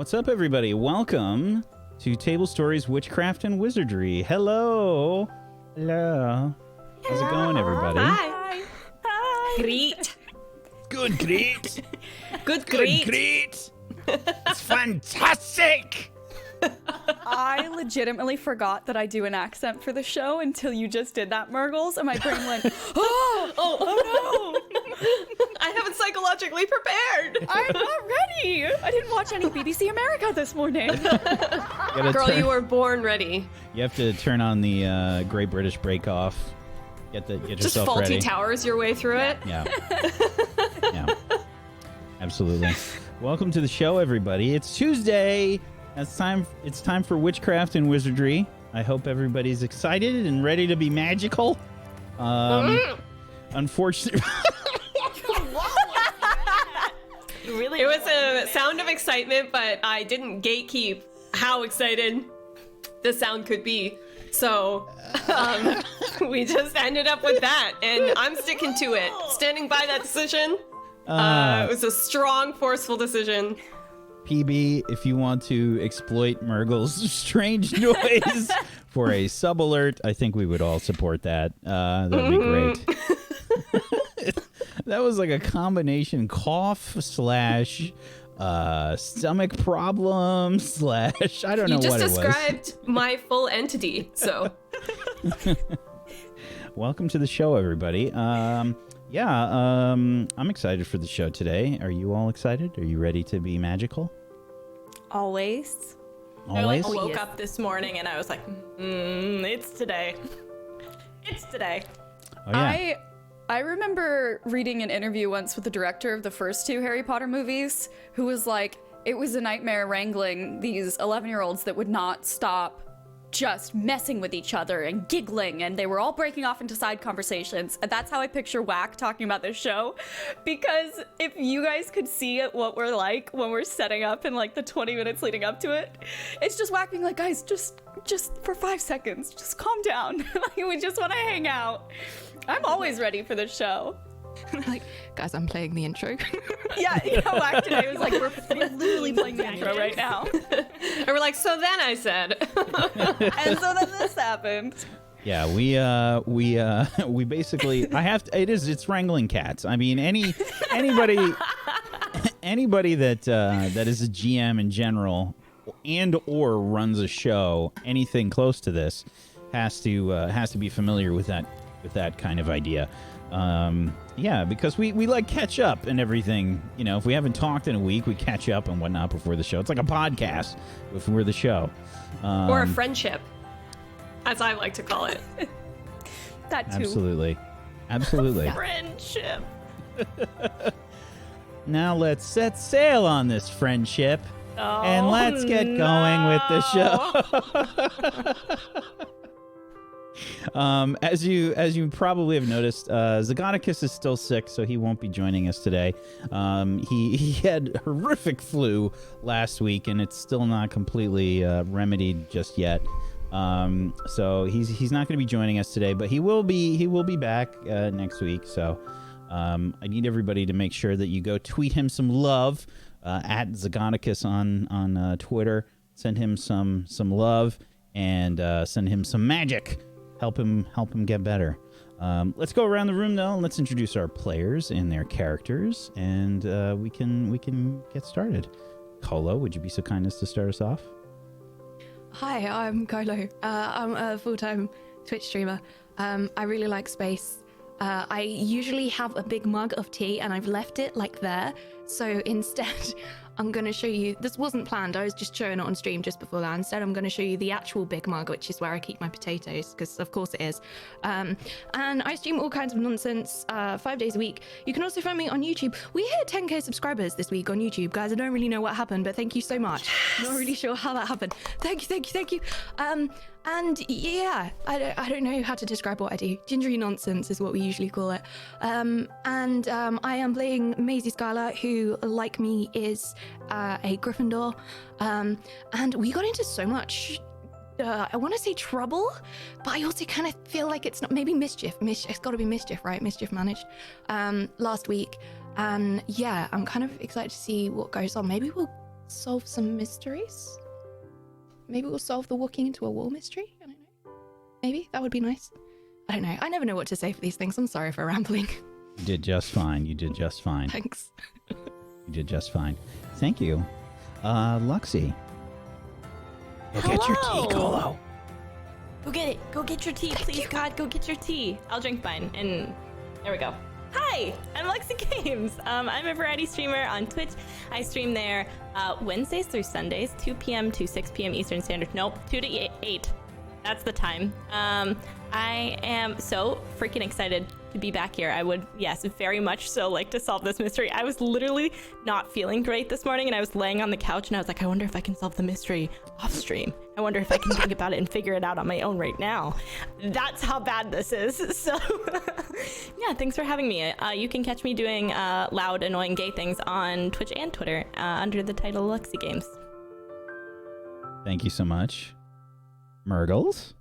What's up, everybody? Welcome to Table Stories, Witchcraft, and Wizardry. Hello. Hello. How's it going, everybody? Hi. Hi. Great. Good, great. Good, great. Great. It's fantastic. I legitimately forgot that I do an accent for the show until you just did that, Murgles, and my brain went, oh no! I haven't psychologically prepared. I'm not ready! I didn't watch any BBC America this morning. Girl, you were born ready. You have to turn on the Great British Break Off. Get Just yourself faulty ready. towers your way through it. Yeah. Yeah. Absolutely. Welcome to the show, everybody. It's Tuesday. It's time for Witchcraft and Wizardry. I hope everybody's excited and ready to be magical. Unfortunately, Really, it was a sound of excitement, but I didn't gatekeep how excited the sound could be. So we just ended up with that, and I'm sticking to it. Standing by that decision. It was a strong, forceful decision. PB, if you want to exploit Murgle's strange noise for a sub alert, I think we would all support that. That'd be great. That was like a combination cough / stomach problem / I don't know what it was. You just described my full entity, so. Welcome to the show, everybody. I'm excited for the show today. Are you all excited? Are you ready to be magical? Always. Always? I woke up this morning and I was like, it's today. It's today. Oh, yeah. I remember reading an interview once with the director of the first 2 Harry Potter movies, who was like, it was a nightmare wrangling these 11-year-olds that would not stop just messing with each other and giggling, and they were all breaking off into side conversations. And that's how I picture Whack talking about this show, because if you guys could see what we're like when we're setting up in like the 20 minutes leading up to it, it's just Whack being like, guys, just for 5 seconds, just calm down. Like, we just want to hang out. I'm always ready for the show. Like, guys, I'm playing the intro. Yeah, Whack today was like, we're literally playing the intro right now. And we're like, so then I said. And so then this happened. Yeah, we basically it's wrangling cats. I mean, anybody that is a GM in general and or runs a show, anything close to this has to be familiar with that kind of idea. Because we like catch up and everything. You know, if we haven't talked in a week, we catch up and whatnot before the show. It's like a podcast before the show. Or a friendship, as I like to call it. That too. Absolutely. Friendship. Now let's set sail on this friendship and let's get going with the show. As you probably have noticed, Zagonicus is still sick, so he won't be joining us today. He had horrific flu last week, and it's still not completely remedied just yet. So he's not going to be joining us today, but he will be back next week. So I need everybody to make sure that you go tweet him some love at Zagonicus on Twitter. Send him some love and send him some magic. Help him get better. Let's go around the room though, and let's introduce our players and their characters, and we can get started. Kolo, would you be so kind as to start us off? Hi, I'm Kolo. I'm a full-time Twitch streamer. I really like space. I usually have a big mug of tea, and I've left it like there. So instead, I'm going to show you, this wasn't planned, I was just showing it on stream just before that. Instead, I'm going to show you the actual big mug, which is where I keep my potatoes, because of course it is. And I stream all kinds of nonsense 5 days a week. You can also find me on YouTube. We hit 10k subscribers this week on YouTube, guys. I don't really know what happened, but thank you so much. Yes. Not really sure how that happened. Thank you. And yeah, I don't know how to describe what I do. Gingery nonsense is what we usually call it. I am playing Maisie Skylar, who, like me, is a Gryffindor. And we got into so much, I want to say trouble, but I also kind of feel like it's not, maybe mischief. It's got to be mischief, right? Mischief managed last week. And yeah, I'm kind of excited to see what goes on. Maybe we'll solve some mysteries. Maybe we'll solve the walking into a wall mystery. I don't know. Maybe that would be nice. I don't know. I never know what to say for these things. I'm sorry for rambling. You did just fine. You did just fine. Thanks. You did just fine. Thank you. Luxie. Go get your tea, Hello. Colo. Go get it. Go get your tea, please, God. Go get your tea. I'll drink mine. And there we go. Hi, I'm Lexi Games. I'm a variety streamer on Twitch. I stream there Wednesdays through Sundays, 2 p.m. to 6 p.m. Eastern Standard. Nope, 2 to 8. That's the time. I am so freaking excited to be back here. I would, yes, very much so like to solve this mystery. I was literally not feeling great this morning, and I was laying on the couch, and I was like, I wonder if I can solve the mystery off stream. I wonder if I can think about it and figure it out on my own right now. That's how bad this is. So, yeah, thanks for having me. You can catch me doing loud, annoying gay things on Twitch and Twitter under the title Lexi Games. Thank you so much. Myrtles.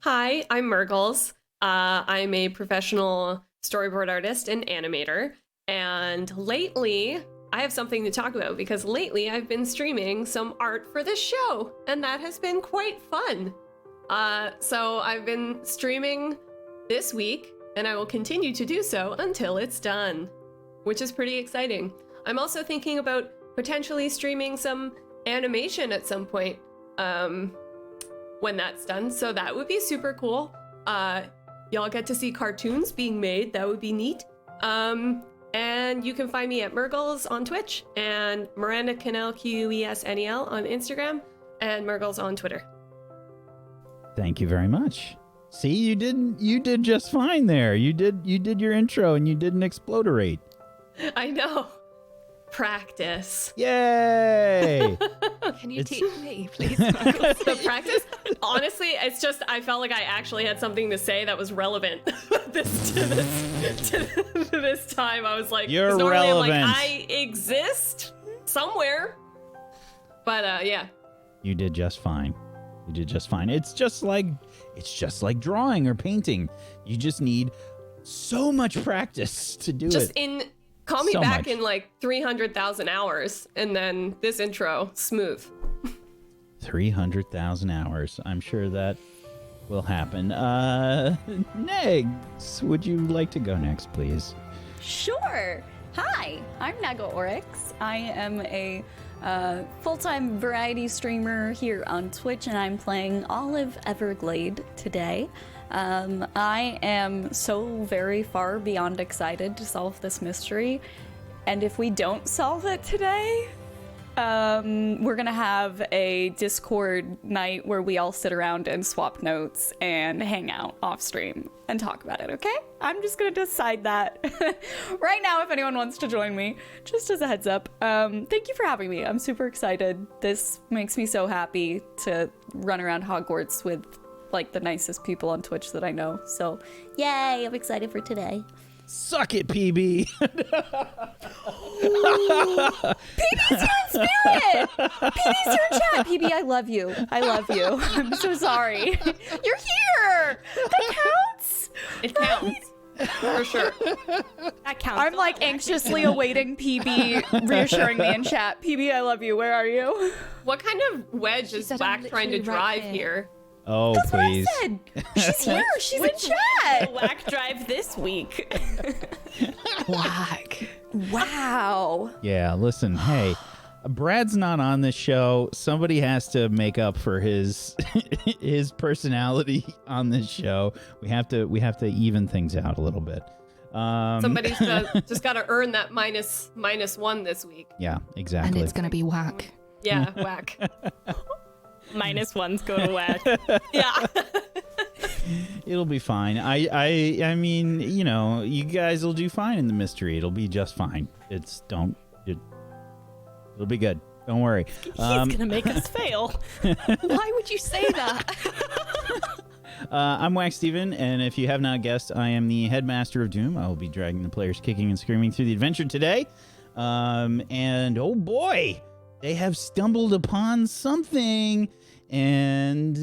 Hi, I'm Murgles. I'm a professional storyboard artist and animator. And lately, I have something to talk about because lately I've been streaming some art for this show, and that has been quite fun. So I've been streaming this week, and I will continue to do so until it's done, which is pretty exciting. I'm also thinking about potentially streaming some animation at some point when that's done, so that would be super cool. Y'all get to see cartoons being made. That would be neat. And you can find me at Murgles on Twitch and Miranda Canel, Quesnel on Instagram, and Murgles on Twitter. Thank you very much. See, you did just fine there. You did your intro and you didn't explodorate. I know. Practice. Yay! Can you teach me, please? The practice? Honestly, it's just I felt like I actually had something to say that was relevant to this time. I was like, You're 'cause normally I'm relevant. like, I exist somewhere. But yeah. You did just fine. You did just fine. It's just like drawing or painting. You just need so much practice to do Just it. call me So back much. in like 300,000 hours, and then this intro, smooth. 300,000 hours. I'm sure that will happen. Negs, would you like to go next, please? Sure. Hi, I'm Naga Oryx. I am a full-time variety streamer here on Twitch, and I'm playing Olive Everglade today. I am so very far beyond excited to solve this mystery, and if we don't solve it today, we're gonna have a Discord night where we all sit around and swap notes and hang out off stream and talk about it, okay? I'm just gonna decide that right now if anyone wants to join me, just as a heads up. Thank you for having me. I'm super excited. This makes me so happy to run around Hogwarts with like the nicest people on Twitch that I know. So yay, I'm excited for today. Suck it, PB. PB's here in spirit! PB's here in chat! PB, I love you. I love you. I'm so sorry. You're here! That counts! It counts. For sure. That counts. I'm like anxiously awaiting PB reassuring me in chat. PB, I love you. Where are you? What kind of wedge is said I'm Black trying to literally right drive here. here? Oh, That's please. what I said. She's here. She's in chat. Whack drive this week. Whack. Wow. Yeah, listen, hey, Brad's not on this show. Somebody has to make up for his his personality on this show. We have to even things out a little bit. Somebody's just got to earn that minus one this week. Yeah, exactly. And it's gonna be whack. Yeah, whack. -1s go to whack. Yeah. It'll be fine. I mean, you know, you guys will do fine in the mystery. It'll be just fine. It'll be good. Don't worry. He's gonna make us fail. Why would you say that? I'm Wax Steven, and if you have not guessed, I am the Headmaster of Doom. I will be dragging the players kicking and screaming through the adventure today. And oh boy, they have stumbled upon something. And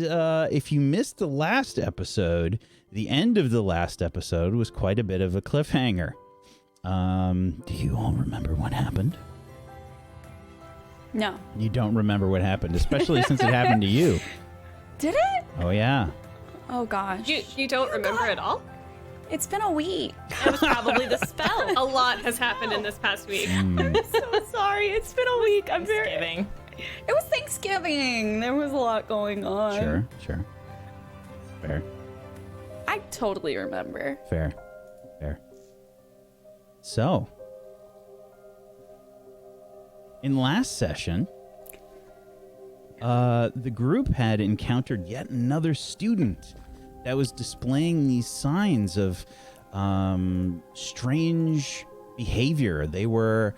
if you missed the last episode, the end of the last episode was quite a bit of a cliffhanger. Do you all remember what happened? No. You don't remember what happened, especially since it happened to you. Did it? Oh, yeah. Oh gosh. You don't remember at all? It's been a week. It was probably the spell. A lot has happened in this past week. I'm so sorry. It's been a week. I'm very It was Thanksgiving. There was a lot going on. Sure. Fair. I totally remember. Fair. So, in last session, the group had encountered yet another student that was displaying these signs of strange behavior. They were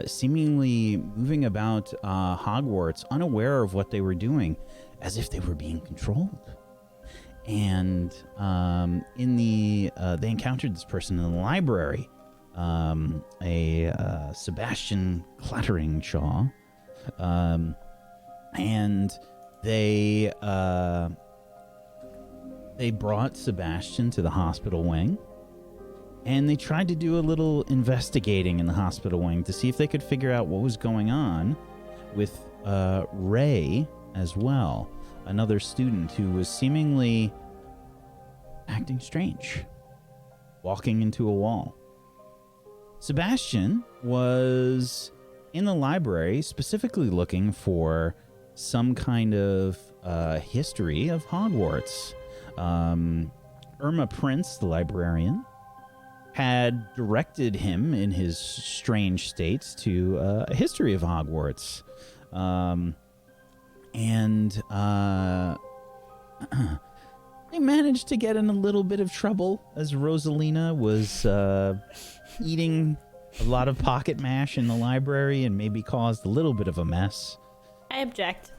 seemingly moving about Hogwarts, unaware of what they were doing, as if they were being controlled. And they encountered this person in the library, a Sebastian Clatteringshaw, and they brought Sebastian to the hospital wing, and they tried to do a little investigating in the hospital wing to see if they could figure out what was going on with Ray as well, another student who was seemingly acting strange, walking into a wall. Sebastian was in the library specifically looking for some kind of history of Hogwarts. Irma Prince, the librarian, had directed him in his strange states to a history of Hogwarts. They managed to get in a little bit of trouble as Rosalina was eating a lot of pocket mash in the library and maybe caused a little bit of a mess. I object.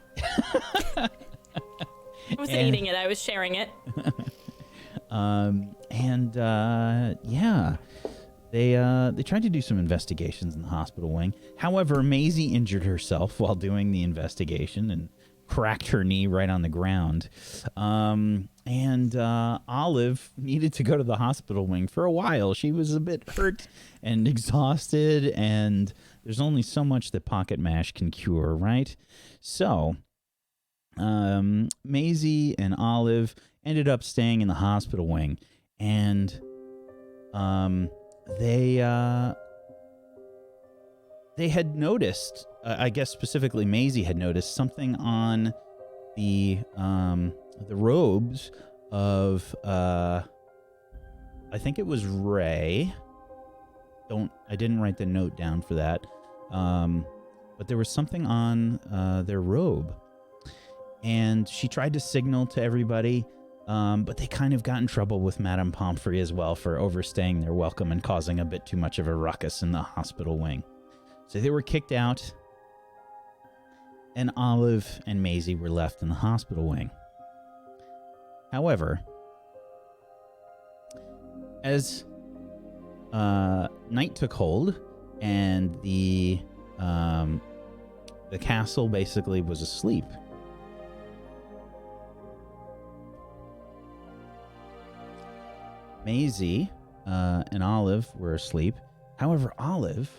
I wasn't eating it. I was sharing it. They tried to do some investigations in the hospital wing. However, Maisie injured herself while doing the investigation and cracked her knee right on the ground. Olive needed to go to the hospital wing for a while. She was a bit hurt and exhausted, and there's only so much that pocket mash can cure, right? So, Maisie and Olive ended up staying in the hospital wing, and they had noticed, I guess specifically Maisie had noticed something on the robes of I think it was Ray. I didn't write the note down for that. But there was something on their robe. And she tried to signal to everybody, but they kind of got in trouble with Madame Pomfrey as well for overstaying their welcome and causing a bit too much of a ruckus in the hospital wing. So they were kicked out, and Olive and Maisie were left in the hospital wing. However, as night took hold and the castle basically was asleep, Maisie and Olive were asleep. However, Olive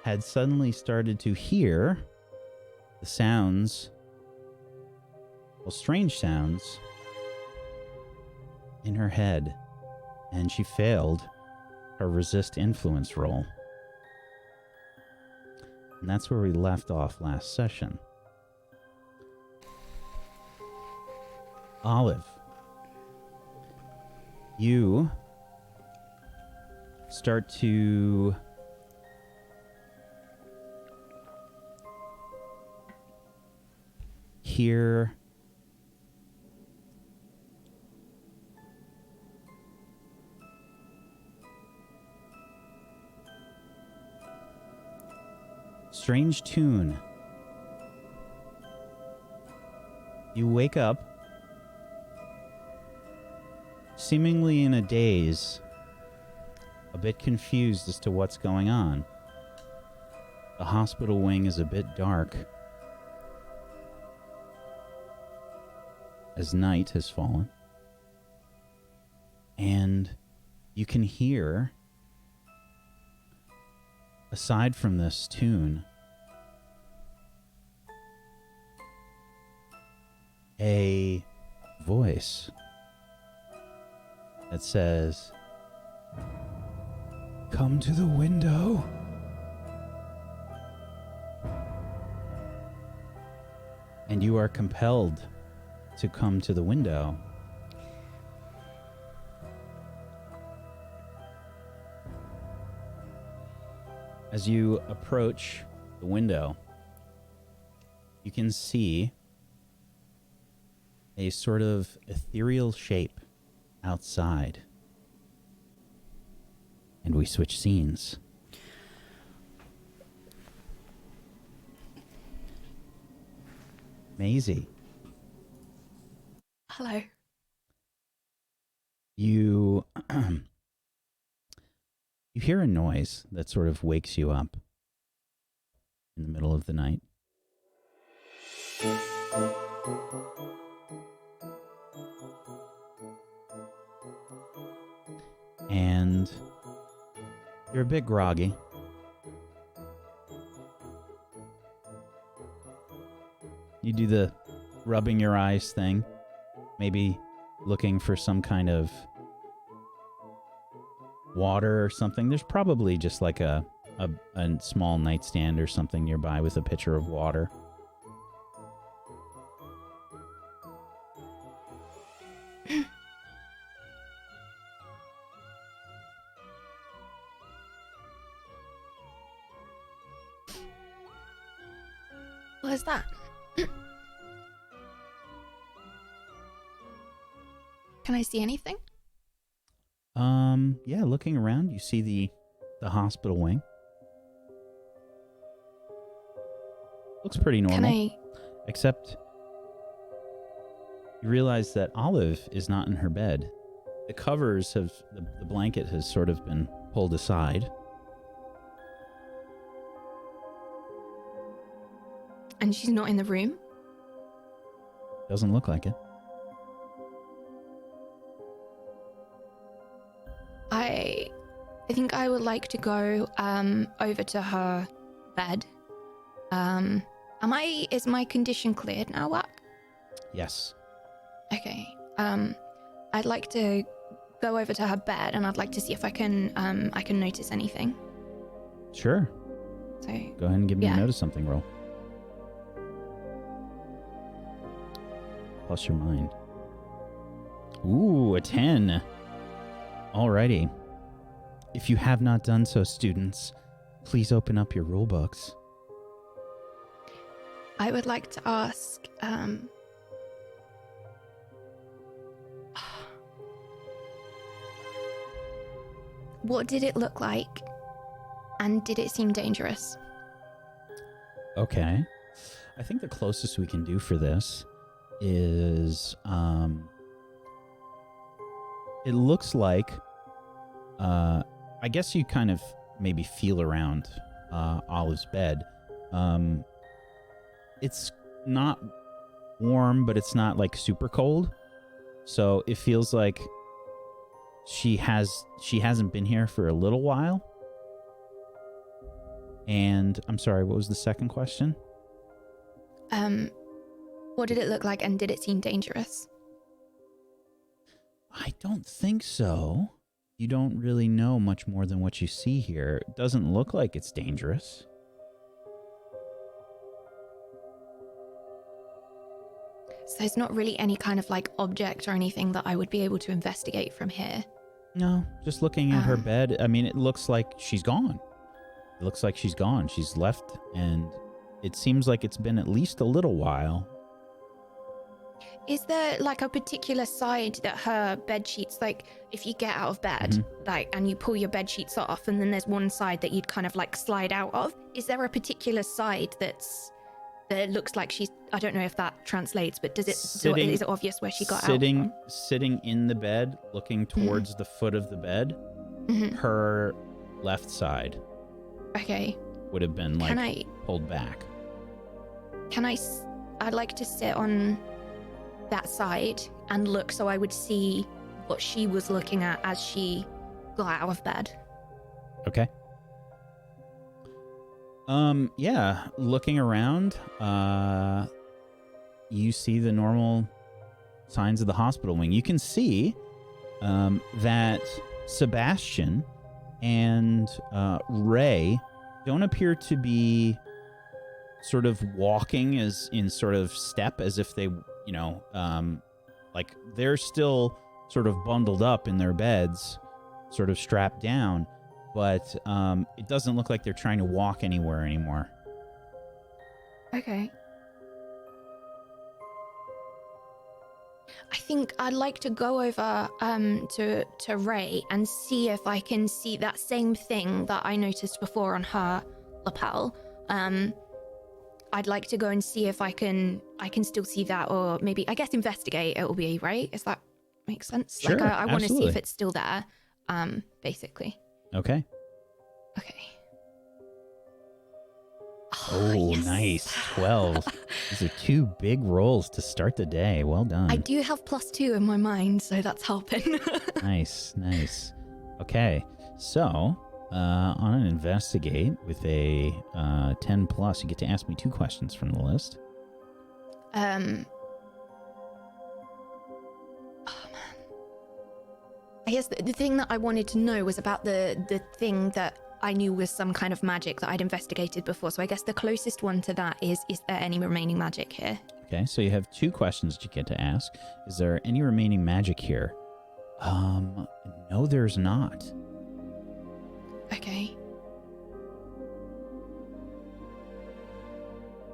had suddenly started to hear the sounds, strange sounds, in her head, and she failed her resist influence roll. And that's where we left off last session. Olive, you start to hear strange tune. You wake up seemingly in a daze, a bit confused as to what's going on. The hospital wing is a bit dark as night has fallen, and you can hear aside from this tune, a voice that says, "Come to the window." And you are compelled to come to the window. As you approach the window, you can see a sort of ethereal shape outside. And we switch scenes. Maisie, Hello. you you hear a noise that sort of wakes you up in the middle of the night. And you're a bit groggy. You do the rubbing your eyes thing, maybe looking for some kind of water or something. There's probably just like a small nightstand or something nearby with a pitcher of water. What is that? Can I see anything? Yeah, looking around, you see the hospital wing. Looks pretty normal. Can I? Except you realize that Olive is not in her bed. The covers have, the blanket has sort of been pulled aside. And she's not in the room? Doesn't look like it. I think I would like to go over to her bed. Is my condition cleared now, Wack? Yes. Okay. I'd like to go over to her bed and I'd like to see if I can notice anything. Sure. So Go ahead and give me a notice something roll. Plus your mind. Ooh, a 10. Alrighty. If you have not done so, students, please open up your rule books. I would like to ask, what did it look like? And did it seem dangerous? Okay. I think the closest we can do for this is, it looks like, I guess you kind of maybe feel around Olive's bed. It's not warm, but it's not like super cold. So it feels like she hasn't been here for a little while. And I'm sorry, what was the second question? What did it look like and did it seem dangerous? I don't think so. You don't really know much more than what you see here. It doesn't look like it's dangerous. So there's not really any kind of like object or anything that I would be able to investigate from here. No, just looking at her bed. I mean, it looks like she's gone. It looks like she's gone. She's left, and it seems like it's been at least a little while. Is there like a particular side that her bed sheets, like if you get out of bed, like, and you pull your bed sheets off, and then there's one side that you'd kind of like slide out of? Is there a particular side that looks like she's? I don't know if that translates, but is it obvious where she got out from? Sitting in the bed, looking towards the foot of the bed, her left side. Okay. Would have been like pulled back. I'd like to sit on that side and look so I would see what she was looking at as she got out of bed. Okay. Yeah, looking around, you see the normal signs of the hospital wing. You can see that Sebastian and Ray don't appear to be sort of walking as in sort of step as if they, like they're still sort of bundled up in their beds, sort of strapped down, but it doesn't look like they're trying to walk anywhere anymore. Okay. I think I'd like to go over to Ray and see if I can see that same thing that I noticed before on her lapel. I'd like to go and see if I can still see that, or maybe I guess investigate it will be, right? Does that make sense? Sure, like I want to see if absolutely. it's still there. Okay. Basically. Okay. Oh, yes. nice. 12. These are 2 big rolls to start the day. Well done. I do have +2 in my mind, so that's helping. Nice. Okay, so on an investigate with a 10 plus, you get to ask me 2 questions from the list. Oh man. I guess the thing that I wanted to know was about the thing that I knew was some kind of magic that I'd investigated before. So I guess the closest one to that is there any remaining magic here? Okay, so you have 2 questions that you get to ask. Is there any remaining magic here? No, there's not. Okay.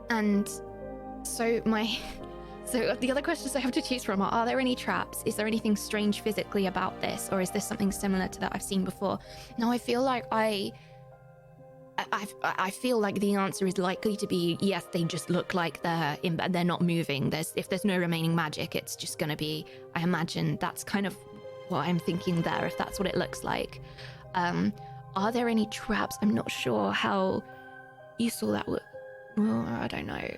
And so the other questions I have to choose from are there any traps? Is there anything strange physically about this? Or is this something similar to that I've seen before? Now, I feel like I feel like the answer is likely to be yes, they just look like they're not moving. If there's no remaining magic, it's just going to be, I imagine that's kind of what I'm thinking there, if that's what it looks like. Are there any traps? I'm not sure how you saw that. Well, I don't know.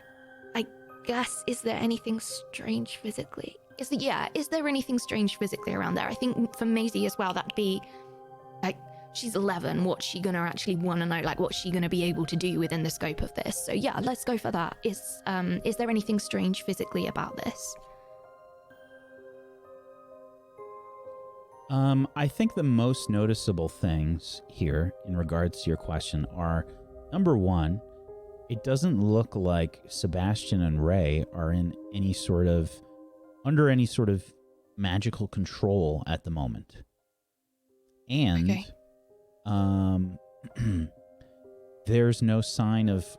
I guess, is there anything strange physically? Is there anything strange physically around there? I think for Maisie as well, that'd be like, she's 11. What's she gonna actually want to know? Like, what's she gonna be able to do within the scope of this? So yeah, let's go for that. Is there anything strange physically about this? I think the most noticeable things here in regards to your question are, number 1, it doesn't look like Sebastian and Ray are under any sort of magical control at the moment. And Okay. There's no sign of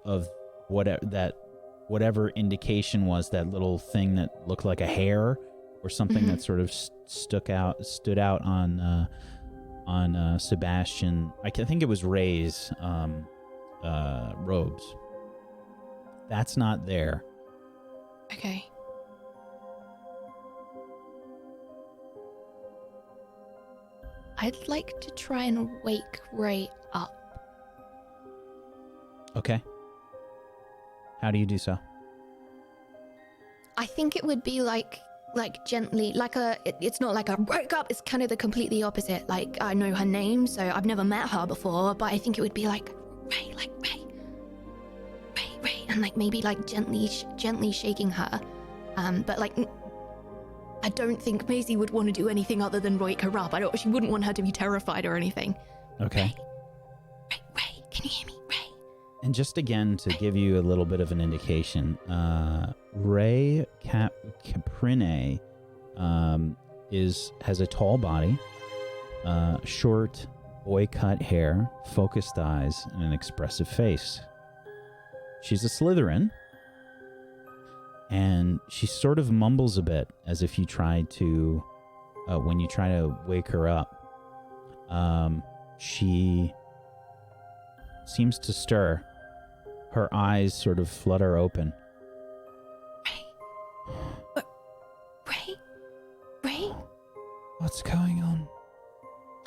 whatever indication was, that little thing that looked like a hair or something that sort of stood out on Sebastian. I think it was Ray's robes. That's not there. Okay. I'd like to try and wake Ray up. Okay. How do you do so? I think it would be like gently, it's not like a wake up, it's kind of the completely opposite. Like, I know her name, so I've never met her before, but I think it would be like Ray, and like maybe like gently shaking her. But like, I don't think Maisie would want to do anything other than wake her up. She wouldn't want her to be terrified or anything. Okay. Ray, can you hear me? Ray. And just again to give you a little bit of an indication, Ray Caprine has a tall body, short boy-cut hair, focused eyes, and an expressive face. She's a Slytherin, and she sort of mumbles a bit as if you try to, when you try to wake her up. She seems to stir. Her eyes sort of flutter open. Ray? What's going on?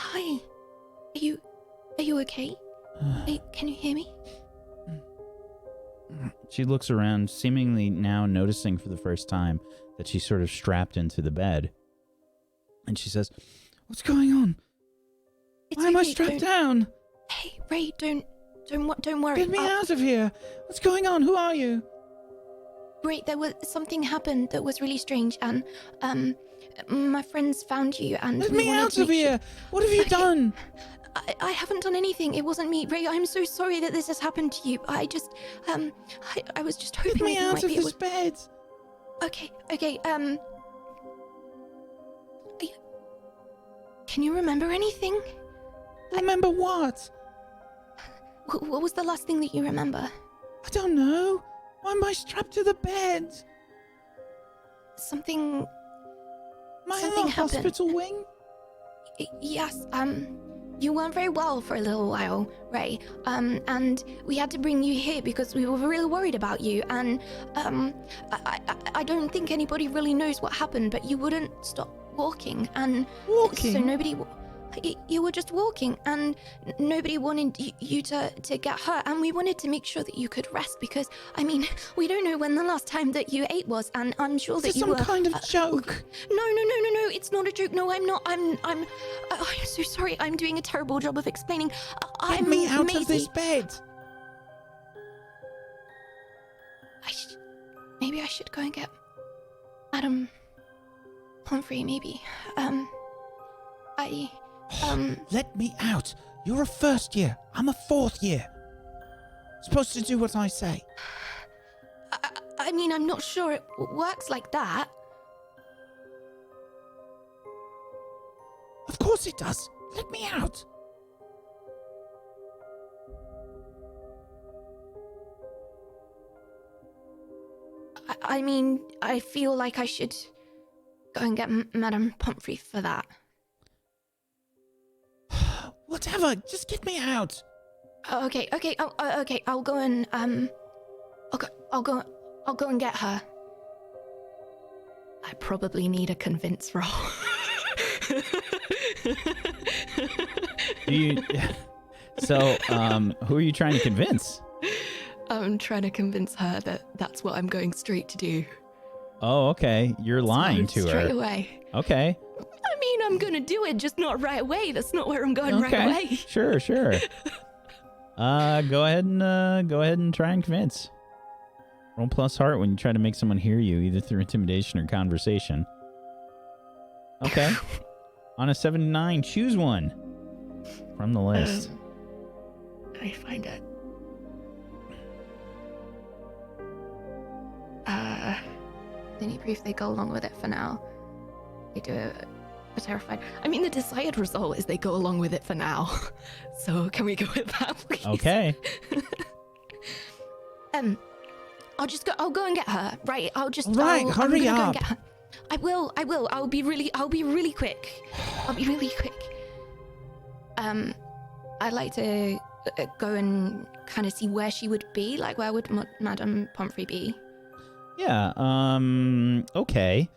Hi. Are you okay? Hey, can you hear me? She looks around, seemingly now noticing for the first time that she's sort of strapped into the bed. And she says, "What's going on? It's Why am I okay, strapped down?" Hey, Ray, don't Don't worry. Get me out of here! What's going on? Who are you? Great, there was something happened that was really strange, and my friends found you, and Let we me wanted out to of make here! What have you done? I haven't done anything. It wasn't me, Ray. I'm so sorry that this has happened to you. I just I was just hoping Get me that you out might of be this able. bed! Okay. Can you remember anything? Remember what? What was the last thing that you remember? I don't know. Why am I strapped to the bed? Something. Am I in Something the happened. hospital wing? Yes. You weren't very well for a little while, Ray. And we had to bring you here because we were really worried about you. And I don't think anybody really knows what happened, but you wouldn't stop walking, and Walking? so nobody. You were just walking, and nobody wanted you to get hurt, and we wanted to make sure that you could rest because, I mean, we don't know when the last time that you ate was, and I'm sure Is that this you some were. kind of joke? No, it's not a joke. No, I'm not. I'm so sorry. I'm doing a terrible job of explaining. Get I'm me out Maisie. of this bed! Maybe I should go and get Madam Humphrey, maybe. Let me out! You're a first year. I'm a fourth year. Supposed to do what I say. I mean, I'm not sure it works like that. Of course it does. Let me out. I mean, I feel like I should go and get Madam Humphrey for that. Whatever. Just get me out. Okay. Okay. I'll go and I'll go and get her. I probably need a convince roll. Do you? So, who are you trying to convince? I'm trying to convince her that that's what I'm going straight to do. Oh, okay. You're lying to Straight her. away. Okay. I mean, I'm gonna do it, just not right away. That's not where I'm going right away. Sure. Go ahead and try and convince. Roll plus heart when you try to make someone hear you, either through intimidation or conversation. Okay. On a 7 to 9, choose one from the list. Let me find it. Debrief, they go along with it for now. They do it. We're terrified. I mean, the desired result is they go along with it for now. So can we go with that, please? Okay. I'll go and get her. Right. Right, hurry I'm gonna go and up. get her. I will. I'll be really quick. I'd like to go and kind of see where she would be. Like, where would Madame Humphrey be? Yeah. Okay.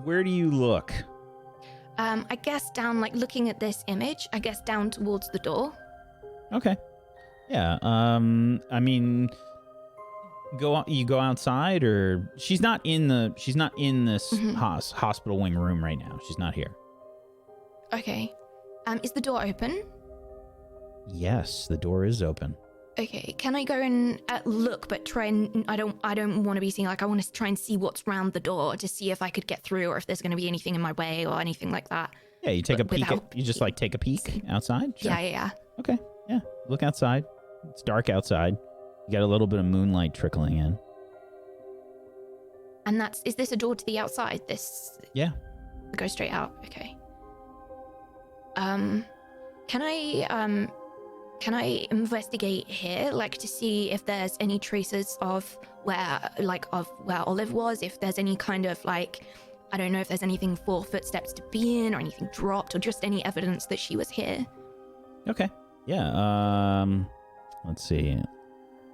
Where do you look? I guess down, like, looking at this image, I guess down towards the door. Okay. Yeah. I mean, you go outside, or she's not in this hospital wing room right now. She's not here. Okay. Is the door open? Yes, the door is open. Okay. Can I go and look, but try and I don't want to be seen. Like, I want to try and see what's round the door to see if I could get through, or if there's going to be anything in my way or anything like that. Yeah, you take a peek. without You just like take a peek outside. Sure. Yeah. Okay. Yeah. Look outside. It's dark outside. You got a little bit of moonlight trickling in. And is this a door to the outside? This Yeah. go straight out. Okay. Can I investigate here, like, to see if there's any traces of where Olive was? If there's any kind of, like, I don't know if there's anything for footsteps to be in, or anything dropped, or just any evidence that she was here. Okay. Yeah. Let's see.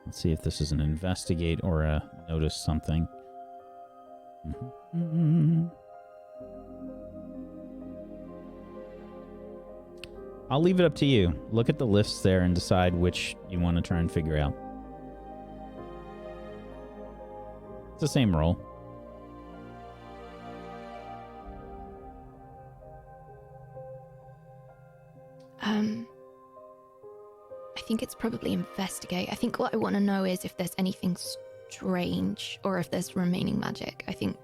Let's see if this is an investigate or a notice something. I'll leave it up to you. Look at the lists there and decide which you want to try and figure out. It's the same roll. think it's probably investigate. I think what I want to know is if there's anything strange or if there's remaining magic. I think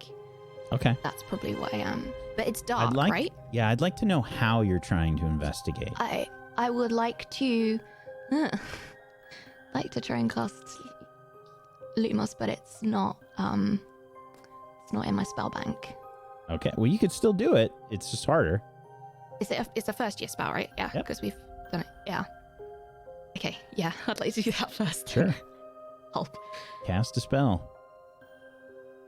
Okay. that's probably what I am. But it's dark, right? Yeah, I'd like to know how you're trying to investigate. I would like to try and cast Lumos, but it's not in my spell bank. Okay. Well, you could still do it. It's just harder. It's a first year spell, right? Yeah, Yep. because we've done it. Yeah. Okay. Yeah, I'd like to do that first. Sure. Help. Cast a spell.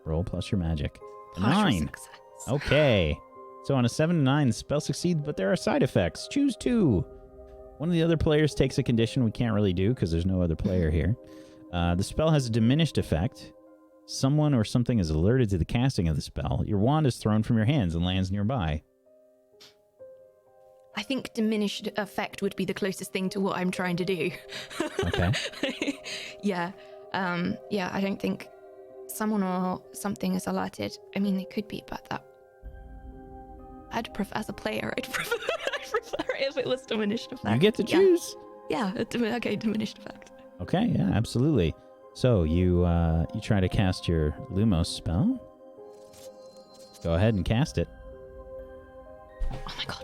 Roll plus your magic. A Partial 9. success. Okay. So on a 7 to 9, the spell succeeds, but there are side effects. Choose 2. One of the other players takes a condition we can't really do because there's no other player here. The spell has a diminished effect. Someone or something is alerted to the casting of the spell. Your wand is thrown from your hands and lands nearby. I think diminished effect would be the closest thing to what I'm trying to do. Okay. Yeah. Yeah, I don't think someone or something is alerted. I mean, they could be, but that... I'd prefer, as a player, I'd prefer it if it was diminished effect. You get to choose. Yeah, okay, diminished effect. Okay, yeah, absolutely. So you try to cast your Lumos spell. Go ahead and cast it. Oh my god.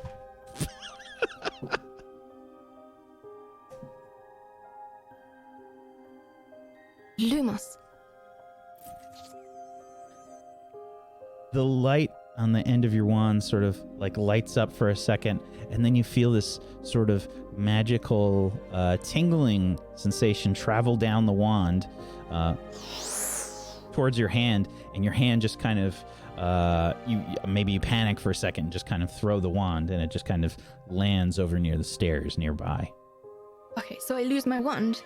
Lumos. The light on the end of your wand sort of like lights up for a second, and then you feel this sort of magical tingling sensation travel down the wand towards your hand, and your hand just kind of you panic for a second and just kind of throw the wand, and it just kind of lands over near the stairs nearby. Okay, so I lose my wand.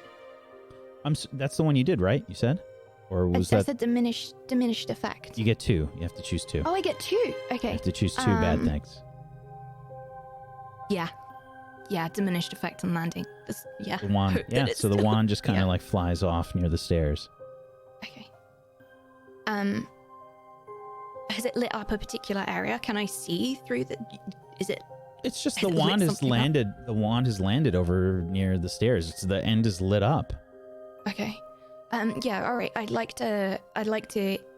That's the one you did, right? You said? Or was That's that... a diminished effect. You get 2. You have to choose 2. Oh, I get 2. Okay. You have to choose 2 bad things. Yeah. Yeah, diminished effect on landing. Yeah. The wand, yeah, so the wand just kind of like flies off near the stairs. Okay. Has it lit up a particular area? Can I see through the... Is it... It's just Has the it lit wand has something up? landed. The wand has landed over near the stairs. The end is lit up. Okay. Yeah, all right. I'd like to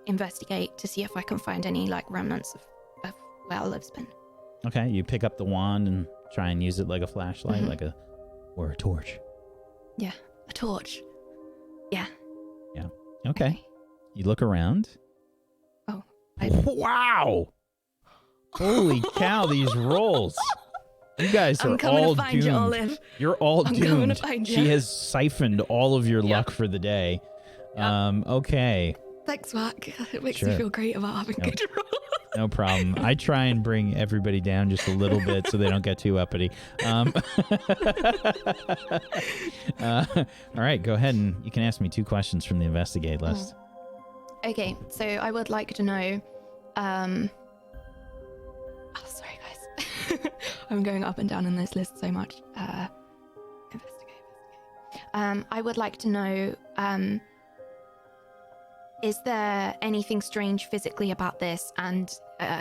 investigate to see if I can find any like remnants of where Olive's been. Okay, you pick up the wand and try and use it like a flashlight, Mhm. or a torch. Yeah, a torch. Yeah. Okay. You look around. Oh. Wow! Holy cow! These rolls. You guys are I'm coming all to find doomed. you, Olive. You're all I'm coming to doomed. find She you. has siphoned all of your Yep. luck for the day. Yep. Okay. Thanks, Mark. It makes Sure. me feel great about having Yep. good rolls. No problem. I try and bring everybody down just a little bit so they don't get too uppity. All right, go ahead and you can ask me 2 questions from the investigate list. Okay, so I would like to know. Oh, sorry, guys. I'm going up and down in this list so much. Investigate. I would like to know. Is there anything strange physically about this, and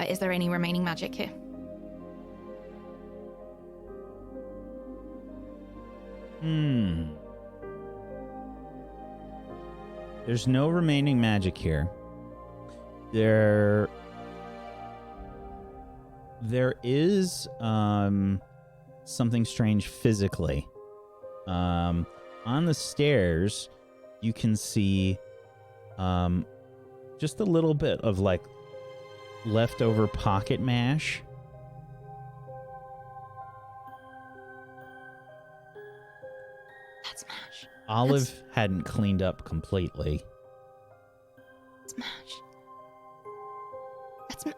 is there any remaining magic here? There's no remaining magic here. There is something strange physically. On the stairs, you can see just a little bit of like leftover pocket mash. That's mash. Olive hadn't cleaned up completely. That's mash.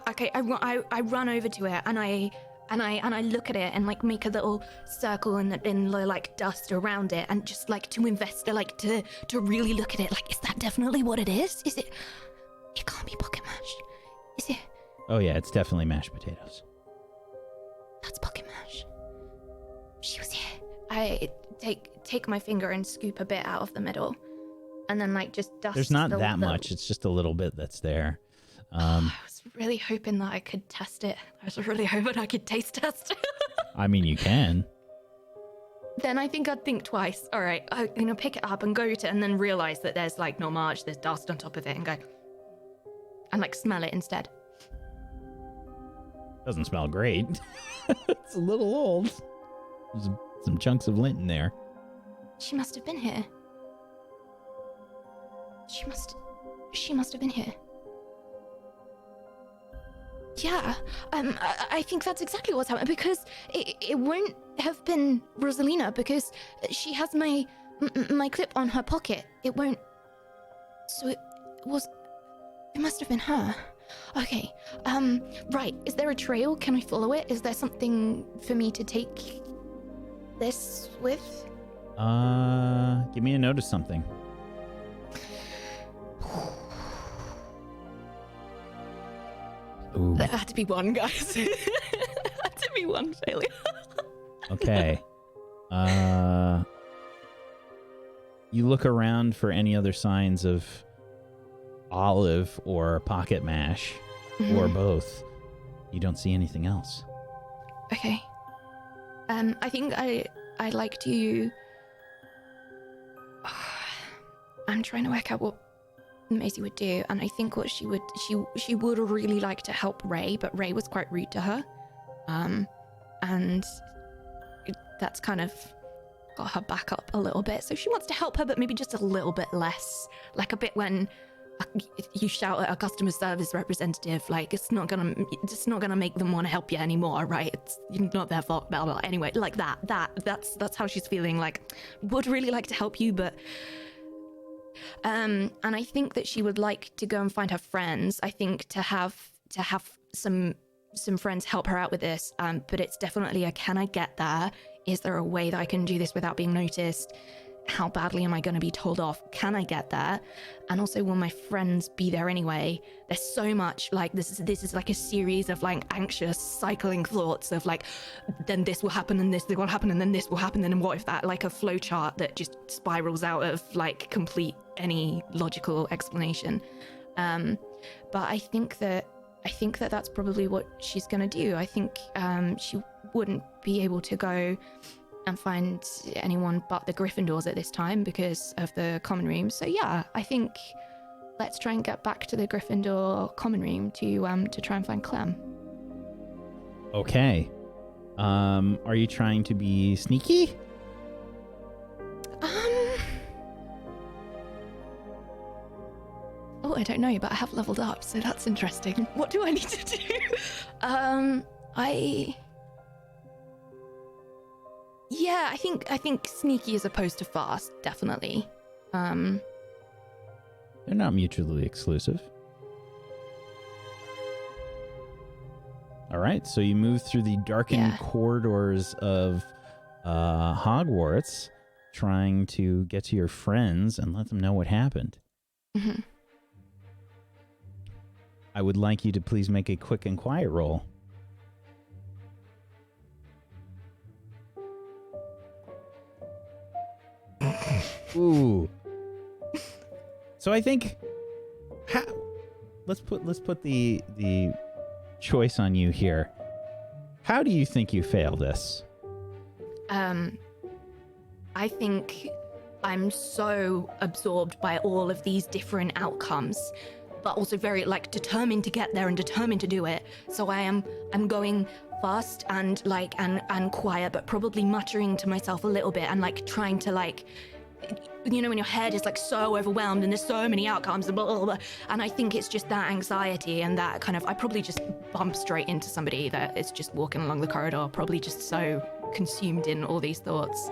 Okay. I run over to it and I look at it and like make a little circle in the like dust around it and just like to invest, like to really look at it. Like, is that definitely what it is? Is it? It can't be pocket mash. Is it? Oh yeah, it's definitely mashed potatoes. That's pocket mash. She was here. I take my finger and scoop a bit out of the middle, and then like just dust. There's not that much. It's just a little bit that's there. I was really hoping that I could test it. I was really hoping I could taste test it. I mean, you can. then I think I'd think twice. All right, I'm gonna pick it up and go to, and then realize that there's like not much, there's dust on top of it, and go and like smell it instead. Doesn't smell great. It's a little old. There's some chunks of lint in there. She must have been here. She must have been here. Yeah, I think that's exactly what's happened, because it won't have been Rosalina, because she has my clip on her pocket. It won't. So it must have been her. Okay, right. Is there a trail? Can I follow it? Is there something for me to take this with? Give me a notice something. Ooh. There had to be one, guys. There had to be one failure. Okay. You look around for any other signs of olive or pocket mash, or both. You don't see anything else. Okay. I think I'd like to. I'm trying to work out what Maisie would do, and I think what she would really like to help Ray, but Ray was quite rude to her, and that's kind of got her back up a little bit. So she wants to help her, but maybe just a little bit less, like a bit when you shout at a customer service representative, like it's not gonna make them want to help you anymore, right? It's not their fault, blah blah. Anyway, like that's how she's feeling. Like, would really like to help you, but. And I think that she would like to go and find her friends. I think to have some friends help her out with this. But it's definitely a, can I get there? Is there a way that I can do this without being noticed? How badly am I going to be told off? Can I get there? And also, will my friends be there anyway? There's so much, like, this is like a series of like anxious cycling thoughts of like, then this will happen and this will happen and then this will happen, and then what if that, like a flow chart that just spirals out of like complete any logical explanation. But I think that that's probably what she's going to do. I think she wouldn't be able to go and find anyone but the Gryffindors at this time because of the common room. So yeah, I think let's try and get back to the Gryffindor common room to try and find Clem. Okay. Are you trying to be sneaky? Oh, I don't know, but I have leveled up, so that's interesting. What do I need to do? Yeah, I think sneaky as opposed to fast, definitely. They're not mutually exclusive. All right, so you move through the darkened corridors of Hogwarts, trying to get to your friends and let them know what happened. Mm-hmm. I would like you to please make a quick and quiet roll. Ooh. So I think let's put the choice on you here. How do you think you fail this? I think I'm so absorbed by all of these different outcomes, but also very like determined to get there and determined to do it. So I'm going fast and like and quiet, but probably muttering to myself a little bit and like trying to like, you know, when your head is like so overwhelmed and there's so many outcomes and blah, blah, blah. And I think it's just that anxiety and that kind of, I probably just bump straight into somebody that is just walking along the corridor, probably just so consumed in all these thoughts.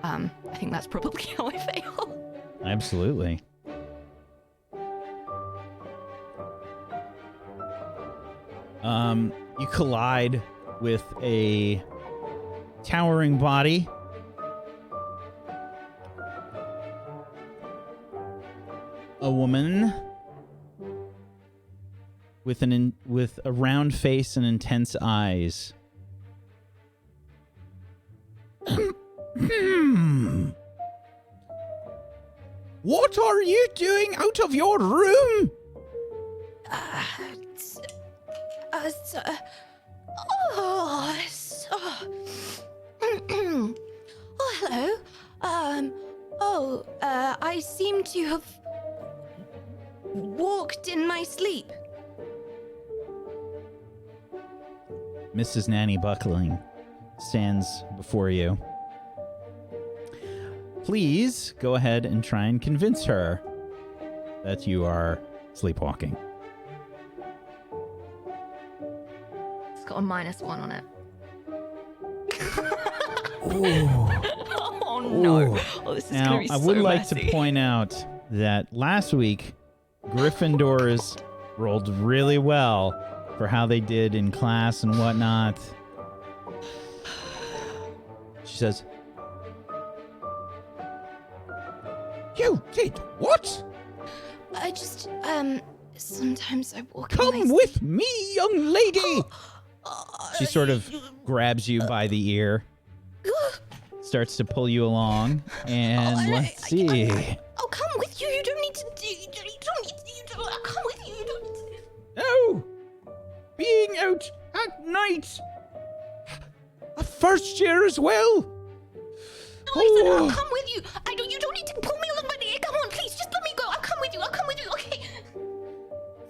I think that's probably how I fail. Absolutely. You collide with a towering body. A woman with a round face and intense eyes. What are you doing out of your room? I seem to have walked in my sleep. Mrs. Nanny Buckland stands before you. Please go ahead and try and convince her that you are sleepwalking. It's got a -1 on it. Oh no! Oh, this is Now, gonna be I would so like messy. to point out that last week, Gryffindors rolled really well for how they did in class and whatnot. She says, "You did what? I just, sometimes I walk in Come my with me, young lady!" She sort of grabs you by the ear, starts to pull you along, and let's see. I'll come with you. You don't need to do. You don't need to. I'll come with you. You don't need to. No! Being out at night! A first year as well! No, I said I'll come with you. You don't need to pull me along by the ear. Come on, please, just let me go. I'll come with you. Okay.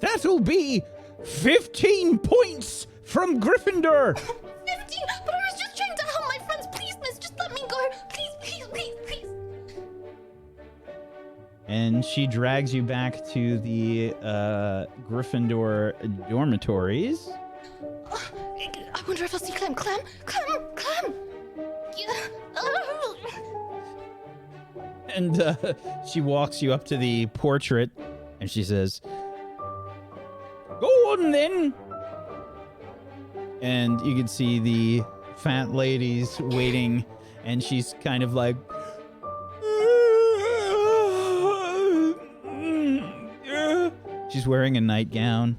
That'll be 15 points from Gryffindor! 15. But I was just trying to help my friends. Please, miss, just let me go. Please. And she drags you back to the Gryffindor dormitories. I wonder if I'll see Clem. Clem. Yeah. And she walks you up to the portrait, and she says, "Go on then." And you can see the fat lady's waiting, and she's kind of like, she's wearing a nightgown.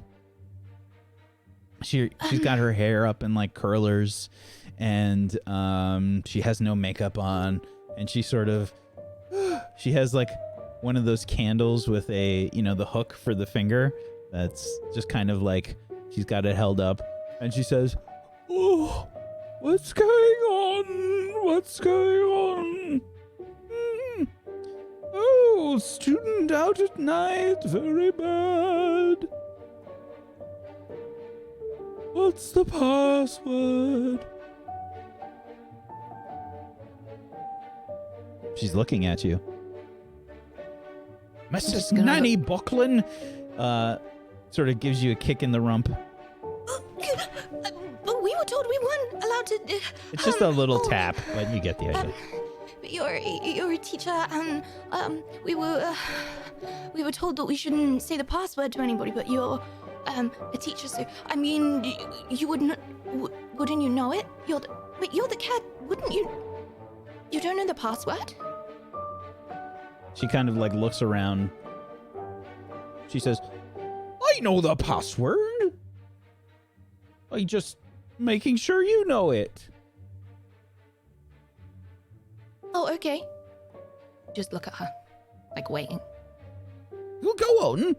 She's got her hair up in like curlers, and she has no makeup on, and she has like one of those candles with the hook for the finger that's just kind of like she's got it held up, and she says, "Oh, what's going on? Oh, student out at night, very bad. What's the password?" She's looking at you. Mrs. Nanny Buckland sort of gives you a kick in the rump. But we were told we weren't allowed to. It's just a little tap, but you get the idea. You're a teacher, and we were told that we shouldn't say the password to anybody. But you're a teacher, so I mean, you wouldn't you know it? You're the cat, wouldn't you? You don't know the password? She kind of like looks around. She says, "I know the password. I'm just making sure you know it." Oh, okay. Just look at her, like waiting. Well, go on.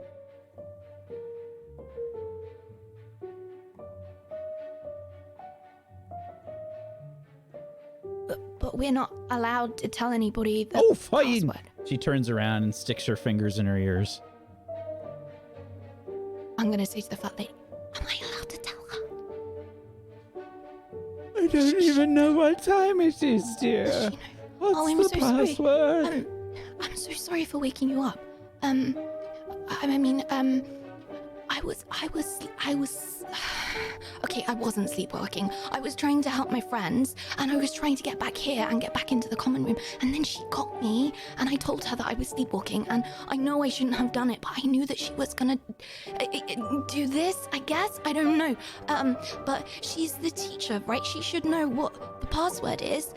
But we're not allowed to tell anybody the Oh, fine. password. She turns around and sticks her fingers in her ears. I'm gonna say to the fat lady, am I allowed to tell her? I don't even know what time it is, dear. Does she know? What's I'm the so sorry. password? I'm so sorry for waking you up. I was okay, I wasn't sleepwalking. I was trying to help my friends, and I was trying to get back here and get back into the common room, and then she got me, and I told her that I was sleepwalking, and I know I shouldn't have done it, but I knew that she was gonna do this, I guess. I don't know. But she's the teacher, right? She should know what the password is.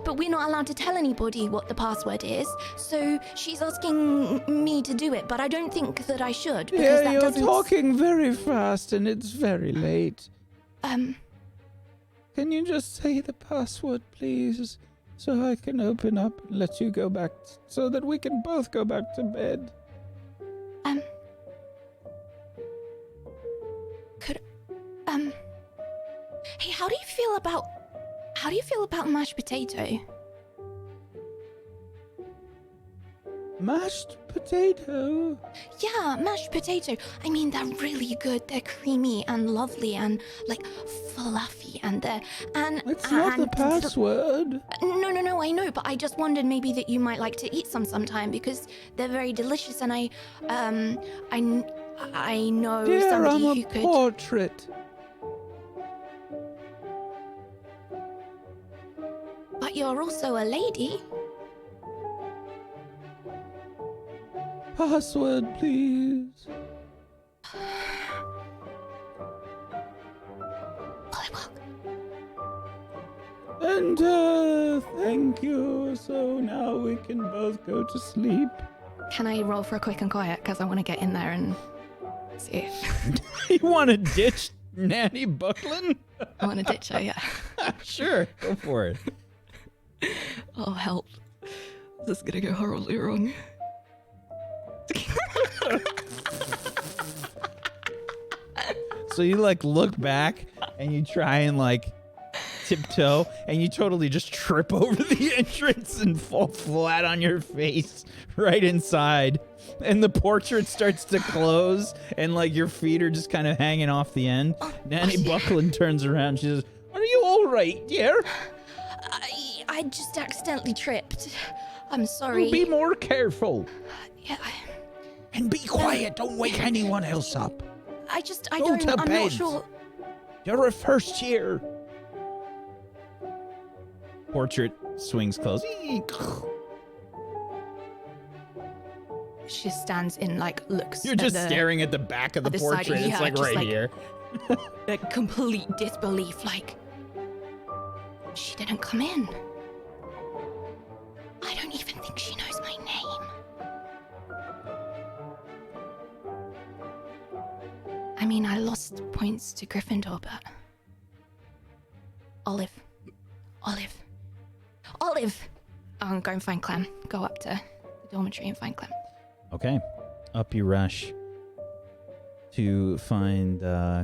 But we're not allowed to tell anybody what the password is, so she's asking me to do it, but I don't think that I should, because Yeah, that you're doesn't... talking very fast and it's very late. Can you just say the password, please, so I can open up and let you go back, so that we can both go back to bed? Hey, how do you feel about mashed potato? Mashed potato. Yeah, mashed potato. I mean, they're really good. They're creamy and lovely and like fluffy and they're and It's not the and password. No, I know, but I just wondered maybe that you might like to eat some sometime because they're very delicious and I know Dear, somebody I'm who a could. portrait. But you're also a lady. Password, please. Enter. Thank you. So now we can both go to sleep. Can I roll for a quick and quiet? Because I want to get in there and see. You want to ditch Nanny Buckland? I want to ditch her, yeah. Sure, go for it. Oh, help. This is going to go horribly wrong. So you like look back and you try and like tiptoe and you totally just trip over the entrance and fall flat on your face right inside. And the portrait starts to close and like your feet are just kind of hanging off the end. Nanny Buckland turns around. She says, "Are you all right, dear? I just accidentally tripped. I'm sorry. Be more careful. Yeah, And be quiet. Don't wake anyone else up. I Go don't, to I'm bed. not sure. You're a first year." Portrait swings close. She stands in, like, looks. You're just staring at the back of the the side, portrait. yeah, It's like just right like- here. Like, complete disbelief, like, she didn't come in. I don't even think she knows my name. I mean, I lost points to Gryffindor, but... Olive. I'll go and find Clem. Go up to the dormitory and find Clem. Okay. Up you rush to find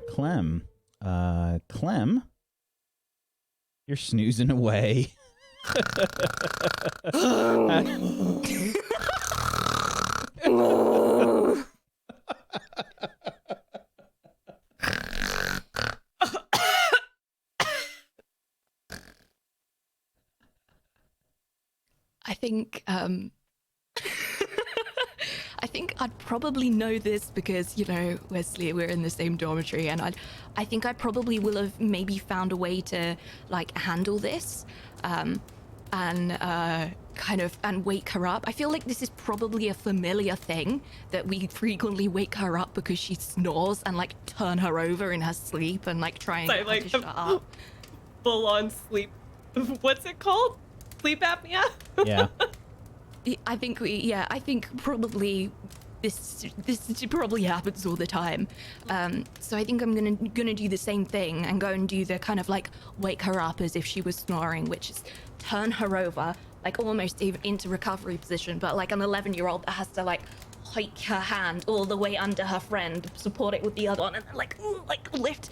Clem. Clem? You're snoozing away. I think I think I'd probably know this because, you know, Wesley, we're in the same dormitory, and I think I probably will have maybe found a way to like handle this and kind of and wake her up. I feel like this is probably a familiar thing that we frequently wake her up because she snores and like turn her over in her sleep and like try and get her to shut up. Full on sleep. What's it called? Sleep apnea? Yeah. I think probably this probably happens all the time. So I think I'm gonna do the same thing and go and do the kind of like wake her up as if she was snoring, which is turn her over, like almost even into recovery position, but like an 11-year-old that has to like hike her hand all the way under her friend, support it with the other one, and then like lift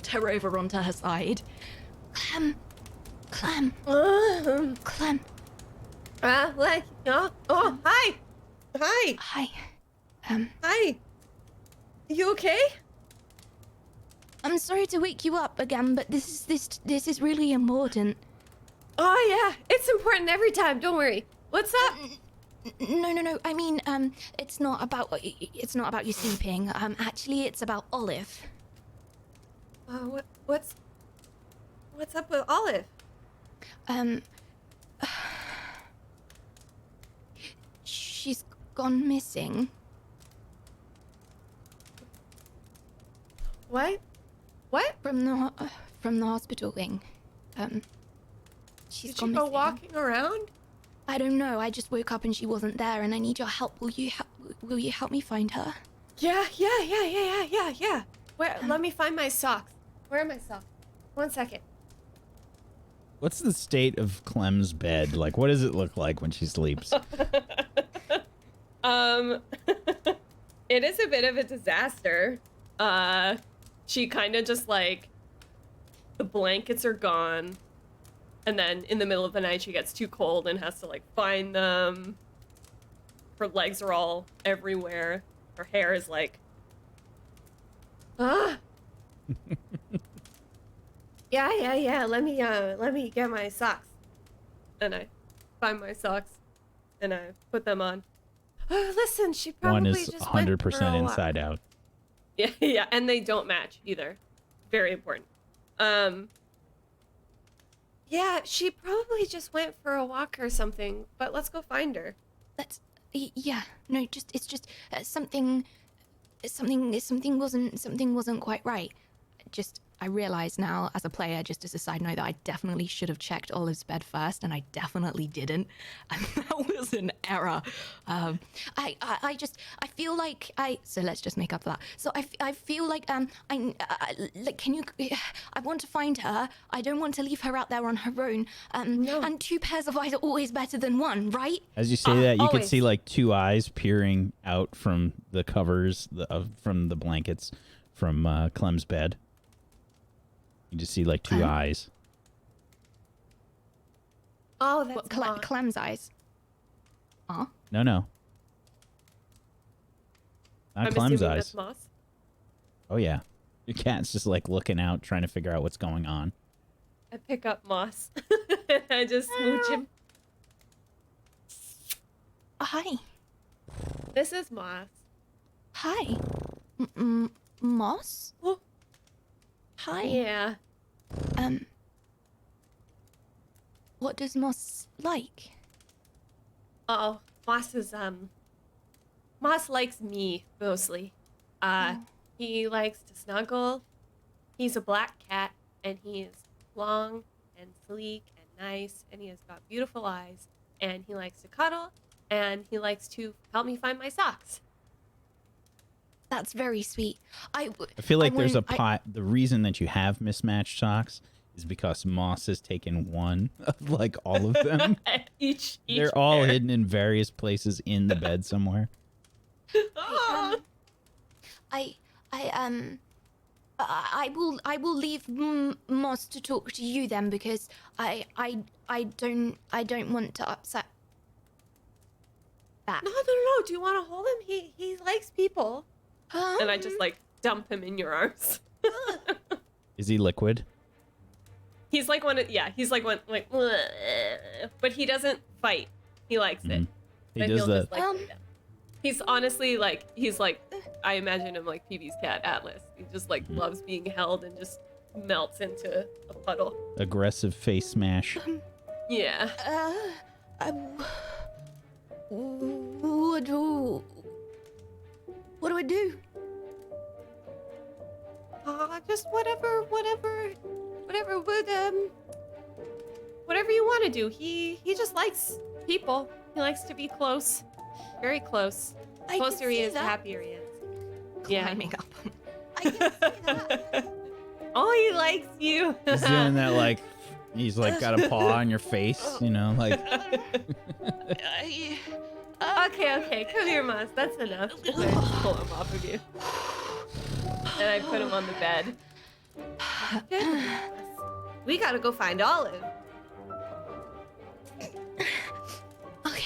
her over onto her side. Clem. Like, oh, hi. Hi. Hi. You okay? I'm sorry to wake you up again, but this is really important. Oh, yeah. It's important every time. Don't worry. What's up? No. I mean, it's not about you sleeping. Actually, it's about Olive. What's up with Olive? She's gone missing. What? From the hospital wing. She's Did gone you go missing. walking around? I don't know. I just woke up and she wasn't there, and I need your help. Will you help me find her? Yeah. Where? Let me find my socks. Where are my socks? 1 second. What's the state of Clem's bed? Like, what does it look like when she sleeps? It is a bit of a disaster. She kind of just like, the blankets are gone, and then in the middle of the night she gets too cold and has to like find them. her legs are all everywhere. Her hair is like, ah. Yeah. Let me get my socks. And I find my socks, and I put them on. Listen, she probably One is just 100% inside out. Yeah, and they don't match either. Very important. Yeah, she probably just went for a walk or something, but let's go find her. Yeah, no, it's just something wasn't quite right. I realize now as a player, just as a side note, that I definitely should have checked Olive's bed first, and I definitely didn't. And that was an error. I feel like so let's just make up for that. So I feel like can you, I want to find her. I don't want to leave her out there on her own. No. And 2 pairs of eyes are always better than 1, right? As you say that, you can always. see like 2 eyes peering out from the covers, from the blankets from Clem's bed. You just see like 2 eyes. Oh, that's What, Moss. Clem's eyes. Huh? No. Not I'm Clem's assuming eyes. that's Moss. Oh yeah. Your cat's just like looking out, trying to figure out what's going on. I pick up Moss. And I just smooch him. Hi. This is Moss. Hi. Moss? Oh. Hi. Yeah. What does Moss like? Oh, Moss is, Moss likes me, mostly. He likes to snuggle. He's a black cat, and he is long and sleek and nice, and he has got beautiful eyes, and he likes to cuddle, and he likes to help me find my socks. That's very sweet. I feel like there's the reason that you have mismatched socks is because Moss has taken one of like all of them. each They're all pair. hidden in various places in the bed somewhere. Oh. I will leave Moss to talk to you then, because I don't want to upset that. No. Do you want to hold him? He likes people. And I just like dump him in your arms. Is he liquid? He's like he's like one like, but he doesn't fight. He likes it. He But does he'll the just, like, lay down. He's honestly like I imagine him like PB's cat Atlas. He just like loves being held and just melts into a puddle. aggressive face smash. Yeah. What do I do? Just whatever you want to do. He just likes people. He likes to be close. Very close. I Closer can he see is, the that. happier he is. Yeah. Climbing up. I can see that. Oh, he likes you. He's doing that like he's like got a paw on your face, you know, like Okay, come here, Moss. That's enough. I just pull him off of you. And I put him on the bed. We gotta go find Olive.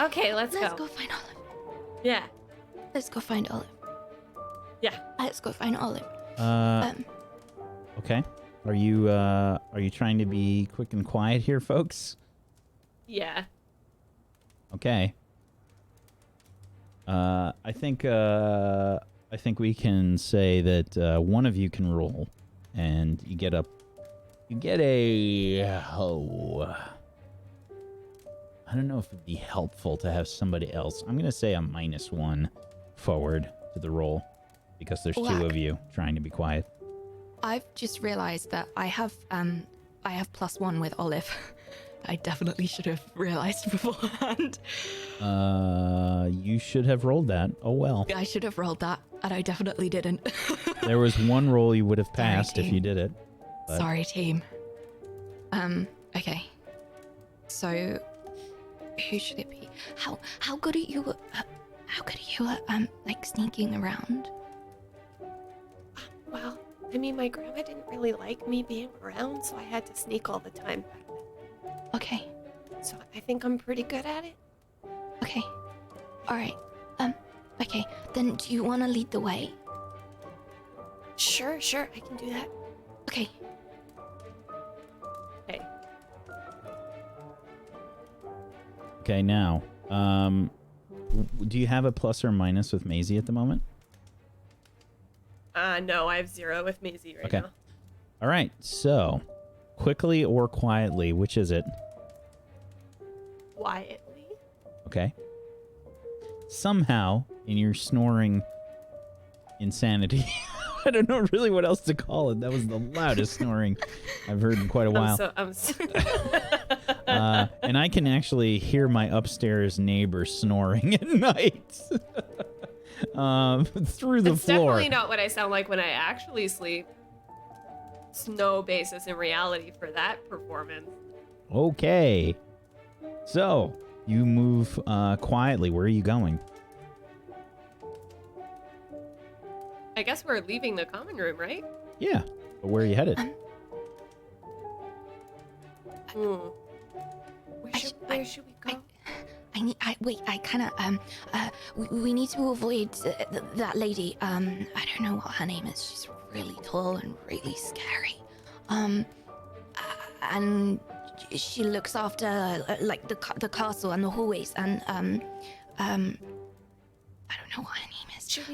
Okay, let's Let's go. go find Olive. Yeah. Let's go find Olive. Yeah. Let's go find Olive. okay. Are you trying to be quick and quiet here, folks? Yeah. Okay. I think we can say that one of you can roll, and you get a I don't know if it'd be helpful to have somebody else. I'm gonna say a -1 forward to the roll because there's 2 of you trying to be quiet. I've just realized that I have +1 with Olive. I definitely should have realized beforehand. You should have rolled that. Oh well. I should have rolled that, and I definitely didn't. There was one roll you would have passed if team. you did it. But Sorry, team. Okay. So, who should it be? How good are you? How good are you at like sneaking around? Well, I mean, my grandma didn't really like me being around, so I had to sneak all the time back then. Okay. So I think I'm pretty good at it. Okay. All right. Okay, then do you want to lead the way? Sure, I can do that. Okay. Okay. Okay, now, do you have a plus or minus with Maisie at the moment? No, I have 0 with Maisie right now. All right, so quickly or quietly, which is it? Quietly. Okay. Somehow, in your snoring insanity, I don't know really what else to call it. That was the loudest snoring I've heard in quite a while. And I can actually hear my upstairs neighbor snoring at night through the It's floor. definitely not what I sound like when I actually sleep. There's no basis in reality for that performance. Okay. So, you move quietly. Where are you going? I guess we're leaving the common room, right? Yeah. But where are you headed? Where should we go? We need to avoid that lady. I don't know what her name is. She's really tall and really scary. And she looks after like the castle and the hallways, and I don't know what her name is. Should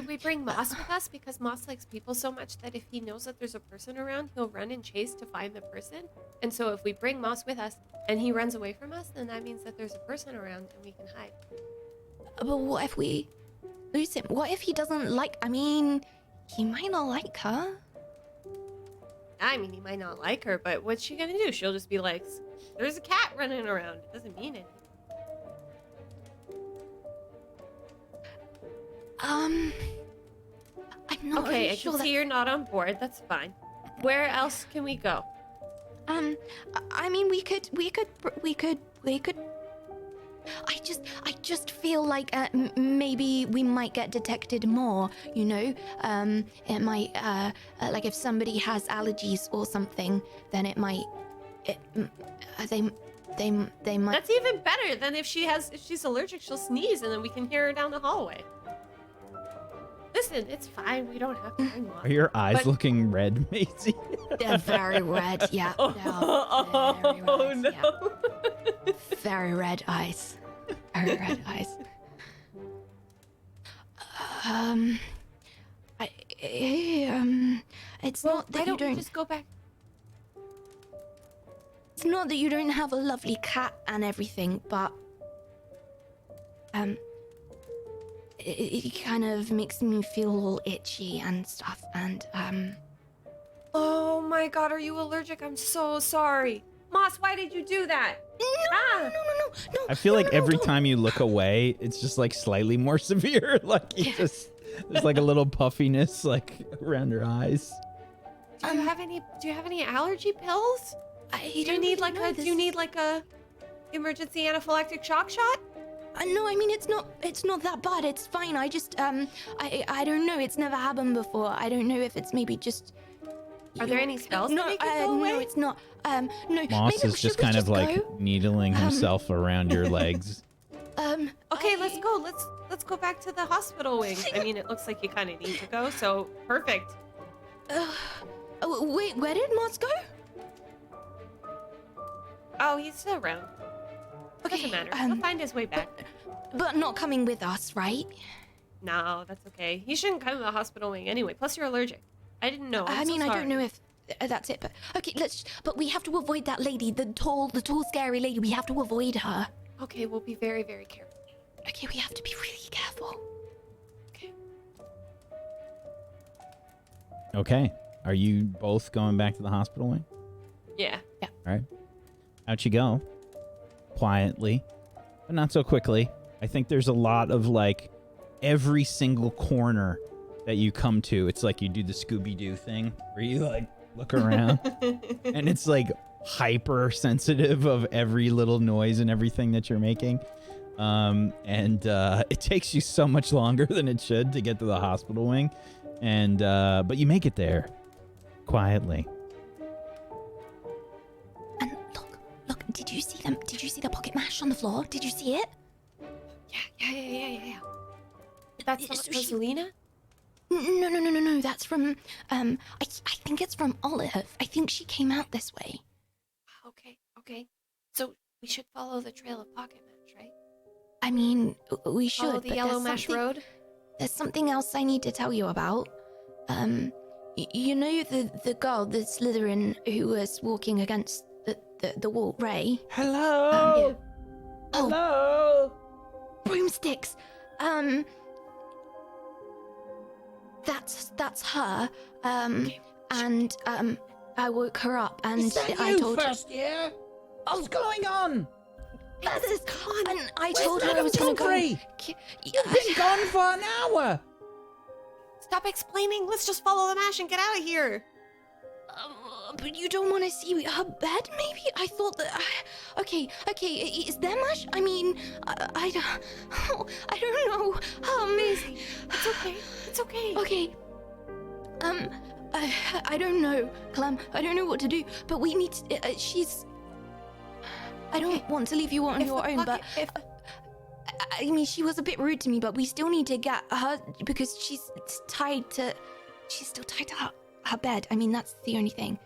we bring Moss with us? Because Moss likes people so much that if he knows that there's a person around, he'll run and chase to find the person. And so if we bring Moss with us and he runs away from us, then that means that there's a person around and we can hide. But what if we lose him? What if he doesn't like? I mean, he might not like her. I mean, he might not like her, but what's she gonna do? She'll just be like, there's a cat running around. It doesn't mean anything. I'm not Okay, really I sure can that... see you're not on board. That's fine. Where else can we go? I mean, we could. I just feel like maybe we might get detected more. You know, it might like if somebody has allergies or something, then it might. They might. That's even better than if she's allergic, she'll sneeze and then we can hear her down the hallway. Listen, it's fine. We don't have to bring Moss. Are your eyes But- looking red, Maisie? They're very red. Yeah. Oh, very red, no. yeah. Very red eyes. Very red eyes. It's not that Why you don't we don't. just go back? It's not that you don't have a lovely cat and everything, but it kind of makes me feel all itchy and stuff, and Oh my god, are you allergic? I'm so sorry. Moss, why did you do that? No. I feel like every don't. time you look away, it's just like slightly more severe. Like you just there's like a little puffiness like around her eyes. Do you have any allergy pills? Do you need like a emergency anaphylactic shock shot? No, I mean it's not that bad. It's fine. I just I don't know. It's never happened before. I don't know if it's maybe just. Are there any spells No, that make it go away? no, it's not. No. Moss maybe is should just we kind of like go? needling himself around your legs. Okay, let's go. Let's go back to the hospital wing. I mean, it looks like you kind of need to go, so perfect. Wait, where did Moss go? Oh, he's still around. Okay, Doesn't matter. He'll find his way back. But not coming with us, right? No, that's okay. He shouldn't come to the hospital wing anyway. Plus, you're allergic. I didn't know. I mean, I don't know if that's it, but okay, but we have to avoid that lady, the tall, scary lady. We have to avoid her. Okay, we'll be very, very careful. Okay, we have to be really careful. Okay. Okay. Are you both going back to the hospital wing? Yeah. All right. Out you go. Quietly, but not so quickly. I think there's a lot of like every single corner that you come to. It's like you do the Scooby-Doo thing where you like look around and it's like hyper sensitive of every little noise and everything that you're making. It takes you so much longer than it should to get to the hospital wing. But you make it there quietly. And look, did you see them? Did you see the pocket mash on the floor? Did you see it? Yeah. That's not So she- Rosalina? No. That's from, I think it's from Olive. I think she came out this way. Okay. So we should follow the trail of Pocket Match, right? I mean, we should, Follow the but Yellow there's Mash something, Road? there's something else I need to tell you about. You know the girl, the Slytherin, who was walking against the wall, Ray? Hello. Yeah. Hello. Broomsticks. That's her. And I woke her up and Is that I you, told her. first year? What's going on? Feathers, and I Where's told her I Madame was gonna go. Pomfrey? You've been gone for an hour. Stop explaining. Let's just follow the mash and get out of here. But you don't want to see her bed, maybe? I thought that. Okay. Is there much? I mean, I don't know. Maisie, it's okay. Okay. I don't know, Clem. I don't know what to do. But we need to. She's. I don't want to leave you on your own, but. I mean, she was a bit rude to me, but we still need to get her because she's still tied to her bed. I mean, that's the only thing.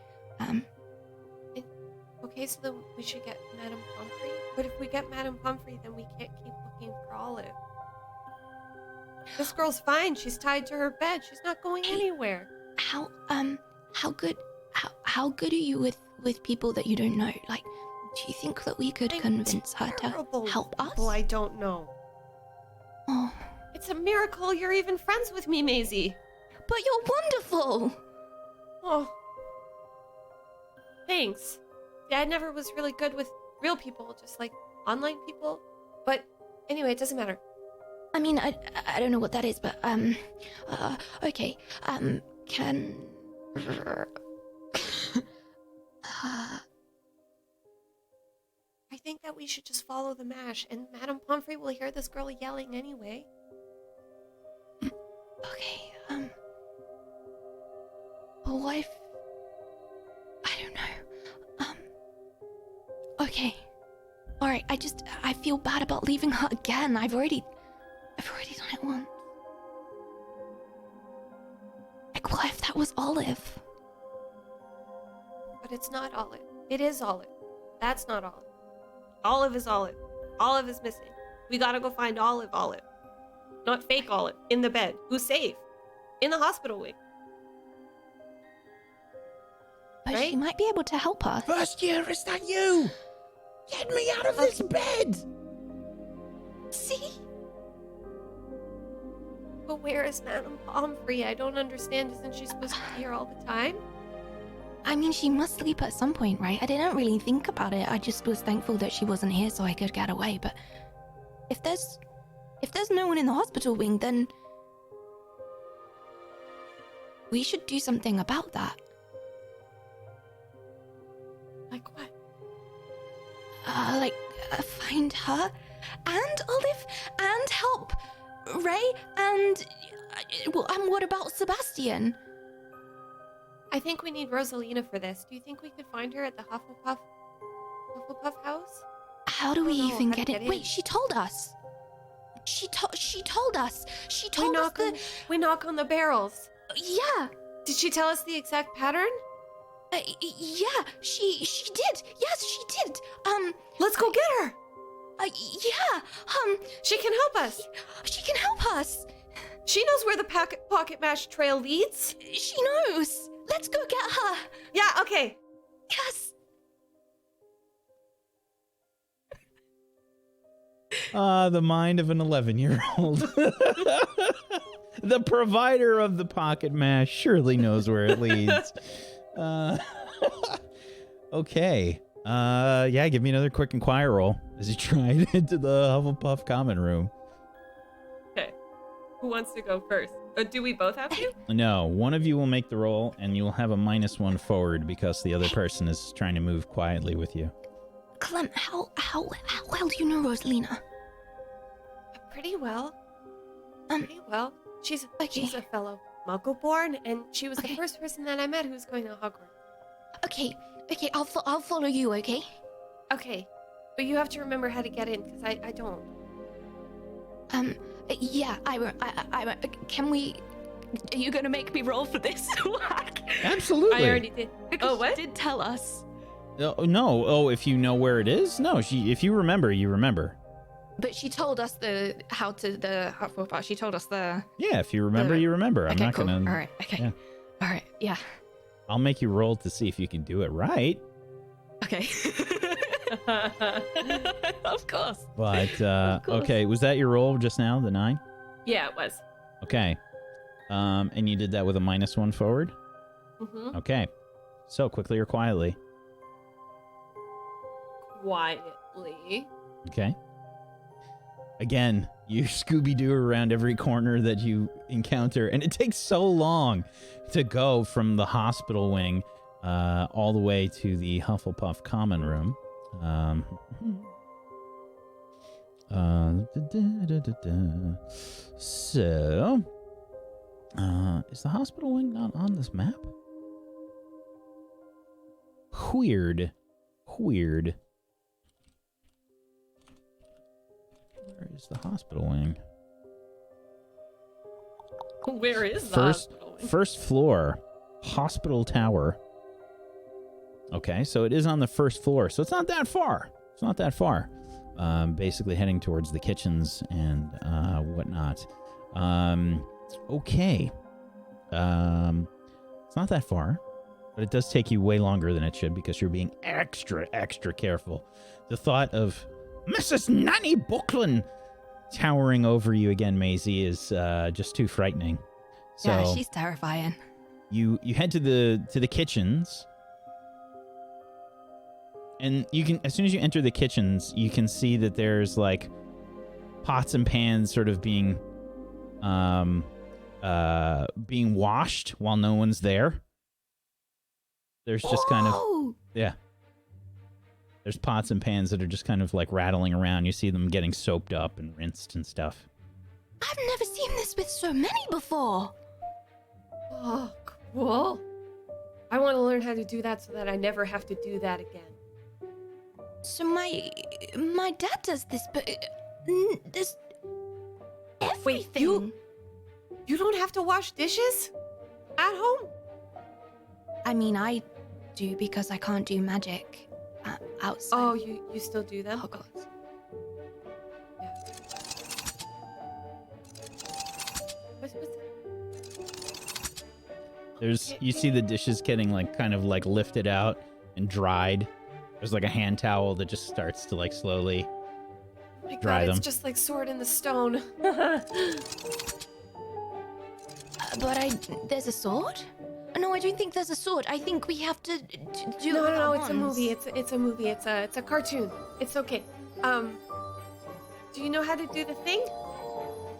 Okay, so then we should get Madame Pomfrey. But if we get Madame Pomfrey, then we can't keep looking for Olive. This girl's fine. She's tied to her bed. She's not going anywhere. How good are you with people that you don't know? Like, do you think that we could convince her to Terrible help us? people I don't know. Oh, It's a miracle you're even friends with me, Maisie. but you're wonderful. Oh. Thanks. Yeah, I never was really good with real people, just like online people. But anyway, it doesn't matter. I mean, I don't know what that is, but okay. Can I think that we should just follow the mash, and Madame Pomfrey will hear this girl yelling anyway. okay. Well, I don't know. Okay. All right. I feel bad about leaving her again. I've already done it once. Like, what if that was Olive? But it's not Olive. It is Olive. That's not Olive. Olive is Olive. Olive is missing. We gotta go find Olive. Not fake Olive. In the bed. Who's safe? In the hospital wing. But Right? she might be able to help us. First year, is that you? Get me out of this bed. See? But where is Madame Pomfrey? I don't understand. Isn't she supposed to be here all the time? I mean, she must sleep at some point, right? I didn't really think about it. I just was thankful that she wasn't here so I could get away. But if there's no one in the hospital wing, then we should do something about that. Like what? Find her and Olive and help Ray and what about Sebastian? I think we need Rosalina for this. Do you think we could find her at the Hufflepuff house? How do we don't know even how to get it? get Wait, in. she told us. She told us. She told us We knock on the barrels. Yeah. Did she tell us the exact pattern? Yeah, she did. Yes, she did. Let's go get her. Yeah. She can help us. She can help us. She knows where the pocket mash trail leads. She knows. Let's go get her. Yeah, okay. Yes. The mind of an 11-year-old. The provider of the pocket mash surely knows where it leads. Okay. Yeah, give me another quick inquire roll as you try into the Hufflepuff common room. Okay. Who wants to go first? Do we both have to? No, one of you will make the roll, and you'll have a -1 forward because the other person is trying to move quietly with you. Clem, how well do you know Rosalina? Pretty well. Pretty well. She's Okay. a fellow Muggle-born, and she was the Okay. first person that I met who was going to Hogwarts. Okay, I'll follow you, okay? Okay, but you have to remember how to get in, because I don't. Yeah, can we... Are you gonna make me roll for this? Absolutely. I already did. Because Oh, what? she did tell us. No. Oh, if you know where it is? No, if you remember, you remember. But she told us the Hufflepuff. She told us the... Yeah, if you remember, you remember. I'm okay, not cool. gonna... All right, okay. Yeah. All right, yeah. I'll make you roll to see if you can do it right. Okay. Of course. But, Of course. okay, was that your roll just now, the 9? Yeah, it was. Okay. And you did that with a -1 forward? Mm-hmm. Okay. So, quickly or quietly? Quietly. Okay. Again, you Scooby-Doo around every corner that you encounter, and it takes so long to go from the hospital wing all the way to the Hufflepuff common room. So, is the hospital wing not on this map? Weird. Where is the hospital wing? Where is the hospital? First floor, hospital tower. Okay, so it is on the first floor, so it's not that far. Basically heading towards the kitchens and whatnot. Okay. It's not that far, but it does take you way longer than it should because you're being extra careful. The thought of Mrs. Nanny Buckland towering over you again, Maisie, is just too frightening. So Yeah, she's terrifying. you head to the kitchens. And you can, as soon as you enter the kitchens, you can see that there's like pots and pans sort of being washed while no one's there. There's just kind of, yeah. There's pots and pans that are just kind of like rattling around. You see them getting soaped up and rinsed and stuff. I've never seen this with so many before. Oh, cool. I want to learn how to do that so that I never have to do that again. So my dad does this, but there's everything. Wait, you don't have to wash dishes at home? I mean, I do because I can't do magic outside. Oh, you still do them? Hogwarts. Yeah. What's that? You see the dishes getting like kind of like lifted out and dried. There's like a hand towel that just starts to like slowly Oh my dry God, them. it's just like Sword in the Stone. But there's a sword? No, I don't think there's a sword. I think we have to do. No, it's a movie. It's a movie. It's a cartoon. It's okay. Do you know how to do the thing?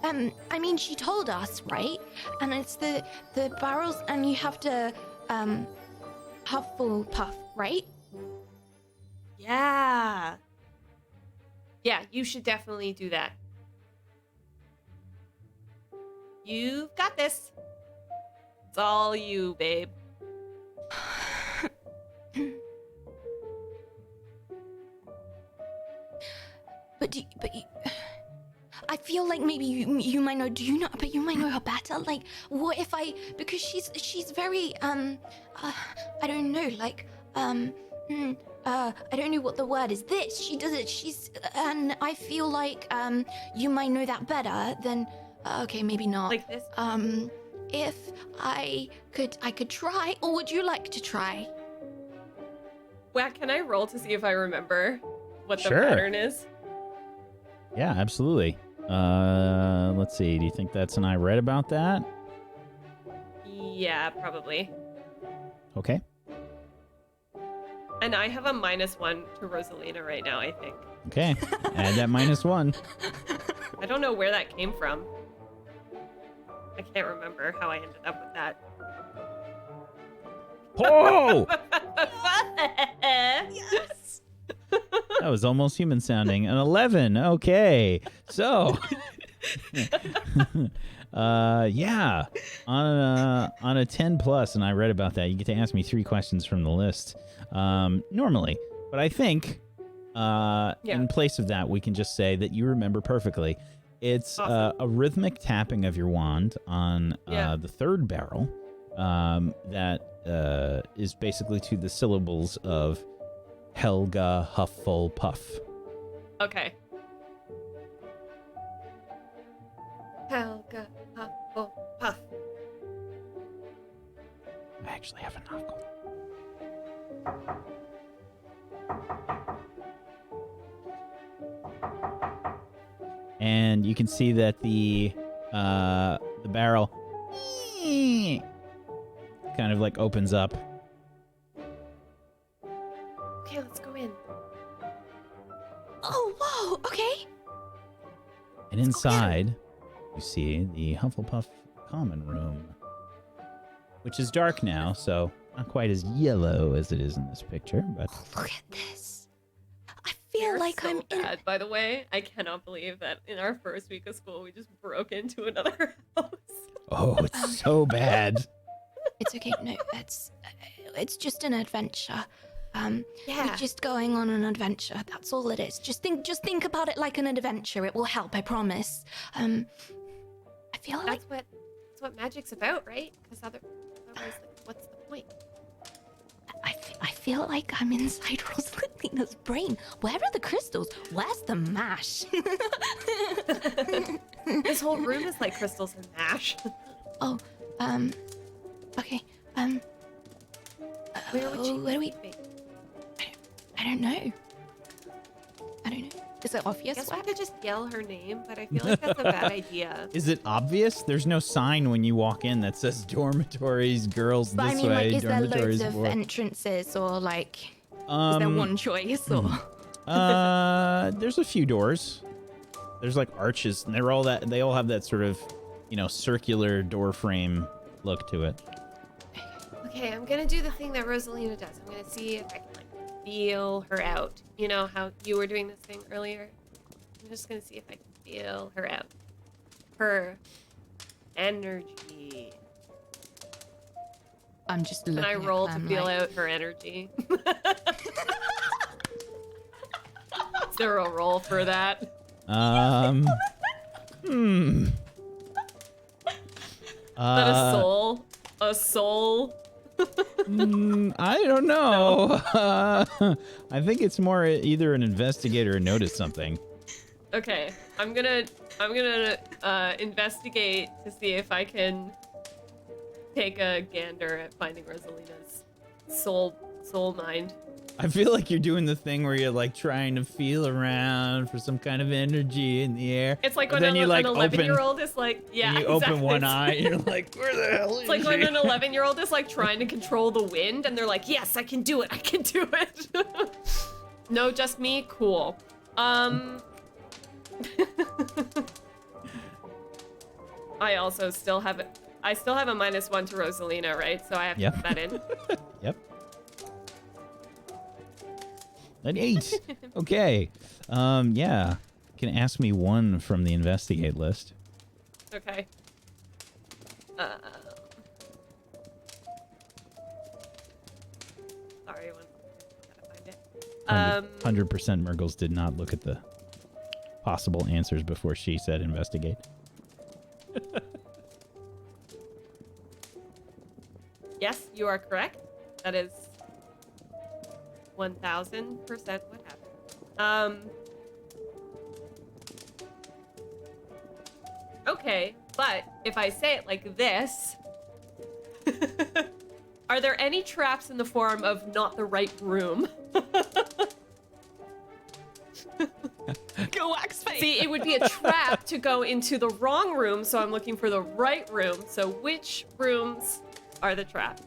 I mean, she told us, right? And it's the barrels, and you have to Hufflepuff, right? Yeah. Yeah, you should definitely do that. You've got this. It's all you, babe. But I feel like maybe you might know. Do you know? But you might know her better. Like, what if because she's very I don't know. Like I don't know what the word is. She does it. And I feel like you might know that better than. Okay, maybe not. Like this? If I could try, or would you like to try? Whack, can I roll to see if I remember what the Sure. pattern is? Yeah, absolutely. Let's see. Do you think that's an I read about that? Yeah, probably. Okay. And I have a -1 to Rosalina right now, I think. Okay. Add that -1. I don't know where that came from. I can't remember how I ended up with that. Oh! Yes! That was almost human sounding. An 11. Okay. So, yeah, on a 10 plus, and I read about that. You get to ask me 3 questions from the list, normally. But I think, in place of that, we can just say that you remember perfectly. It's Awesome. a rhythmic tapping of your wand on Yeah. the third barrel that is basically to the syllables of Helga Hufflepuff. Okay. Helga, Hufflepuff. I actually have a knuckle. And you can see that the barrel kind of like opens up. Okay, let's go in. Oh, whoa, okay. And inside, you see the Hufflepuff common room, which is dark now, so not quite as yellow as it is in this picture, but Look at this. I feel You're like so I'm in. bad, by the way. I cannot believe that in our first week of school we just broke into another house. oh, it's so bad. It's okay. No, it's just an adventure. Yeah. We're just going on an adventure. That's all it is. Just think about it like an adventure. It will help. I promise. I feel like That's what magic's about, right? Because otherwise, like, what's the point? I feel like I'm inside Rosalina's brain. Where are the crystals? Where's the mash? This whole room is like crystals and mash. Oh, okay. Where would she where do we? be? I don't know. Is it I obvious? guess where? we could just yell her name, but I feel like that's a bad idea. Is it obvious? There's no sign when you walk in that says dormitories, girls But this I mean, way, like, is there dormitories loads of boys. entrances, or like, is there one choice, or? There's a few doors. There's like arches, and they all have that sort of, circular door frame look to it. Okay, I'm gonna do the thing that Rosalina does. I'm gonna see if I can like feel her out. You know how you were doing this thing earlier? I'm just gonna see if I can feel her out. Her energy. I'm just Can looking. I roll to feel out her energy? Is there a roll for that? Hmm. Is that a soul? A soul? I don't know. I think it's more either an investigator or notice something. Okay, I'm gonna investigate to see if I can take a gander at finding Rosalina's soul mind. I feel like you're doing the thing where you're like trying to feel around for some kind of energy in the air. It's like but when then you like an open, 11-year-old is like, yeah, and you exactly. open one eye, and you're like, where the hell is It's like she? when an 11-year-old is like trying to control the wind, and they're like, yes, I can do it, I can do it. No, just me? Cool. I also still have a -1 to Rosalina, right? So I have to Yep. put that in. Yep. An 8. Okay. Yeah. You can ask me one from the investigate list. Okay. Sorry, gotta find it. 100% Murgles did not look at the possible answers before she said investigate. Yes, you are correct. That is 1000% what happened. Okay, but if I say it like this, are there any traps in the form of not the right room? Go wax face. See, it would be a trap to go into the wrong room, so I'm looking for the right room. So which rooms are the trap?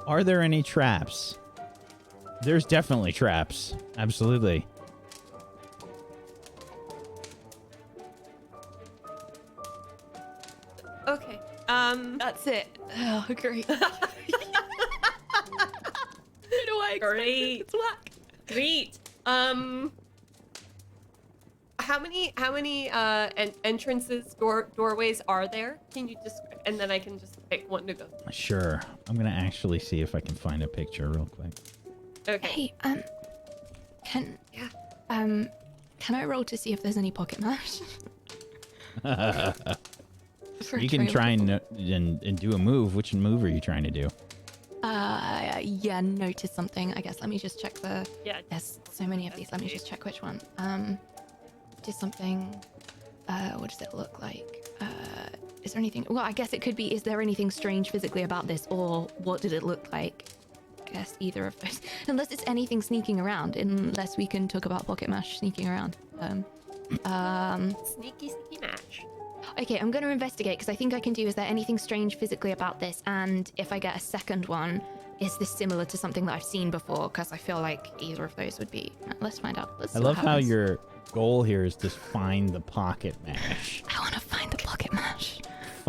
Are there any traps? There's definitely traps. Absolutely. Okay. That's it. Oh, great. Great. It's whack. Great. How many entrances, doorways are there? Can you just, and then I can just pick one to go. Sure. I'm going to actually see if I can find a picture real quick. Okay. Hey, can Yeah. Can I roll to see if there's any pocket mash? You can try and do a move. Which move are you trying to do? Yeah, notice something. I guess let me just check the. Yeah. There's so many of these. Let me just check which one. Do something. What does it look like? Is there anything? Well, I guess it could be. Is there anything strange physically about this, or what did it look like? I guess either of those. Unless it's anything sneaking around. Unless we can talk about pocket mash sneaking around. Sneaky match. Okay, I'm going to investigate because I think I can do. Is there anything strange physically about this? And if I get a second one, is this similar to something that I've seen before? Because I feel like either of those would be. Let's find out. Let's see I what love how happens. your goal here is to find the pocket mash. I want to find the pocket mash.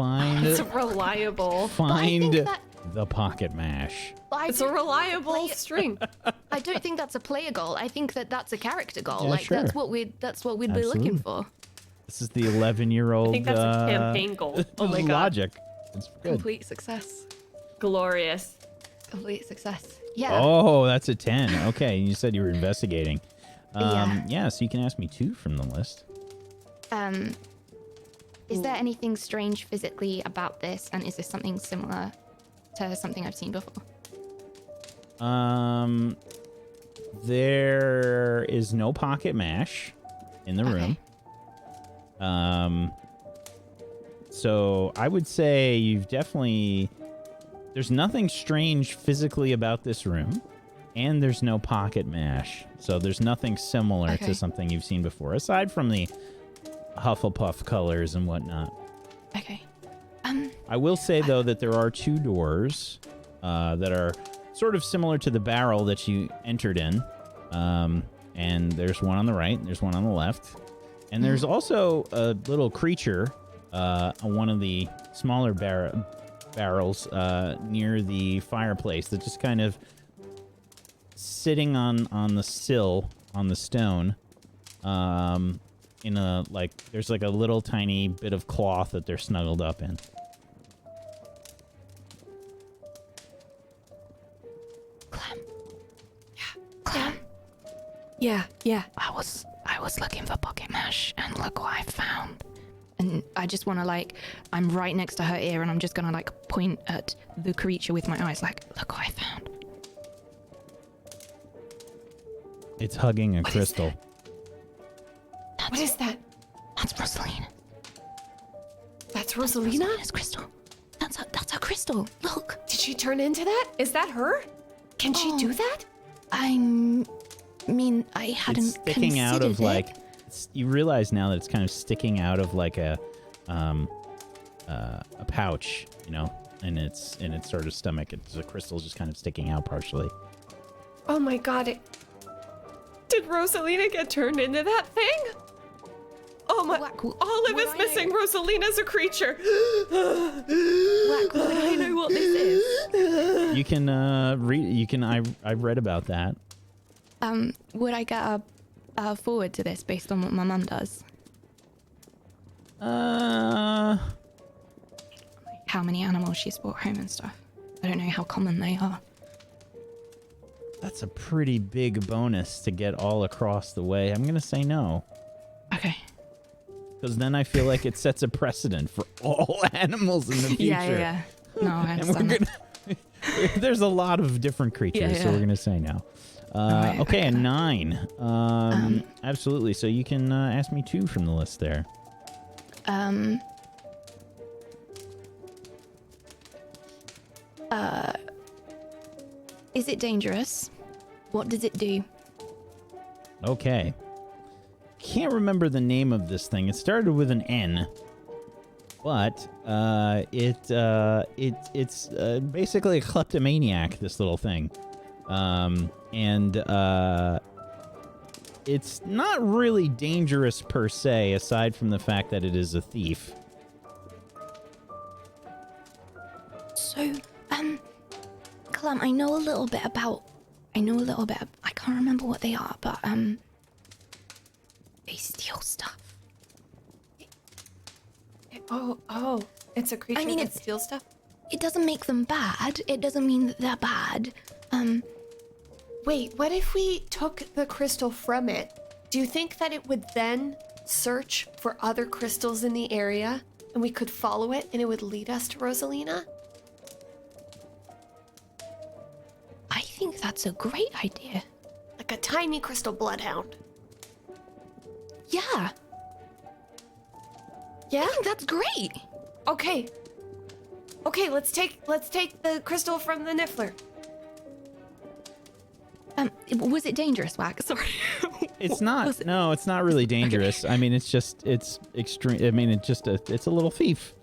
It's reliable. Find that- the pocket mash. It's a reliable string. I don't think that's a player goal. I think that that's a character goal. Yeah, like sure. that's what we'd be Absolutely. looking for. This is the 11-year-old I think that's a campaign goal. Oh my god. logic. It's good. Complete success. Glorious. Complete success. Yeah. Oh, that's a 10. Okay, you said you were investigating. Yeah. Yeah, so you can ask me 2 from the list. Is there anything strange physically about this, and is this something similar to something I've seen before? There is no pocket mash in the room. So I would say you've definitely... There's nothing strange physically about this room, and there's no pocket mash. So there's nothing similar to something you've seen before, aside from the Hufflepuff colors and whatnot. Okay. I will say, though, that there are 2 doors that are sort of similar to the barrel that you entered in. And there's one on the right, and there's one on the left. And there's also a little creature on one of the smaller barrels near the fireplace that's just kind of sitting on the sill, on the stone. In a, like, there's like a little tiny bit of cloth that they're snuggled up in. Clem. Yeah. I was looking for pocket mash, and look what I found. And I just want to, like, I'm right next to her ear, and I'm just gonna, like, point at the creature with my eyes, like, look what I found. It's hugging a crystal. What is that? That's Rosalina. That's Rosalina? Rosalina's crystal. That's a crystal. Look. Did she turn into that? Is that her? Can she do that? I mean, I hadn't It's sticking out of, considered like... it. You realize now that it's kind of sticking out of, like, a pouch, you know, in its sort of stomach. It's a crystal just kind of sticking out partially. Oh my god, Did Rosalina get turned into that thing? Oh my... Whack, Olive is would I missing. know- Rosalina's a creature. Whack, would I know what this is? You can read. You can. I read about that. Would I get a forward to this based on what my mum does? How many animals she's brought home and stuff. I don't know how common they are. That's a pretty big bonus to get all across the way. I'm gonna say no, Okay. because then I feel like it sets a precedent for all animals in the future. Yeah. No, I And we're understand. gonna. There's a lot of different creatures, so Yeah. we're gonna say no. Alright, Okay, a okay. 9. Absolutely. So you can ask me 2 from the list there. Is it dangerous? What does it do? Okay. Can't remember the name of this thing. It started with an N, but it's basically a kleptomaniac. This little thing, and it's not really dangerous per se, aside from the fact that it is a thief. So, Clem, I know a little bit. I can't remember what they are, but they steal stuff. Oh, it's a creature I mean, that steals stuff? It doesn't make them bad. It doesn't mean that they're bad. Wait, what if we took the crystal from it Do you think that it would then search for other crystals in the area and we could follow it and it would lead us to Rosalina? I think that's a great idea. Like a tiny crystal bloodhound. Yeah, Yeah? I think that's great. Okay. Okay, let's take the crystal from the Niffler. Was it dangerous, Whack? Sorry. It's not. Was it- No, it's not really dangerous. I mean, it's extreme. I mean, it's a little thief.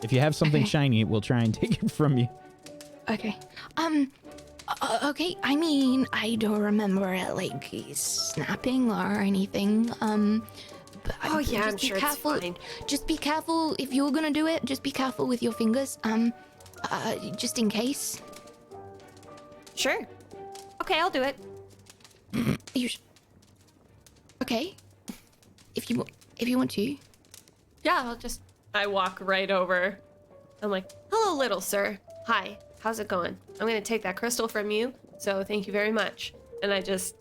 If you have something Okay. shiny, we'll try and take it from you. Okay. Okay. I mean, I don't remember it like snapping or anything. But Oh, yeah, I'm just be sure it's careful. fine. Just be careful if you're gonna do it. Just be careful with your fingers. Just in case. Sure. Okay, I'll do it. Okay. If you want to. Yeah, I walk right over. I'm like, hello, little sir. Hi, how's it going? I'm gonna take that crystal from you, so thank you very much. And I just,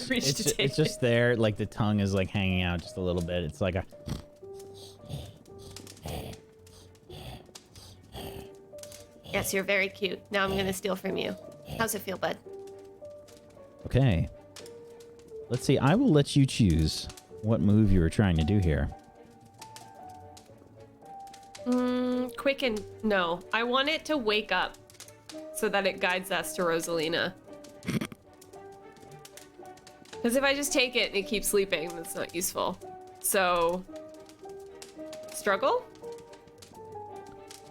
reached to take it's just there, like the tongue is like hanging out just a little bit. It's like a. yes, you're very cute. Now I'm gonna steal from you. How's it feel, bud? Okay. Let's see. I will let you choose what move you were trying to do here. Quick and no. I want it to wake up so that it guides us to Rosalina. Because if I just take it and it keeps sleeping, that's not useful. So, struggle?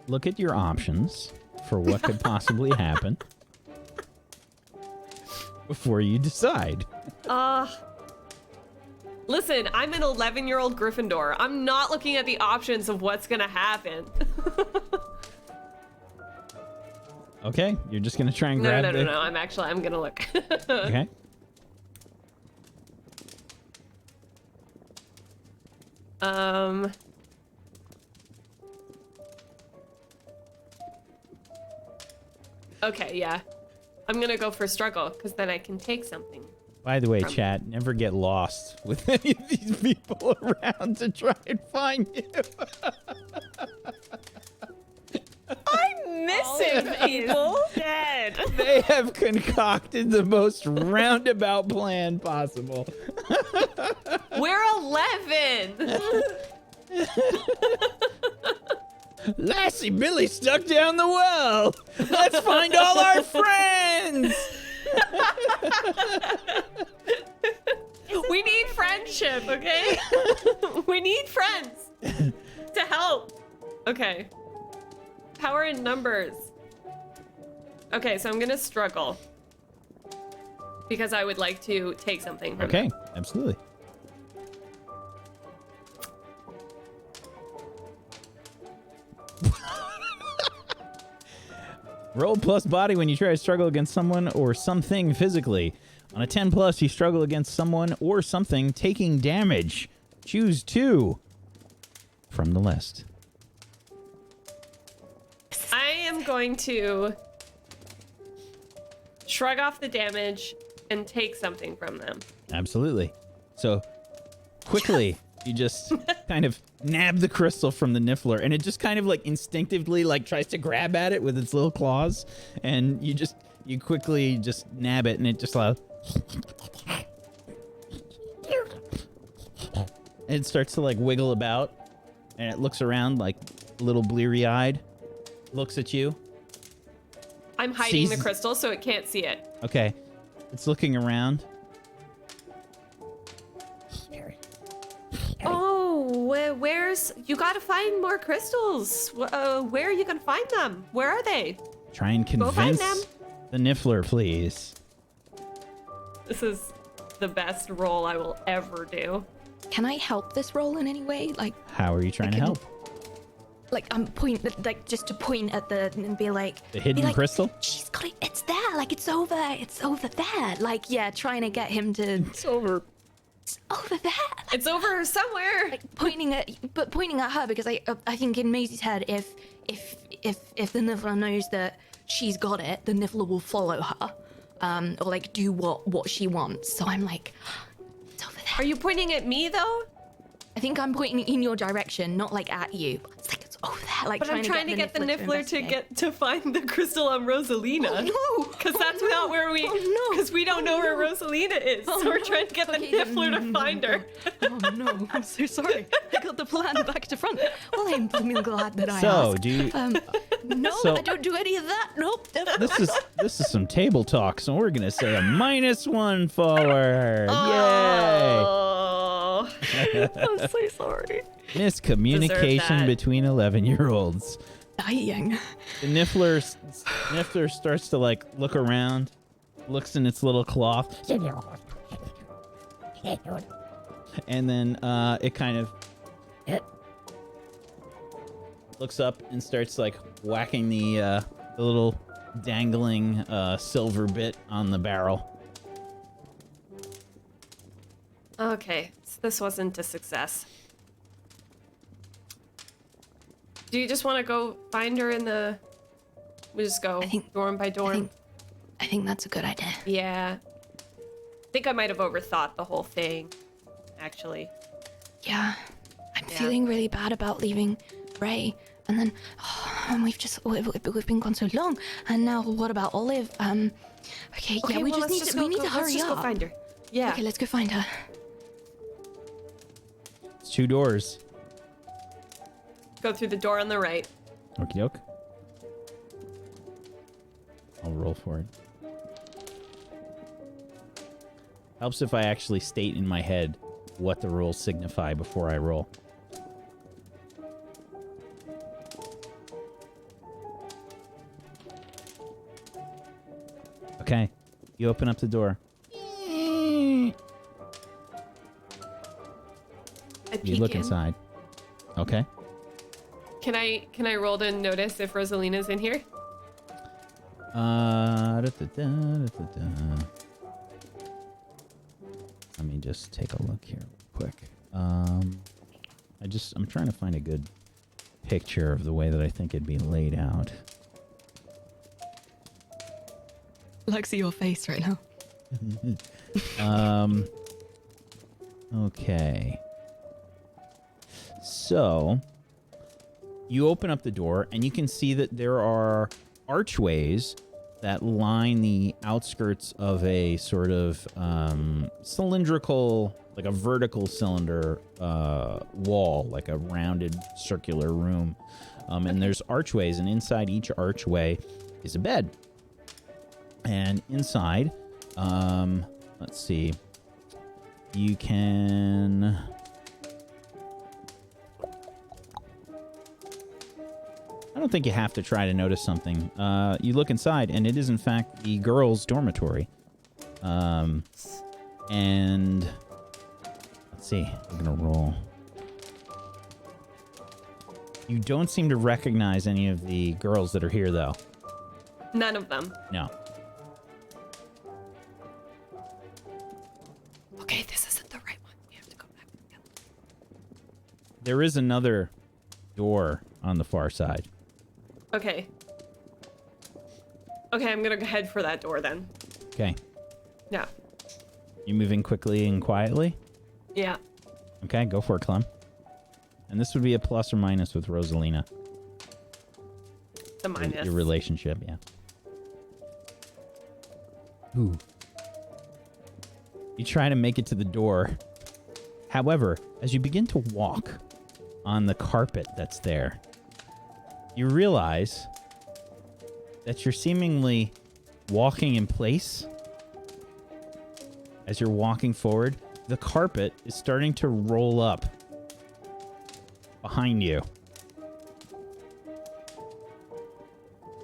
Look at your options for what could possibly happen before you decide. Listen, I'm an 11-year-old Gryffindor. I'm not looking at the options of what's gonna happen. Okay, you're just gonna try and No, grab no, the. no. I'm gonna look. Okay. Okay, yeah. I'm gonna go for struggle, because then I can take something. By the way, chat, never get lost with any of these people around to try and find you. I'm missing people. Dead. They have concocted the most roundabout plan possible. We're 11. Lassie Billy stuck down the well. Let's find all our friends. We need friendship, okay? We need friends to help. Okay. Power in numbers. Okay, so I'm gonna struggle. Because I would like to take something from Okay, them. absolutely. Roll plus body when you try to struggle against someone or something physically. On a 10 plus, you struggle against someone or something taking damage. Choose 2 from the list. I am going to shrug off the damage and take something from them. Absolutely. So, quickly, you just kind of nab the crystal from the Niffler, and it just kind of like instinctively like tries to grab at it with its little claws, and you quickly just nab it, and it just and it starts to like wiggle about, and it looks around like a little bleary-eyed, looks at you. I'm hiding the Sees- crystal so it can't see it. Okay, it's looking around. Oh, where's... You gotta find more crystals. Where are you gonna find them? Where are they? Try and Go find convince them. the Niffler, please. This is the best roll I will ever do. Can I help this roll in any way? Like, How are you trying to can- help? I'm just to point at the and be like The hidden be like, crystal? She's got it. It's there. Like it's over there. Like yeah, trying to get him to. It's over. It's over there. Like, It's over somewhere. pointing at her because I think in Maisie's head if the Niffler knows that she's got it, the Niffler will follow her, or like do what she wants. So I'm like, it's over there. Are you pointing at me though? I think I'm pointing in your direction, not like at you. It's like it's over there, like But I'm trying to get the Niffler to find the crystal on Rosalina. Oh, no! Because that's not where we. Oh, no! Because we don't know where Rosalina is. Oh, so we're no. trying to get the Okay, Niffler to find her. Oh no, I'm so sorry. I got the plan back to front. Well, I'm glad that I So, asked. do you... No, So- I don't do any of that. Nope. This is some table talk, so we're gonna say a -1 forward. Yay! Oh. I'm so sorry. Miscommunication Deserve that. between 11-year-olds. Dying. The Niffler starts to like look around, looks in its little cloth, and then it kind of looks up and starts like whacking the little dangling silver bit on the barrel. Okay, so this wasn't a success. Do you just want to go find her in the... We just go I think- dorm by dorm? I think that's a good idea. Yeah. I think I might have overthought the whole thing, actually. Yeah. I'm Yeah. feeling really bad about leaving Ray. And then and we've been gone so long. And now what about Olive? Okay, yeah, we well, just need to hurry let's just up. go find her. Yeah. Okay, let's go find her. It's 2 doors. Go through the door on the right. Okie doke. I'll roll for it. Helps if I actually state in my head what the rules signify before I roll. Okay, you open up the door. I You peek look in. inside. Okay. Can I roll to notice if Rosalina's in here? Let me just take a look here real quick. I'm trying to find a good picture of the way that I think it'd be laid out. Lexi, your face right now. Okay. So, you open up the door, and you can see that there are archways that line the outskirts of a sort of cylindrical, like a vertical cylinder wall, like a rounded circular room. And there's archways, and inside each archway is a bed. And inside, let's see, you can... I don't think you have to try to notice something. You look inside, and it is, in fact, the girls' dormitory. And let's see. I'm going to roll. You don't seem to recognize any of the girls that are here, though. None of them. No. Okay, this isn't the right one. We have to go back. Yeah. There is another door on the far side. Okay. Okay, I'm gonna head for that door then. Okay. Yeah. You moving quickly and quietly? Yeah. Okay, go for it, Clem. And this would be a plus or minus with Rosalina. The minus. Your relationship, yeah. Ooh. You try to make it to the door. However, as you begin to walk on the carpet that's there, you realize that you're seemingly walking in place. As you're walking forward, the carpet is starting to roll up behind you.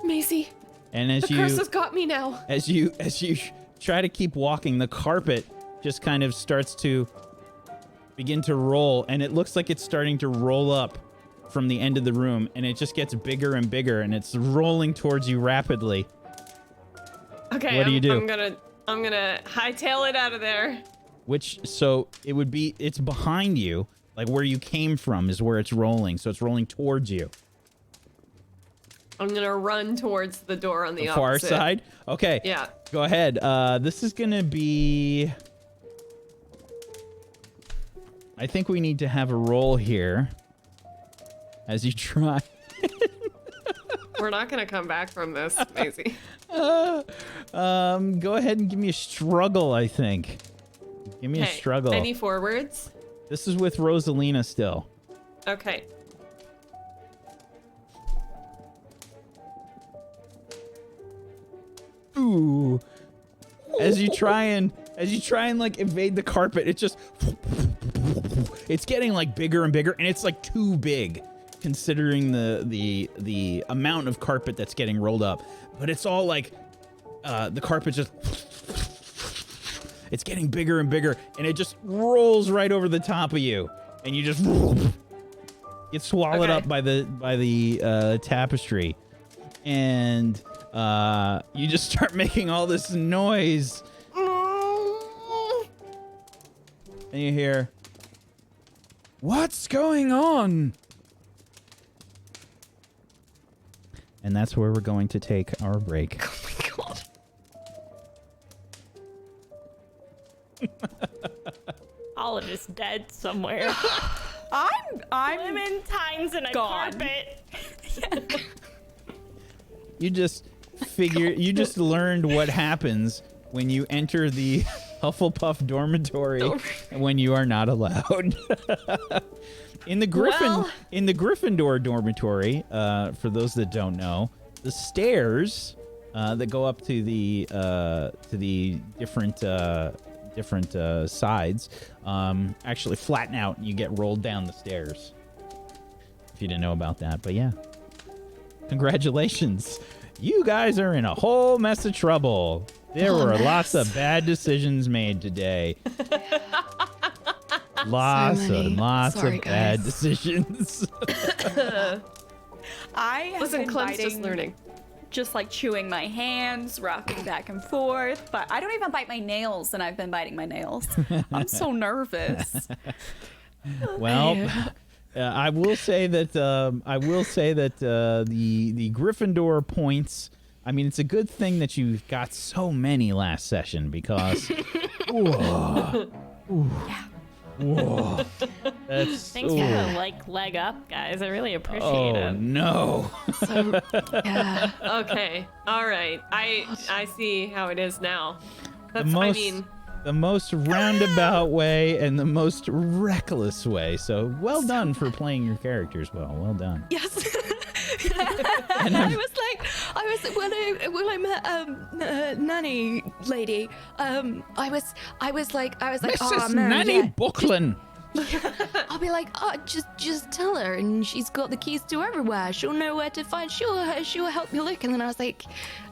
Macy, And as the curse has got me now. as you try to keep walking, the carpet just kind of starts to begin to roll, and it looks like it's starting to roll up from the end of the room, and it just gets bigger and bigger, and it's rolling towards you rapidly. Okay, What do you do? I'm gonna hightail it out of there. So it's behind you, like where you came from is where it's rolling, so it's rolling towards you. I'm gonna run towards the door on the Far opposite. side? Okay. Yeah. Go ahead. This is gonna be I think we need to have a roll here as you try. We're not gonna come back from this, Maisie. Go ahead and give me a struggle, I think. Give me a struggle. Any forwards? This is with Rosalina still. Okay. Ooh. As you try and like evade the carpet, it just it's getting like bigger and bigger, and it's like too big considering the amount of carpet that's getting rolled up. But it's all like the carpet just it's getting bigger and bigger, and it just rolls right over the top of you, and you just get swallowed up by the tapestry, and you just start making all this noise, and you hear, "What's going on?" And that's where we're going to take our break. Oh my god. Olive is dead somewhere. I'm Clementine's in a gone. carpet. You just learned what happens when you enter the Hufflepuff dormitory when you are not allowed. In the Gryffindor dormitory, for those that don't know, the stairs that go up to the different sides actually flatten out, and you get rolled down the stairs. If you didn't know about that, but yeah, congratulations, you guys are in a whole mess of trouble. There were lots of bad decisions made today. Lots of bad decisions. I have Listen, been Clem's just biting, learning. just like chewing my hands, rocking back and forth. But I don't even bite my nails, and I've been biting my nails. I'm so nervous. Well, I will say that the Gryffindor points. I mean, it's a good thing that you got so many last session because. Whoa. That's Thanks for the leg up, guys. I really appreciate it. No. So, yeah. Okay. All right. I see how it is now. That's. The most roundabout way and the most reckless way. So well done for playing your characters well. Well done. Yes. And I was when I met Nanny lady, I was like, oh Mrs. man, Nanny yeah. Buckland. I'll be like, oh, just tell her, and she's got the keys to everywhere. She'll know where to find. She'll help me look. And then I was like,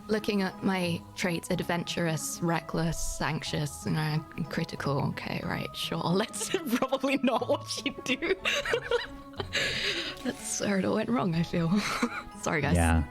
looking at my traits: adventurous, reckless, anxious, and critical. Okay, right, sure. That's probably not what she'd do. That's where it all went wrong, I feel. Sorry, guys. Yeah.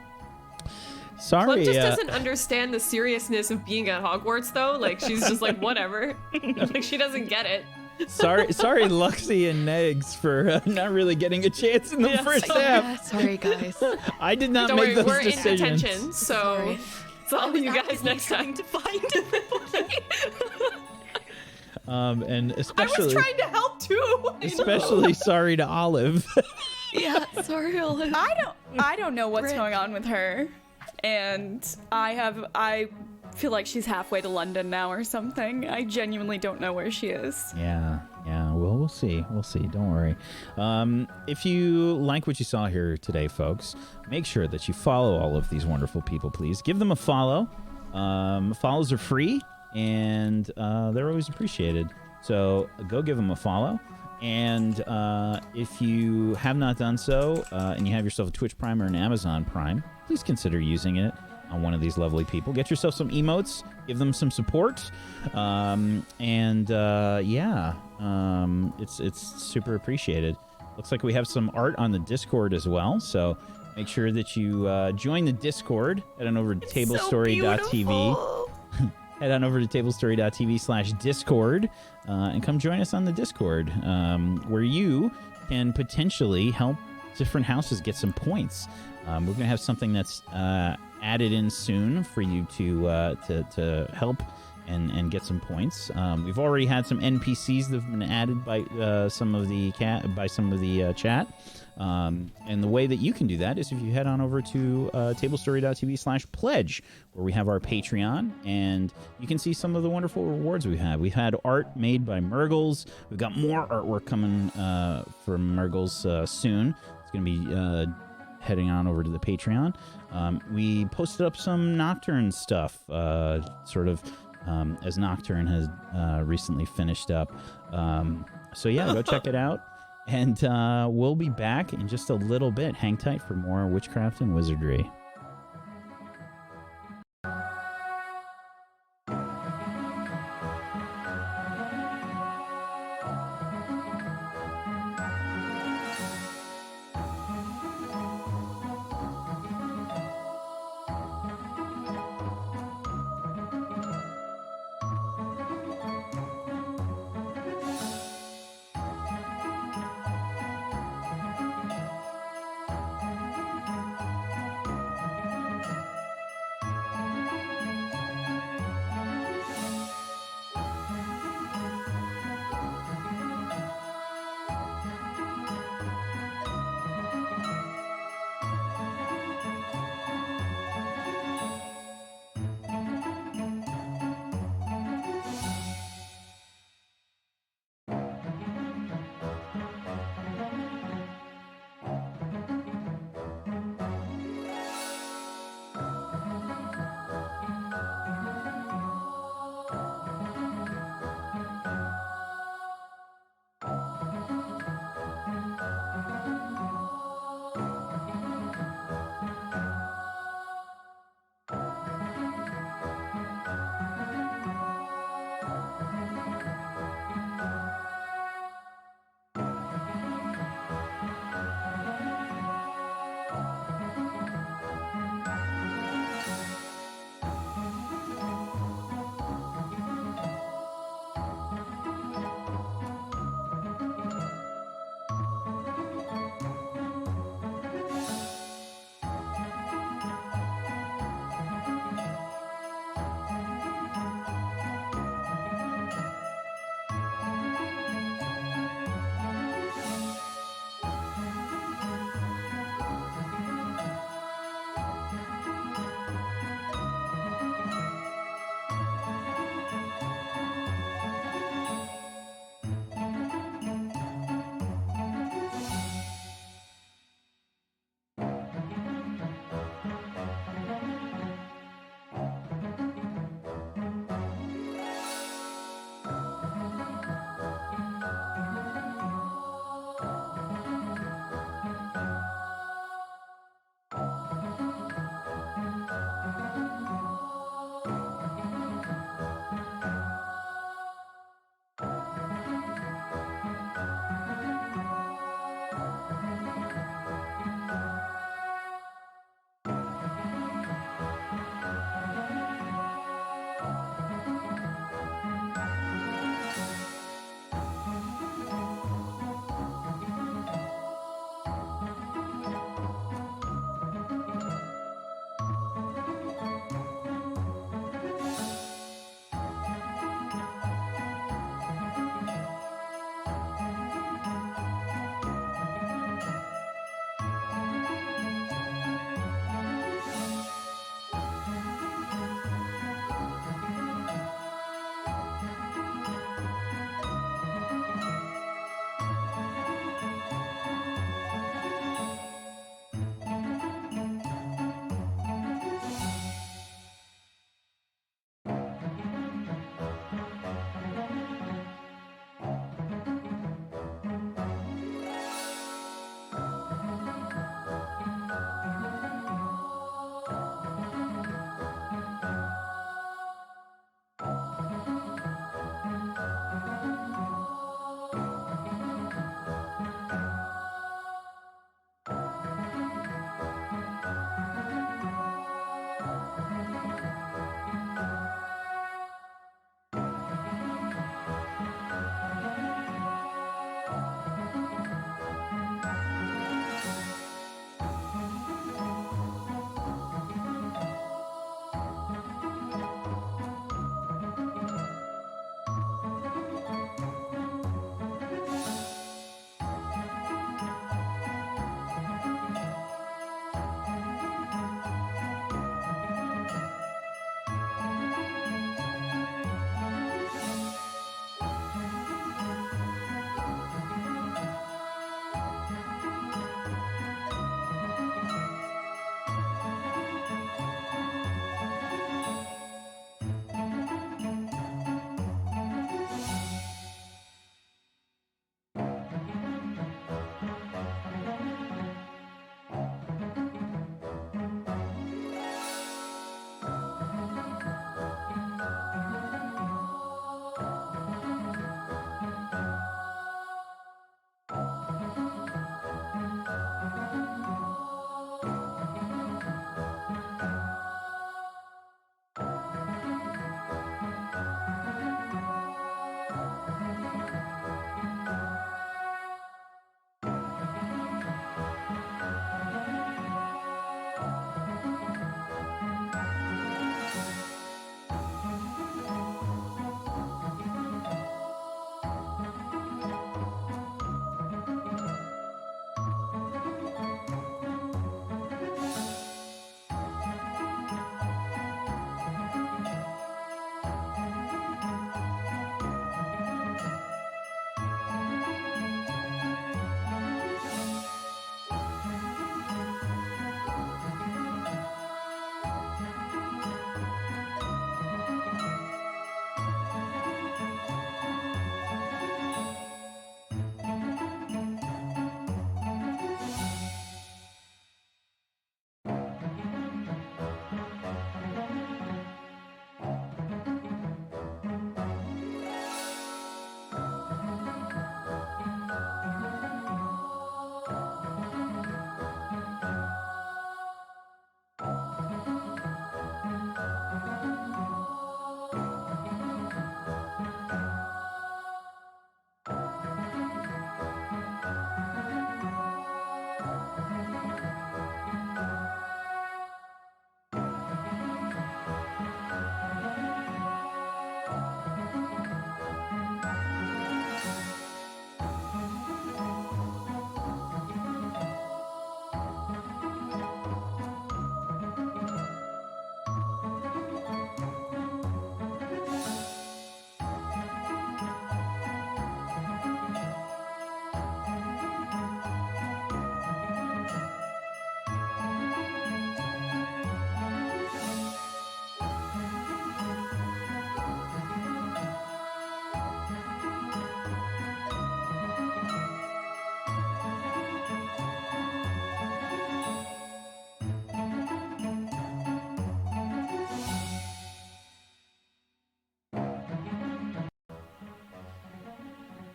Sorry. Clem just doesn't understand the seriousness of being at Hogwarts, though. Like, she's just like, whatever. Like, she doesn't get it. Sorry, Luxie and Negs for not really getting a chance in the first half. Yeah, sorry, guys. I did not Don't make worry, those we're decisions. in detention, so it's all you guys next time. To find everybody. And I was especially trying to help too. especially sorry to Olive. Yeah, sorry, Olive. I don't know what's going on with her, and I feel like she's halfway to London now or something. I genuinely don't know where she is. Yeah. Well, we'll see. Don't worry. If you like what you saw here today, folks, make sure that you follow all of these wonderful people, please. Give them a follow. Follows are free, and they're always appreciated. So go give them a follow. And if you have not done so, and you have yourself a Twitch Prime or an Amazon Prime, please consider using it on one of these lovely people. Get yourself some emotes, give them some support, it's super appreciated. Looks like we have some art on the Discord as well, so make sure that you join the Discord. Head on over to tablestory.tv. Head on over to tablestory.tv/Discord and come join us on the Discord, where you can potentially help different houses get some points. We're going to have something that's added in soon for you to help and get some points. We've already had some NPCs that have been added by some of the chat. And the way that you can do that is if you head on over to tablestory.tv/pledge, where we have our Patreon, and you can see some of the wonderful rewards we have. We've had art made by Murgles. We've got more artwork coming from Murgles soon. It's going to be heading on over to the Patreon. We posted up some Nocturne stuff, as Nocturne has recently finished up. So yeah, go check it out. And we'll be back in just a little bit. Hang tight for more Witchcraft and Wizardry.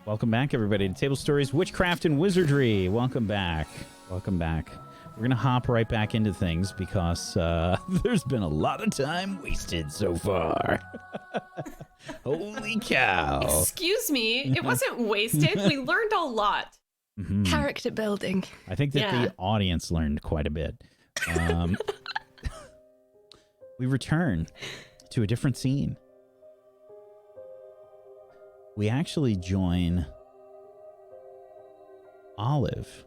Welcome back, everybody, to Table Stories, Witchcraft, and Wizardry. Welcome back. Welcome back. We're going to hop right back into things because there's been a lot of time wasted so far. Holy cow. Excuse me, it wasn't wasted. We learned a lot. Mhm. Character building. I think that Yeah. the audience learned quite a bit. We return to a different scene. We actually join Olive.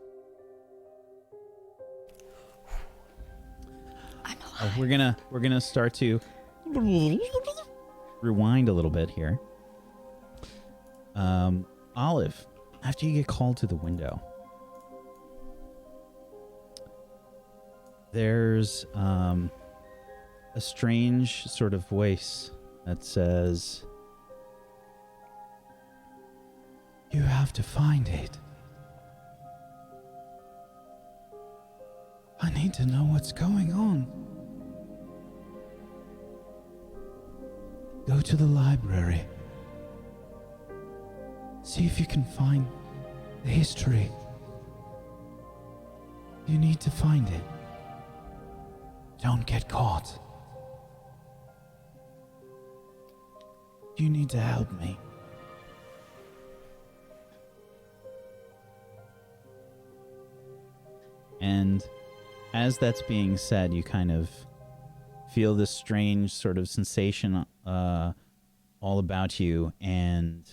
I'm alive. We're gonna start to rewind a little bit here. Olive, after you get called to the window, there's a strange sort of voice that says, "You have to find it. I need to know what's going on. Go to the library. See if you can find the history. You need to find it. Don't get caught. You need to help me." And as that's being said, you kind of feel this strange sort of sensation all about you, and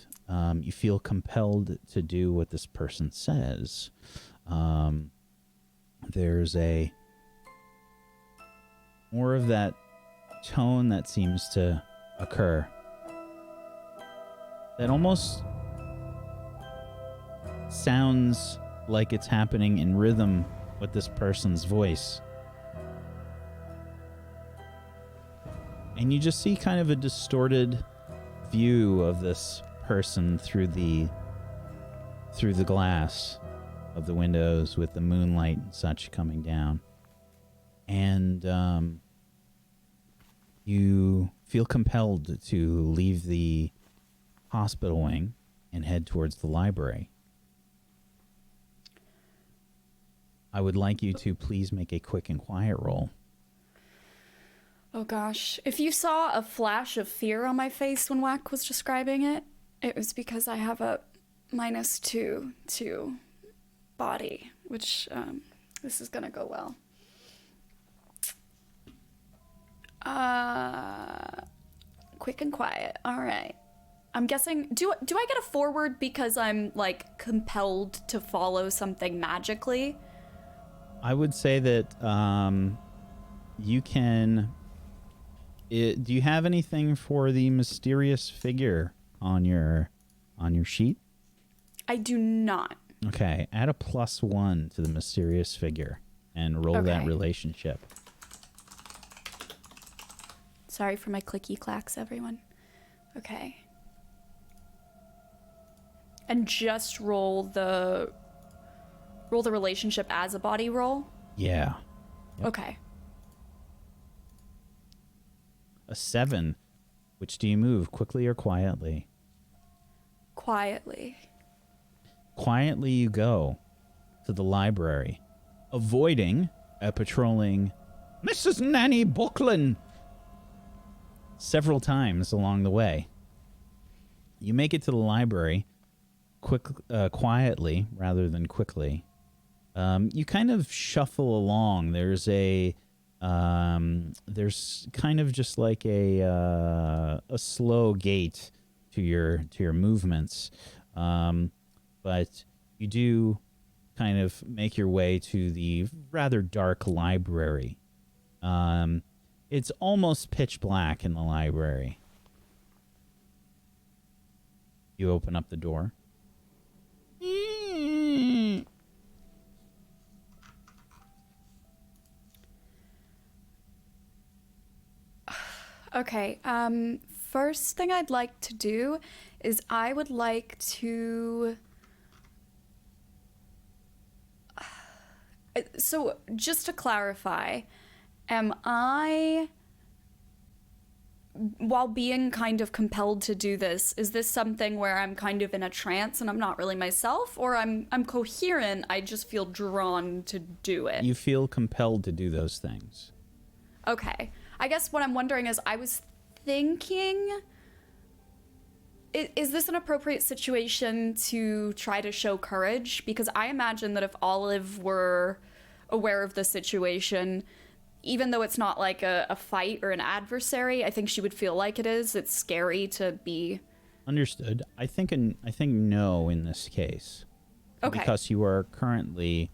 you feel compelled to do what this person says. There's a more of that tone that seems to occur that almost sounds like it's happening in rhythm with this person's voice. And you just see kind of a distorted view of this person through the glass of the windows with the moonlight and such coming down. And you feel compelled to leave the hospital wing and head towards the library. I would like you to please make a quick and quiet roll. Oh gosh. If you saw a flash of fear on my face when Wack was describing it, it was because I have a -2 to body, which this is gonna go well. Quick and quiet. All right. I'm guessing, do I get a forward because I'm like compelled to follow something magically? I would say that you can. Do you have anything for the mysterious figure on your sheet? I do not. Okay, add a +1 to the mysterious figure and roll that Okay. relationship. Sorry for my clicky clacks, everyone. Okay. And just roll the relationship as a body roll? Yeah. Yep. Okay. A 7. Which do you move, quickly or quietly? Quietly. Quietly you go to the library, avoiding patrolling Mrs. Nanny Buckland several times along the way. You make it to the library quietly rather than quickly. You kind of shuffle along. There's kind of just like a slow gait to your movements, but you do kind of make your way to the rather dark library. It's almost pitch black in the library. You open up the door. Okay, first thing I'd like to do is I would like to... So, just to clarify, am I while being kind of compelled to do this, is this something where I'm kind of in a trance and I'm not really myself, or I'm coherent, I just feel drawn to do it? You feel compelled to do those things. Okay. I guess what I'm wondering is, I was thinking, is this an appropriate situation to try to show courage? Because I imagine that if Olive were aware of the situation, even though it's not like a fight or an adversary, I think she would feel like it is. It's scary to be... Understood. I think no in this case. Okay. Because you are currently...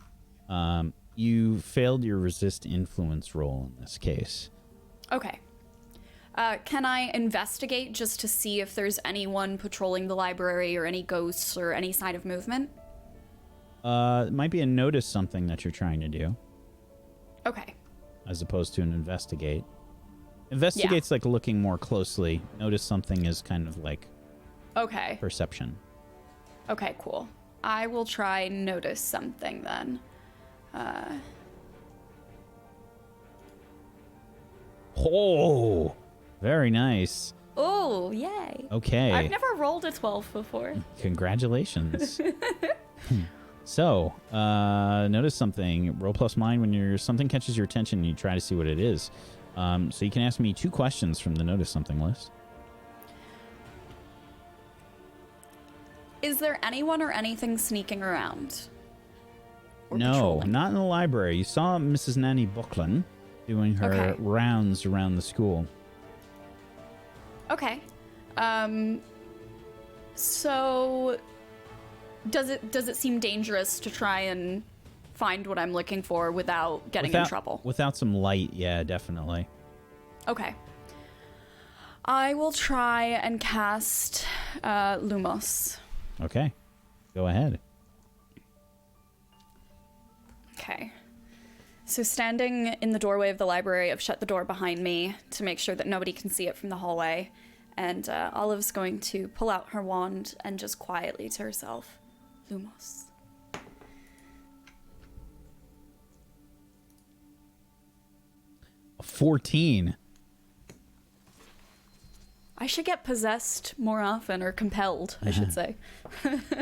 you failed your resist influence roll in this case. Okay. Can I investigate just to see if there's anyone patrolling the library or any ghosts or any sign of movement? It might be a notice something that you're trying to do. Okay. As opposed to an investigate. Investigate's like looking more closely. Notice something is kind of like Okay. perception. Okay, cool. I will try notice something then. Oh, very nice. Oh, yay. Okay. I've never rolled a 12 before. Congratulations. So, notice something. Roll plus mine when something catches your attention and you try to see what it is. So you can ask me 2 questions from the notice something list. Is there anyone or anything sneaking around? Or No, patrolling? not in the library. You saw Mrs. Nanny Buckland doing her Okay. rounds around the school. Okay. So does it seem dangerous to try and find what I'm looking for without getting in trouble? Without some light, yeah, definitely. Okay. I will try and cast Lumos. Okay. Go ahead. Okay. So standing in the doorway of the library, I've shut the door behind me to make sure that nobody can see it from the hallway. And Olive's going to pull out her wand and just quietly to herself, Lumos. A 14. I should get possessed more often, or compelled, I should say.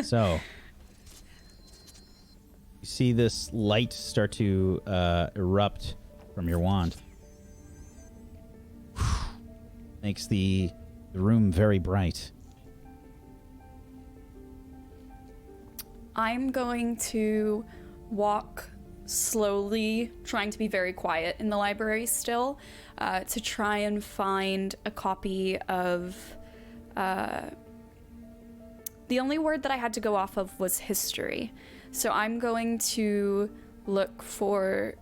So, you see this light start to erupt from your wand. Makes the room very bright. I'm going to walk slowly, trying to be very quiet in the library still, to try and find a copy of... the only word that I had to go off of was history. So I'm going to look for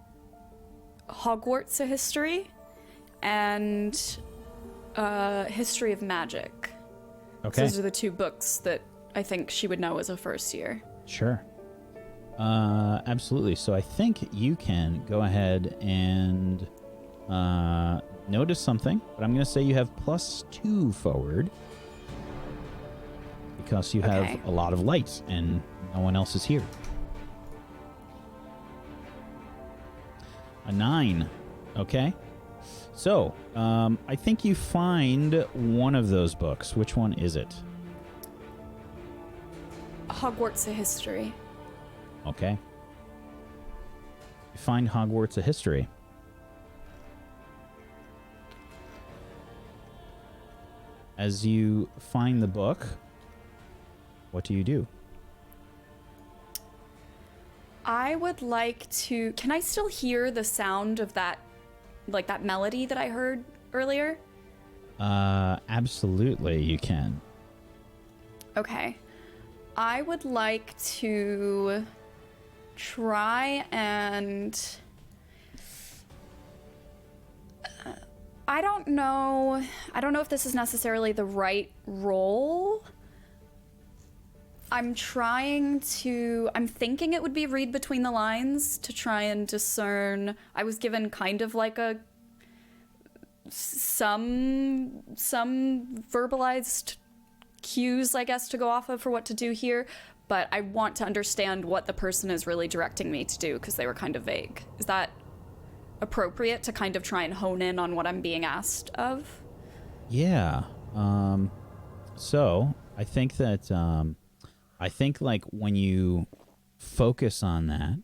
Hogwarts, a history, and history of magic. Okay. Those are the 2 books that I think she would know as a first year. Sure. Absolutely. So I think you can go ahead and notice something, but I'm going to say you have +2 forward because you Okay. have a lot of light and no one else is here. A 9. Okay. So, I think you find one of those books. Which one is it? Hogwarts, a history. Okay. You find Hogwarts, a history. As you find the book, what do you do? I would like to... Can I still hear the sound of that, like that melody that I heard earlier? Absolutely, you can. Okay. I would like to try and... I don't know if this is necessarily the right role. I'm thinking it would be read between the lines to try and discern. I was given kind of like some verbalized cues, I guess, to go off of for what to do here, but I want to understand what the person is really directing me to do because they were kind of vague. Is that appropriate to kind of try and hone in on what I'm being asked of? Yeah. So I think that like when you focus on that,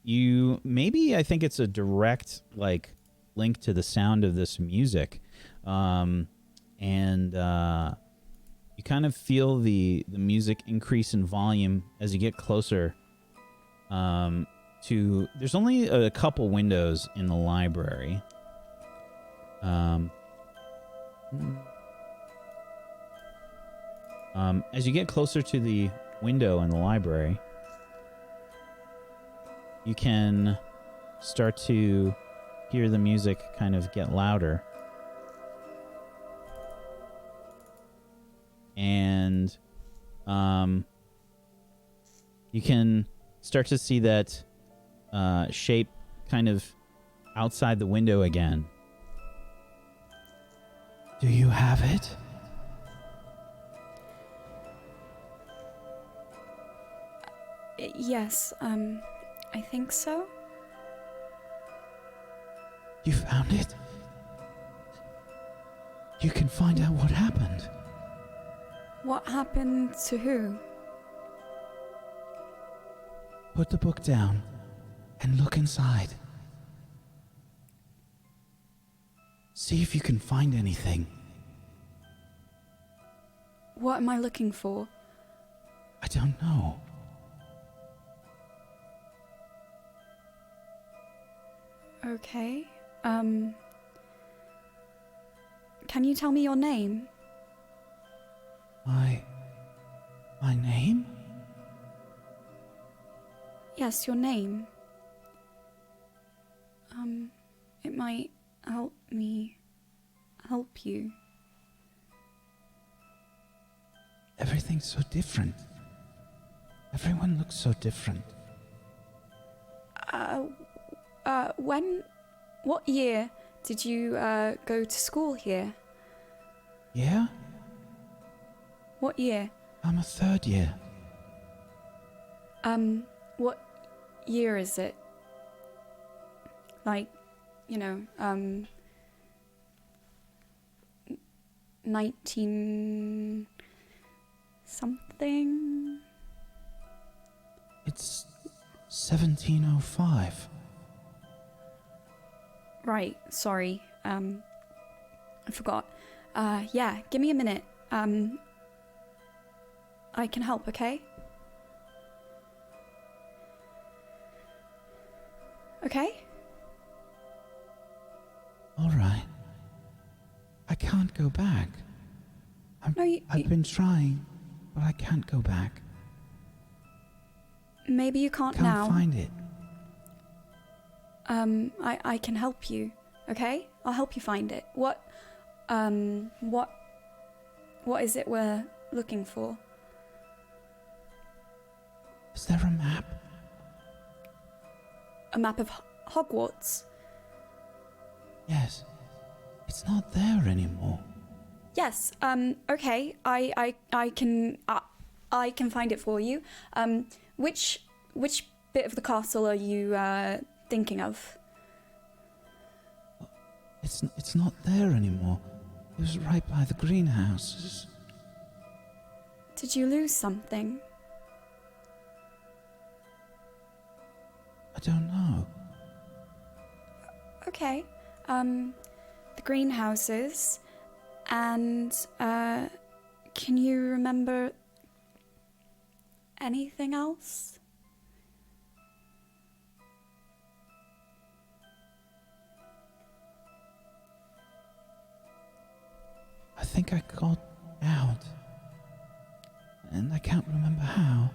you maybe I think it's a direct like link to the sound of this music, and you kind of feel the music increase in volume as you get closer. There's only a couple windows in the library. As you get closer to the window in the library, you can start to hear the music kind of get louder. And you can start to see that shape kind of outside the window again. Do you have it? Yes, I think so. You found it? You can find out what happened. What happened to who? Put the book down and look inside. See if you can find anything. What am I looking for? I don't know. Okay. Can you tell me your name? My name? Yes, your name. It might help me help you. Everything's so different. Everyone looks so different. What year did you go to school here? Yeah? What year? I'm a third year. What year is it? Like, 19 something? It's 1705. Right, sorry. I forgot. Yeah, give me a minute. I can help, okay? Okay? All right. I can't go back. I've been trying, but I can't go back. Maybe you can't Can't now. find it. I can help you, okay? I'll help you find it. What is it we're looking for? Is there a map? A map of Hogwarts? Yes. It's not there anymore. Yes, okay. I can find it for you. Which bit of the castle are you thinking of? It's not there anymore. It was right by the greenhouses. Did you lose something? I don't know. Okay. The greenhouses. And, can you remember anything else? I think I got out. And I can't remember how.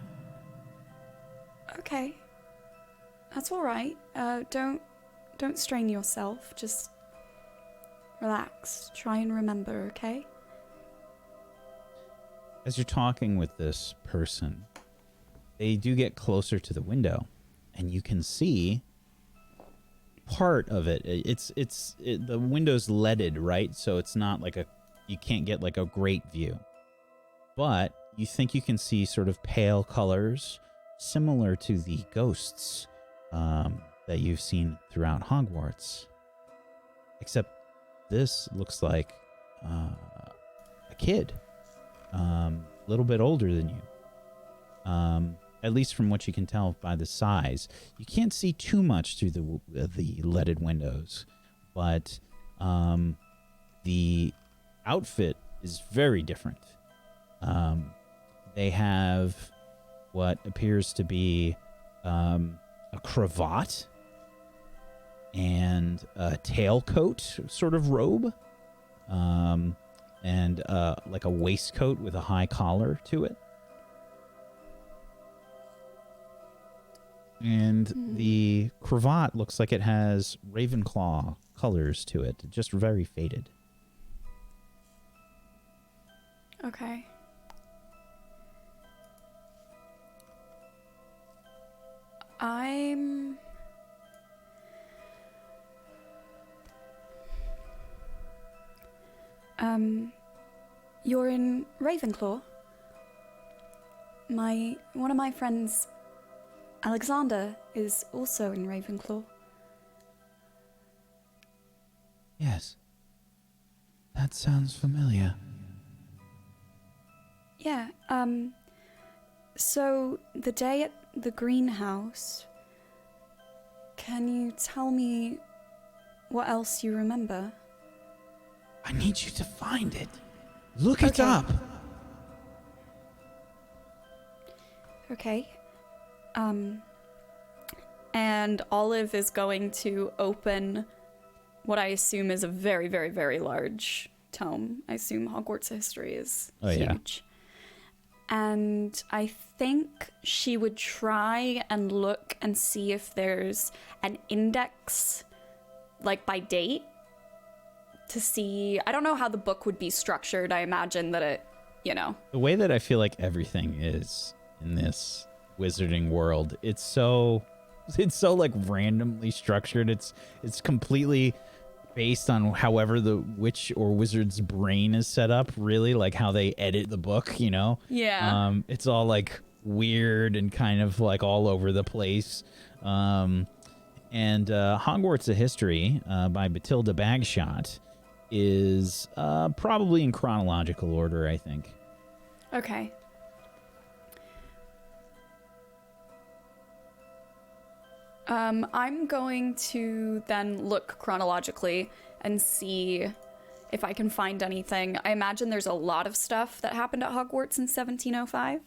Okay. That's all right. Don't strain yourself. Just relax. Try and remember, okay? As you're talking with this person, they do get closer to the window, and you can see part of it. The window's leaded, right? So it's not like you can't get like a great view. But you think you can see sort of pale colors similar to the ghosts that you've seen throughout Hogwarts. Except this looks like a kid, a little bit older than you. At least from what you can tell by the size. You can't see too much through the leaded windows, but the outfit is very different. They have what appears to be a cravat and a tailcoat sort of robe, and like a waistcoat with a high collar to it. And the cravat looks like it has Ravenclaw colors to it, just very faded. Okay. You're in Ravenclaw? One of my friends, Alexander, is also in Ravenclaw. Yes. That sounds familiar. Yeah, so the day at the greenhouse, can you tell me what else you remember? I need you to find it. Look it up. Okay. And Olive is going to open what I assume is a very, very, very large tome. I assume Hogwarts history is huge. And I think she would try and look and see if there's an index, like by date, to see. I don't know how the book would be structured. I imagine that it, The way that I feel like everything is in this wizarding world, it's so like randomly structured. It's completely based on however the witch or wizard's brain is set up, really, like how they edit the book, Yeah. It's all like weird and kind of like all over the place. And Hogwarts: A History by Batilda Bagshot is probably in chronological order, I think. Okay. I'm going to then look chronologically and see if I can find anything. I imagine there's a lot of stuff that happened at Hogwarts in 1705.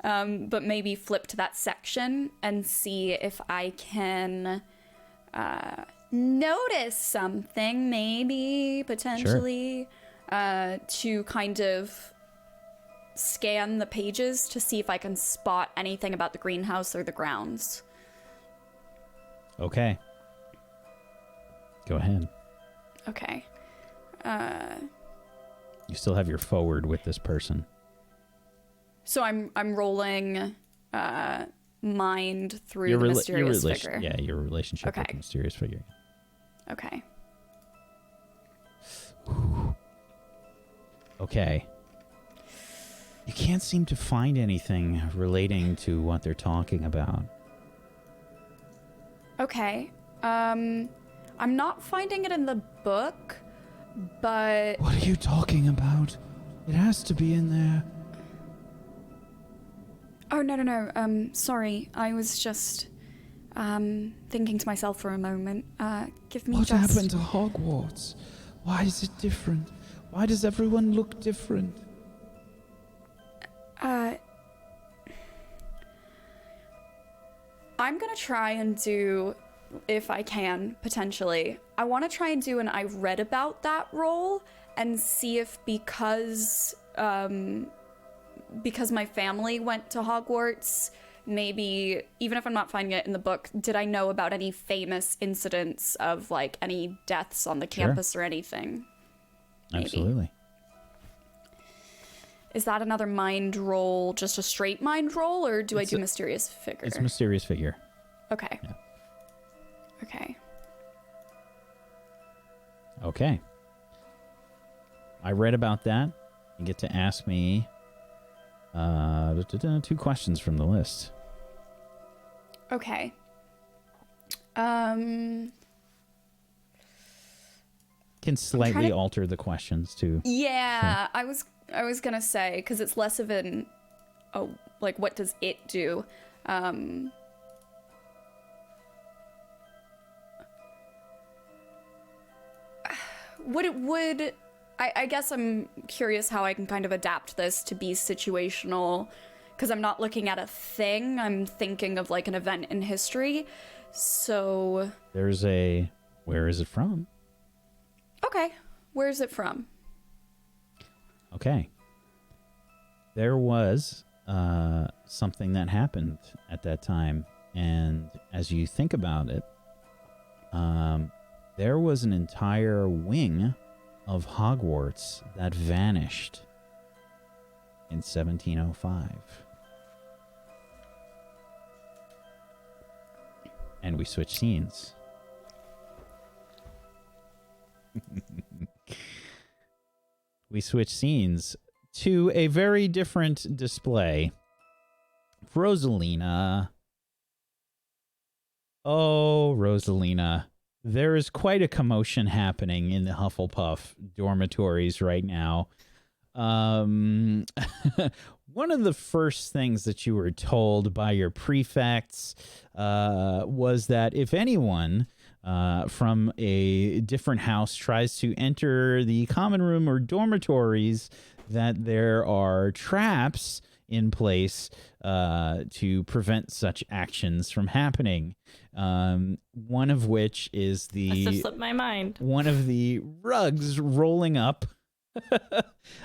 But maybe flip to that section and see if I can notice something, maybe, potentially, to kind of scan the pages to see if I can spot anything about the greenhouse or the grounds. Okay. Go ahead. Okay. You still have your forward with this person. So I'm rolling mind through the mysterious figure. Yeah, your relationship with the mysterious figure. Okay. Okay. You can't seem to find anything relating to what they're talking about. Okay. I'm not finding it in the book, but... What are you talking about? It has to be in there. Oh, no. Sorry. I was just, thinking to myself for a moment. Give me What just... happened to Hogwarts? Why is it different? Why does everyone look different? I'm gonna try and do, if I can, potentially, I want to try and do an I read about that role and see if because my family went to Hogwarts, maybe, even if I'm not finding it in the book, did I know about any famous incidents of, like, any deaths on the campus or anything? Maybe. Absolutely. Is that another mind roll, just a straight mind roll, or do I do mysterious figure? It's mysterious figure. Okay. Yeah. Okay. Okay. I read about that. You get to ask me 2 questions from the list. Okay. Can slightly alter the questions too. Yeah, sure. I was gonna say, because it's less of an, like, what does it do? I guess I'm curious how I can kind of adapt this to be situational, because I'm not looking at a thing, I'm thinking of like an event in history. So where is it from? Okay, where is it from? Okay. There was something that happened at that time, and as you think about it, there was an entire wing of Hogwarts that vanished in 1705. And we switch scenes. We switch scenes to a very different display. Rosalina. Oh, Rosalina. There is quite a commotion happening in the Hufflepuff dormitories right now. One of the first things that you were told by your prefects was that if anyone from a different house tries to enter the common room or dormitories, that there are traps in place to prevent such actions from happening. One of which is Must have slipped my mind. one of the rugs rolling up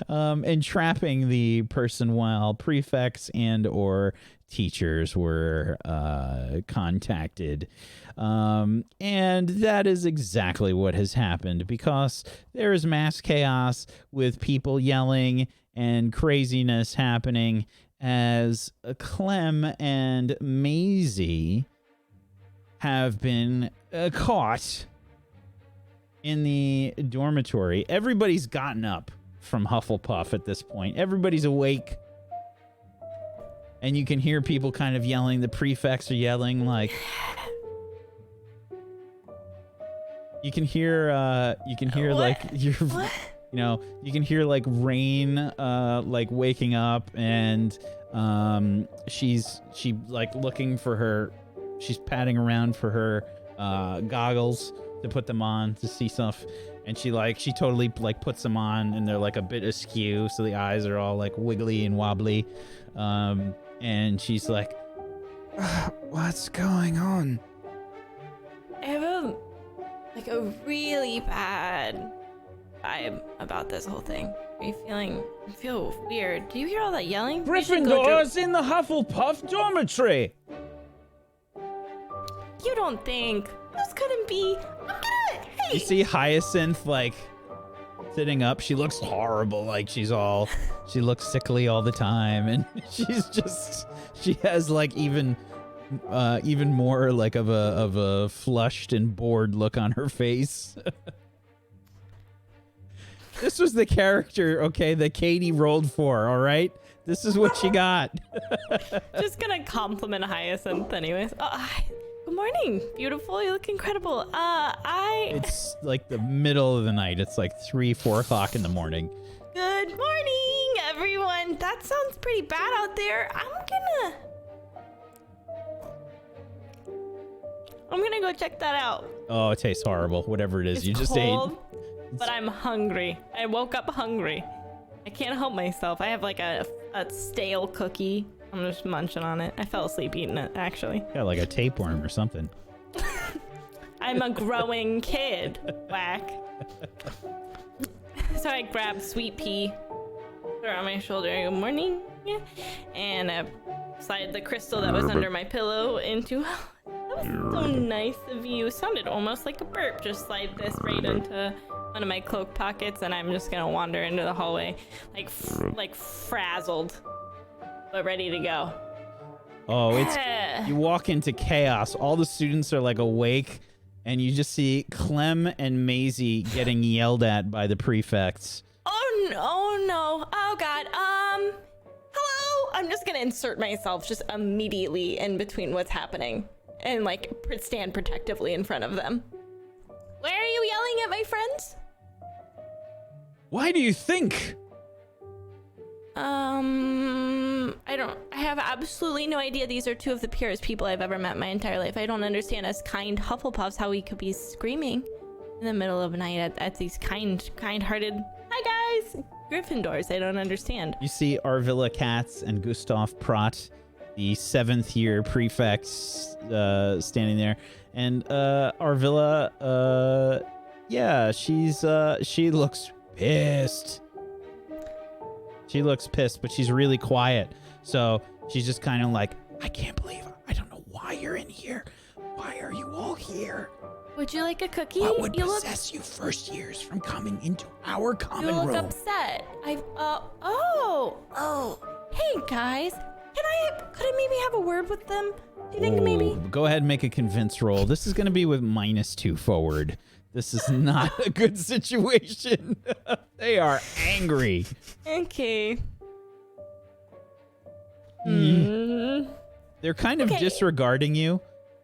and trapping the person while prefects and or teachers were contacted. And that is exactly what has happened, because there is mass chaos with people yelling and craziness happening as Clem and Maisie have been caught in the dormitory. Everybody's gotten up from Hufflepuff at this point. Everybody's awake. And you can hear people kind of yelling. The prefects are yelling, like... You can hear like your... You know, you can hear like Rain like waking up, and she like looking for her, she's patting around for her goggles to put them on to see stuff, and she totally like puts them on, and they're like a bit askew, so the eyes are all like wiggly and wobbly, and she's like, what's going on? I have a really bad vibe about this whole thing. Are you feeling? I feel weird. Do you hear all that yelling? Gryffindor's in the Hufflepuff dormitory. You don't think this couldn't be? Hey. You see Hyacinth like sitting up. She looks horrible. Like she looks sickly all the time, and she has like even more like of a flushed and bored look on her face. This was the character, okay, that Katie rolled for, all right? This is what she got. Just gonna compliment Hyacinth anyways. Good morning, beautiful. You look incredible. It's like the middle of the night. It's like 3-4 o'clock in the morning. Good morning, everyone. That sounds pretty bad out there. I'm gonna go check that out. Oh, it tastes horrible. Whatever it is, It's you just cold, ate. But I'm hungry. I woke up hungry. I can't help myself. I have like a stale cookie. I'm just munching on it. I fell asleep eating it, actually. Got like a tapeworm or something. I'm a growing kid. Whack. So I grabbed Sweet Pea, put her on my shoulder. Good morning. Yeah. And I slide the crystal that was under my pillow into... That was so nice of you. Sounded almost like a burp. Just slide this right into one of my cloak pockets, and I'm just gonna wander into the hallway, like frazzled, but ready to go. Oh, you walk into chaos. All the students are like awake, and you just see Clem and Maisie getting yelled at by the prefects. Oh no. Oh god. Hello. I'm just gonna insert myself just immediately in between what's happening and like stand protectively in front of them. Why are you yelling at my friends? Why do you think? I have absolutely no idea. These are two of the purest people I've ever met in my entire life. I don't understand, as kind Hufflepuffs, how we could be screaming in the middle of the night at these kind-hearted, hi guys, Gryffindors. I don't understand. You see Arvilla Katz and Gustav Pratt, the 7th year prefects, standing there. And Arvilla, yeah, she looks pissed. She looks pissed, but she's really quiet. So she's just kind of like, I can't believe it. I don't know why you're in here. Why are you all here? Would you like a cookie? What would possess you first years from coming into our common room? You look upset. Hey guys, could I maybe have a word with them? Do you think maybe? Go ahead and make a convince roll. This is going to be with -2 forward. This is not a good situation. They are angry. Okay. They're kind of disregarding you.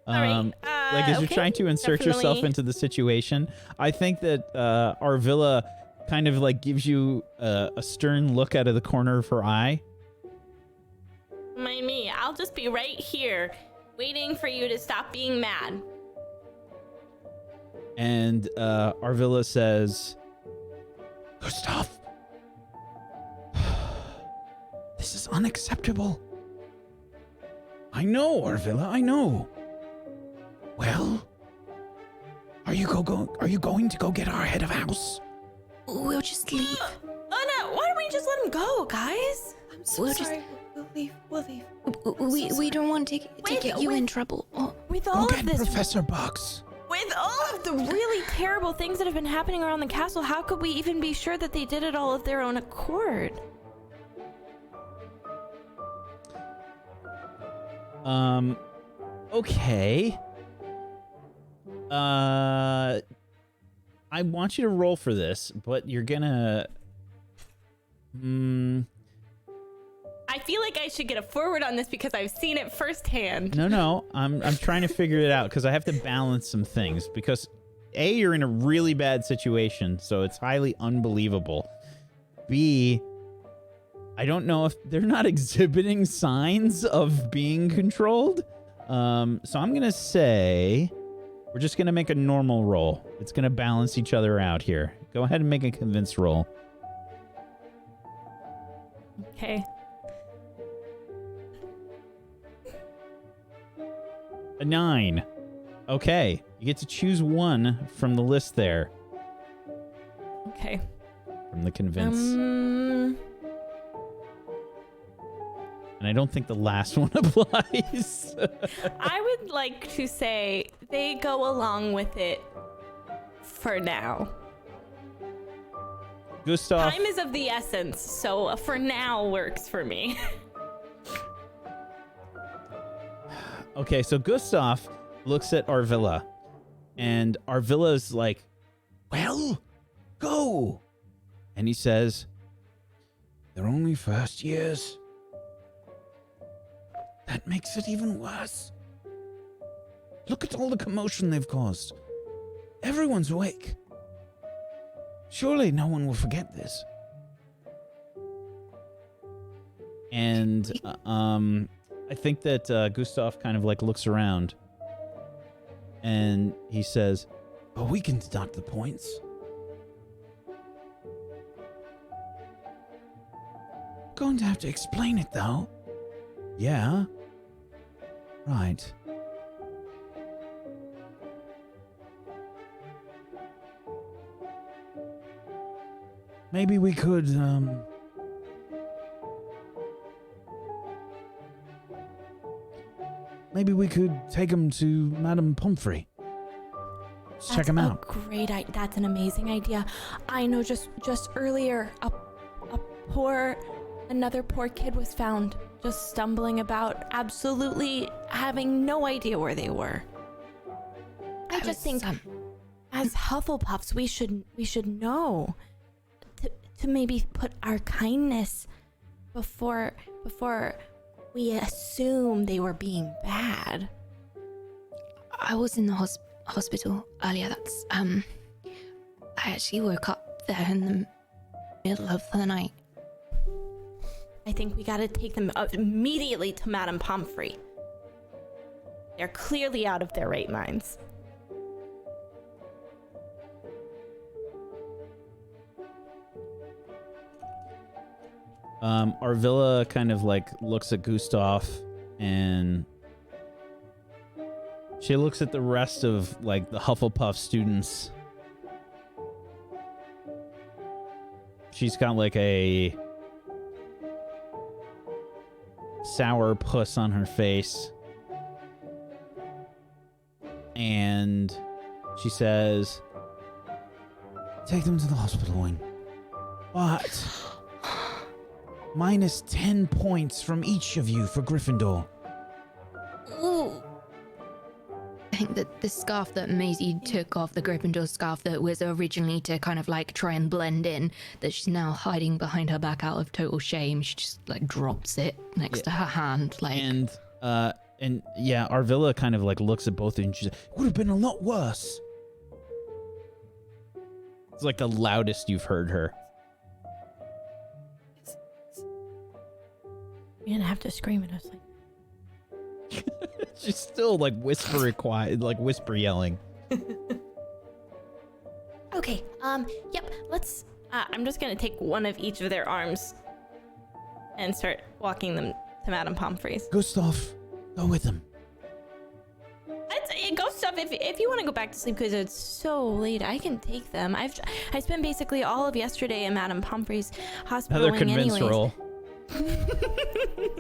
Right. Like as you're trying to insert yourself into the situation. I think that Arvilla kind of like gives you a stern look out of the corner of her eye. Mind me, I'll just be right here, waiting for you to stop being mad. And Arvilla says, Gustav, this is unacceptable. I know, Arvilla, I know. Well, are you going to go get our head of house? We'll just leave. Oh no, why don't we just let him go, guys? I'm so sorry. We'll leave. We don't want to get you in trouble. Oh. With Go all get of this, Professor Box. with all of the really terrible things that have been happening around the castle, how could we even be sure that they did it all of their own accord? Okay. I want you to roll for this, but you're gonna... I feel like I should get a forward on this because I've seen it firsthand. No. I'm trying to figure it out because I have to balance some things. Because A, you're in a really bad situation, so it's highly unbelievable. B, I don't know if they're not exhibiting signs of being controlled. So I'm gonna say we're just gonna make a normal roll. It's gonna balance each other out here. Go ahead and make a convince roll. Okay. A 9. Okay, you get to choose one from the list there. Okay. From the convince. And I don't think the last one applies. I would like to say they go along with it for now. Gustav. Time is of the essence, so a for now works for me. Okay, so Gustav looks at Arvilla, and Arvilla's like, well, go. And he says, they're only first years. That makes it even worse. Look at all the commotion they've caused. Everyone's awake. Surely no one will forget this. And I think that Gustav kind of like looks around and he says, oh, we can deduct the points. Going to have to explain it though. Yeah. Right. Maybe we could, maybe we could take him to Madame Pomfrey. Let's check him out. That's an amazing idea. I know just earlier, another poor kid was found just stumbling about, absolutely having no idea where they were. I just think, as Hufflepuffs, we should know to maybe put our kindness before we assume they were being bad. I was in the hospital earlier. I actually woke up there in the middle of the night. I think we gotta take them immediately to Madame Pomfrey. They're clearly out of their right minds. Arvilla kind of like looks at Gustav, and she looks at the rest of like the Hufflepuff students. She's got like a sour puss on her face, and she says, "Take them to the hospital wing, but minus 10 points from each of you for Gryffindor." Ooh. I think that the scarf that Maisie took off, the Gryffindor scarf that was originally to kind of like try and blend in, that she's now hiding behind her back out of total shame. She just like drops it next to her hand, like. And yeah, Arvilla kind of like looks at both of you and she says, "It would have been a lot worse." It's like the loudest you've heard her. You're gonna have to scream at us like. She's still like whisper quiet, like whisper yelling. Okay, yep, let's, I'm just gonna take one of each of their arms and start walking them to Madame Pomfrey's. Gustav, go with them. Go stuff if you want to go back to sleep because it's so late. I can take them. I spent basically all of yesterday in Madame Pomfrey's hospital Another wing convince anyways. roll.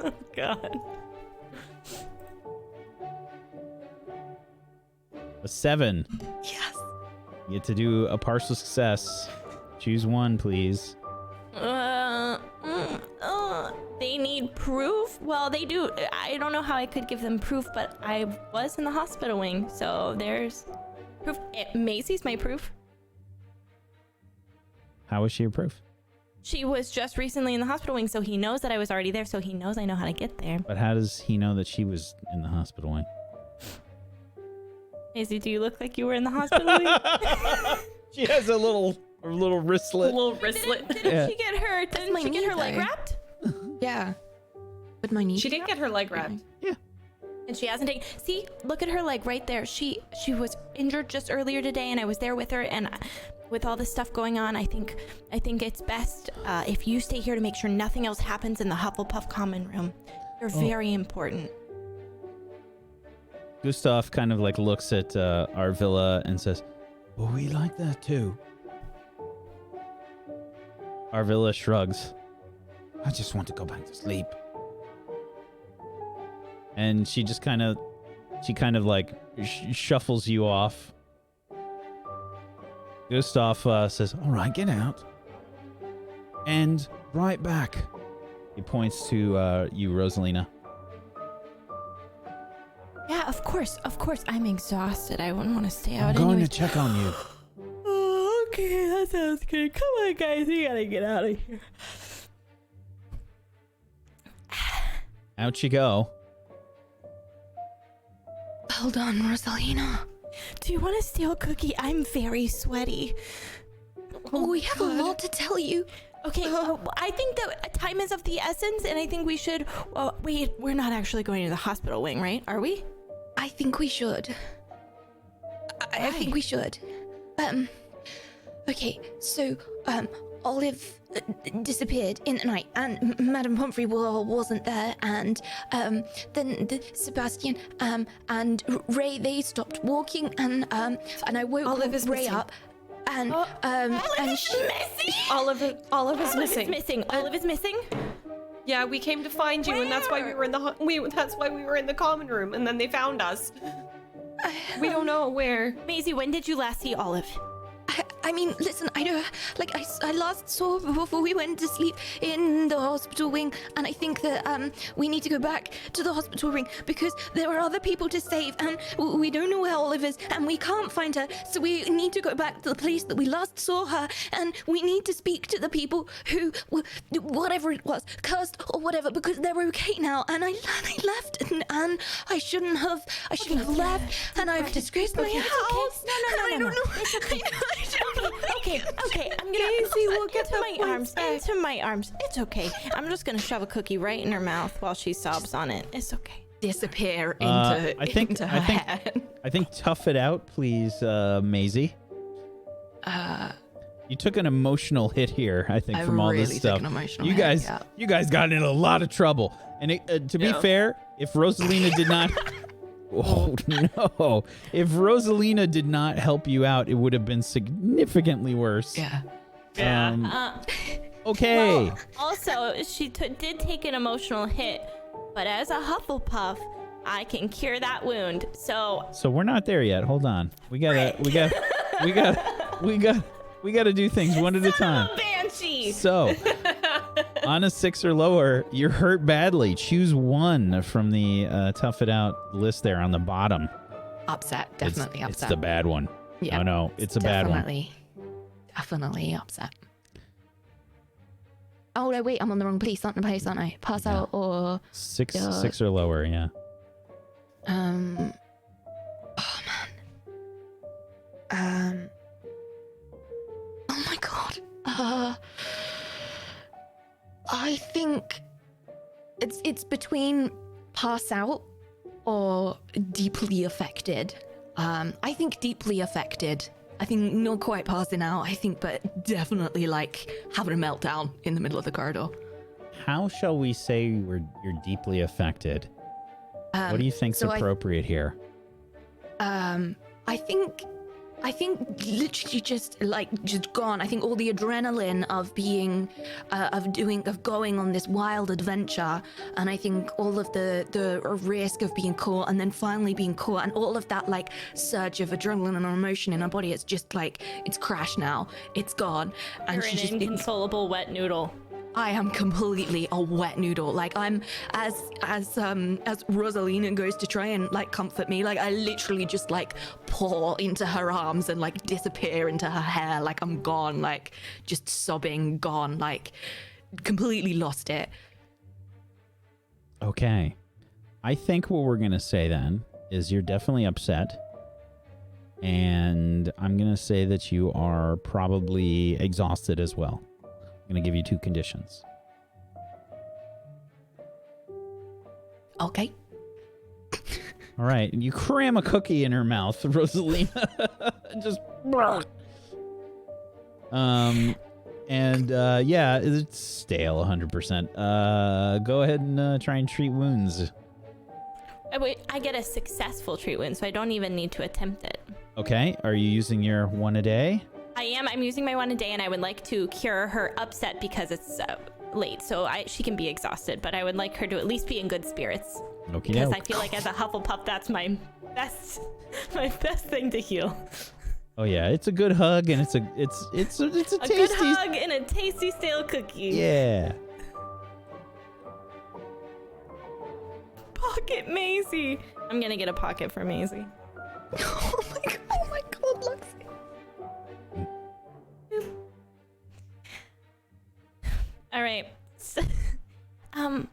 Oh God. A 7. Yes. You get to do a partial success. Choose one, please. They need proof? Well, they do. I don't know how I could give them proof, but I was in the hospital wing, so there's proof. Maisie's my proof. How is she your proof? She was just recently in the hospital wing, so he knows that I was already there, so he knows I know how to get there. But how does he know that she was in the hospital wing? Maisie, do you look like you were in the hospital wing? She has a little wristlet. A little wristlet. Didn't she get her? Didn't she get her leg wrapped? Yeah. With my knee. She did get her leg wrapped. And she hasn't taken. See, look at her leg right there. She was injured just earlier today, and I was there with her. And with all this stuff going on, I think it's best if you stay here to make sure nothing else happens in the Hufflepuff common room. You're very important. Gustav kind of like looks at Arvilla and says, "Well, we like that too." Arvilla shrugs. "I just want to go back to sleep." And she just kind of like shuffles you off. Gustav says, "All right, get out. And right back." He points to you, Rosalina. Yeah, of course. I'm exhausted. I wouldn't want to stay out I'm going anyways. to check on you. Oh, okay, that sounds good. Come on, guys, we gotta get out of here. Out you go. Hold on, Rosalina. Do you want to steal a cookie? I'm very sweaty. Oh, we have a lot to tell you. Okay, I think that time is of the essence, and I think we should. Wait, we're not actually going to the hospital wing, right? Are we? I think we should. I think we should. Okay, so, Olive disappeared in the night, and Madame Pomfrey wasn't there, and then Sebastian and Ray, they stopped walking, and I woke Olive is Ray missing. up, and Olive she. is missing. Olive is missing. Olive is missing. Yeah, we came to find you, and that's why we were in the that's why we were in the common room, and then they found us. We don't know where. Maisie, when did you last see Olive? I mean, listen, I know, like, I last saw her before we went to sleep in the hospital wing, and I think that, we need to go back to the hospital wing, because there are other people to save, and we don't know where Olive is, and we can't find her, so we need to go back to the place that we last saw her, and we need to speak to the people who, whatever it was, cursed or whatever, because they're okay now, and I left, and I shouldn't have left, and I've disgraced my house. No. I don't know. It's okay. I don't know. Okay, I'm gonna look into my arms. Into my arms. It's okay. I'm just gonna shove a cookie right in her mouth while she sobs on it. It's okay. Disappear into her head. I think tough it out, please, Maisie. You took an emotional hit here, I think, from all really this stuff. took an emotional you hit, guys, yeah. you guys got in a lot of trouble. And to be fair, if Rosalina did not, oh no, if Rosalina did not help you out, it would have been significantly worse. Yeah. Okay. Well, also, she did take an emotional hit, but as a Hufflepuff, I can cure that wound. So we're not there yet. Hold on. We gotta do things one at a time. Banshee. So, on a 6 or lower, you're hurt badly. Choose one from the tough it out list there on the bottom. Upset. Definitely upset. It's the bad one. Yeah. No, it's a bad one. Definitely upset. Oh no! Wait, I'm on the wrong place, aren't I? Pass out or 6 or lower, yeah. Oh man. Oh my god. I think it's between pass out or deeply affected. I think deeply affected. I think not quite passing out, I think, but definitely like having a meltdown in the middle of the corridor. How shall we say you're deeply affected? What do you think's appropriate here? I think literally just gone. I think all the adrenaline of being, of going on this wild adventure, and I think all of the risk of being caught and then finally being caught, and all of that like surge of adrenaline and emotion in her body. It's just like it's crashed now. It's gone, and You're she's an just inconsolable wet noodle. I am completely a wet noodle. Like I'm as Rosalina goes to try and like comfort me, like I literally just like pour into her arms and like disappear into her hair. Like I'm gone, like just sobbing, gone, like completely lost it. Okay. I think what we're going to say then is you're definitely upset. And I'm going to say that you are probably exhausted as well. I'm going to give you 2 conditions. Okay. All right. You cram a cookie in her mouth, Rosalina. Just. Yeah, it's stale 100%. Go ahead and try and treat wounds. Wait, I get a successful treat wound, so I don't even need to attempt it. Okay. Are you using your 1 a day? I am. I'm using my 1 a day, and I would like to cure her upset because it's late, so she can be exhausted. But I would like her to at least be in good spirits. Okay. Because I feel like as a Hufflepuff, that's my best thing to heal. Oh yeah, it's a good hug, and it's a tasty. A good hug and a tasty stale cookie. Yeah. Pocket Maisie. I'm gonna get a pocket for Maisie. Oh my god, Lexi. All right. So, I'm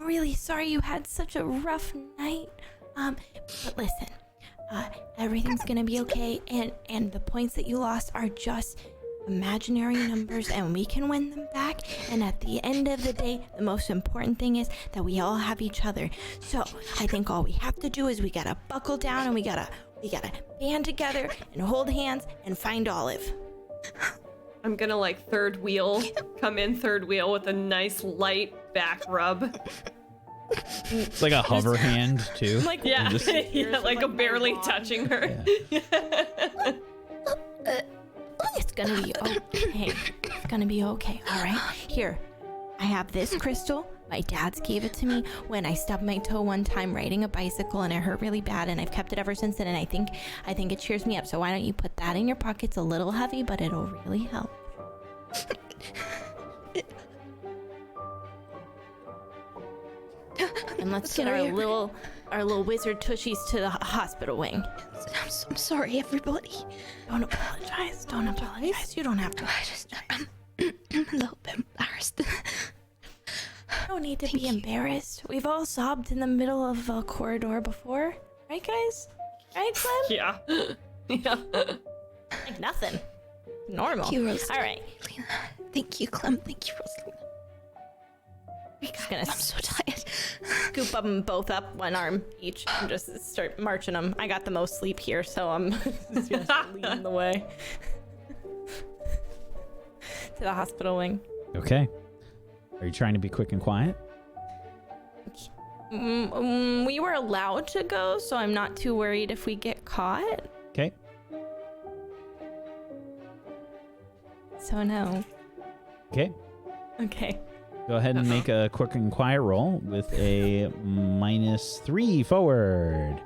really sorry you had such a rough night. But listen, everything's gonna be okay, and the points that you lost are just imaginary numbers, and we can win them back. And at the end of the day, the most important thing is that we all have each other. So I think all we have to do is we gotta buckle down, and we gotta band together and hold hands and find Olive. I'm gonna like come in third wheel with a nice light back rub. It's like a hover hand too. Like Yeah, just- yeah, like a barely touching her. Yeah. It's gonna be okay. It's gonna be okay. All right. Here, I have this crystal. My dad's gave it to me when I stubbed my toe one time riding a bicycle, and it hurt really bad, and I've kept it ever since then, and I think it cheers me up. So why don't you put that in your pocket? It's a little heavy, but it'll really help. And let's get our little wizard tushies to the hospital wing. I'm sorry, everybody. Don't apologize. Don't apologize. You don't have to. I'm a little bit embarrassed. No need to be embarrassed. We've all sobbed in the middle of a corridor before. Right, guys? Right, Clem? Yeah. Yeah. Like nothing. normal. Thank you, Rosalina. All right. Thank you, Clem. Thank you, Rosalina. Just gonna I'm so tired. scoop them both up, one arm each, and just start marching them. I got the most sleep here, so I'm just gonna start leading the way to the hospital wing. Okay. Are you trying to be quick and quiet? We were allowed to go, so I'm not too worried if we get caught. Okay. So no. Okay. Okay. Go ahead and make a quick and quiet roll with a -3 forward.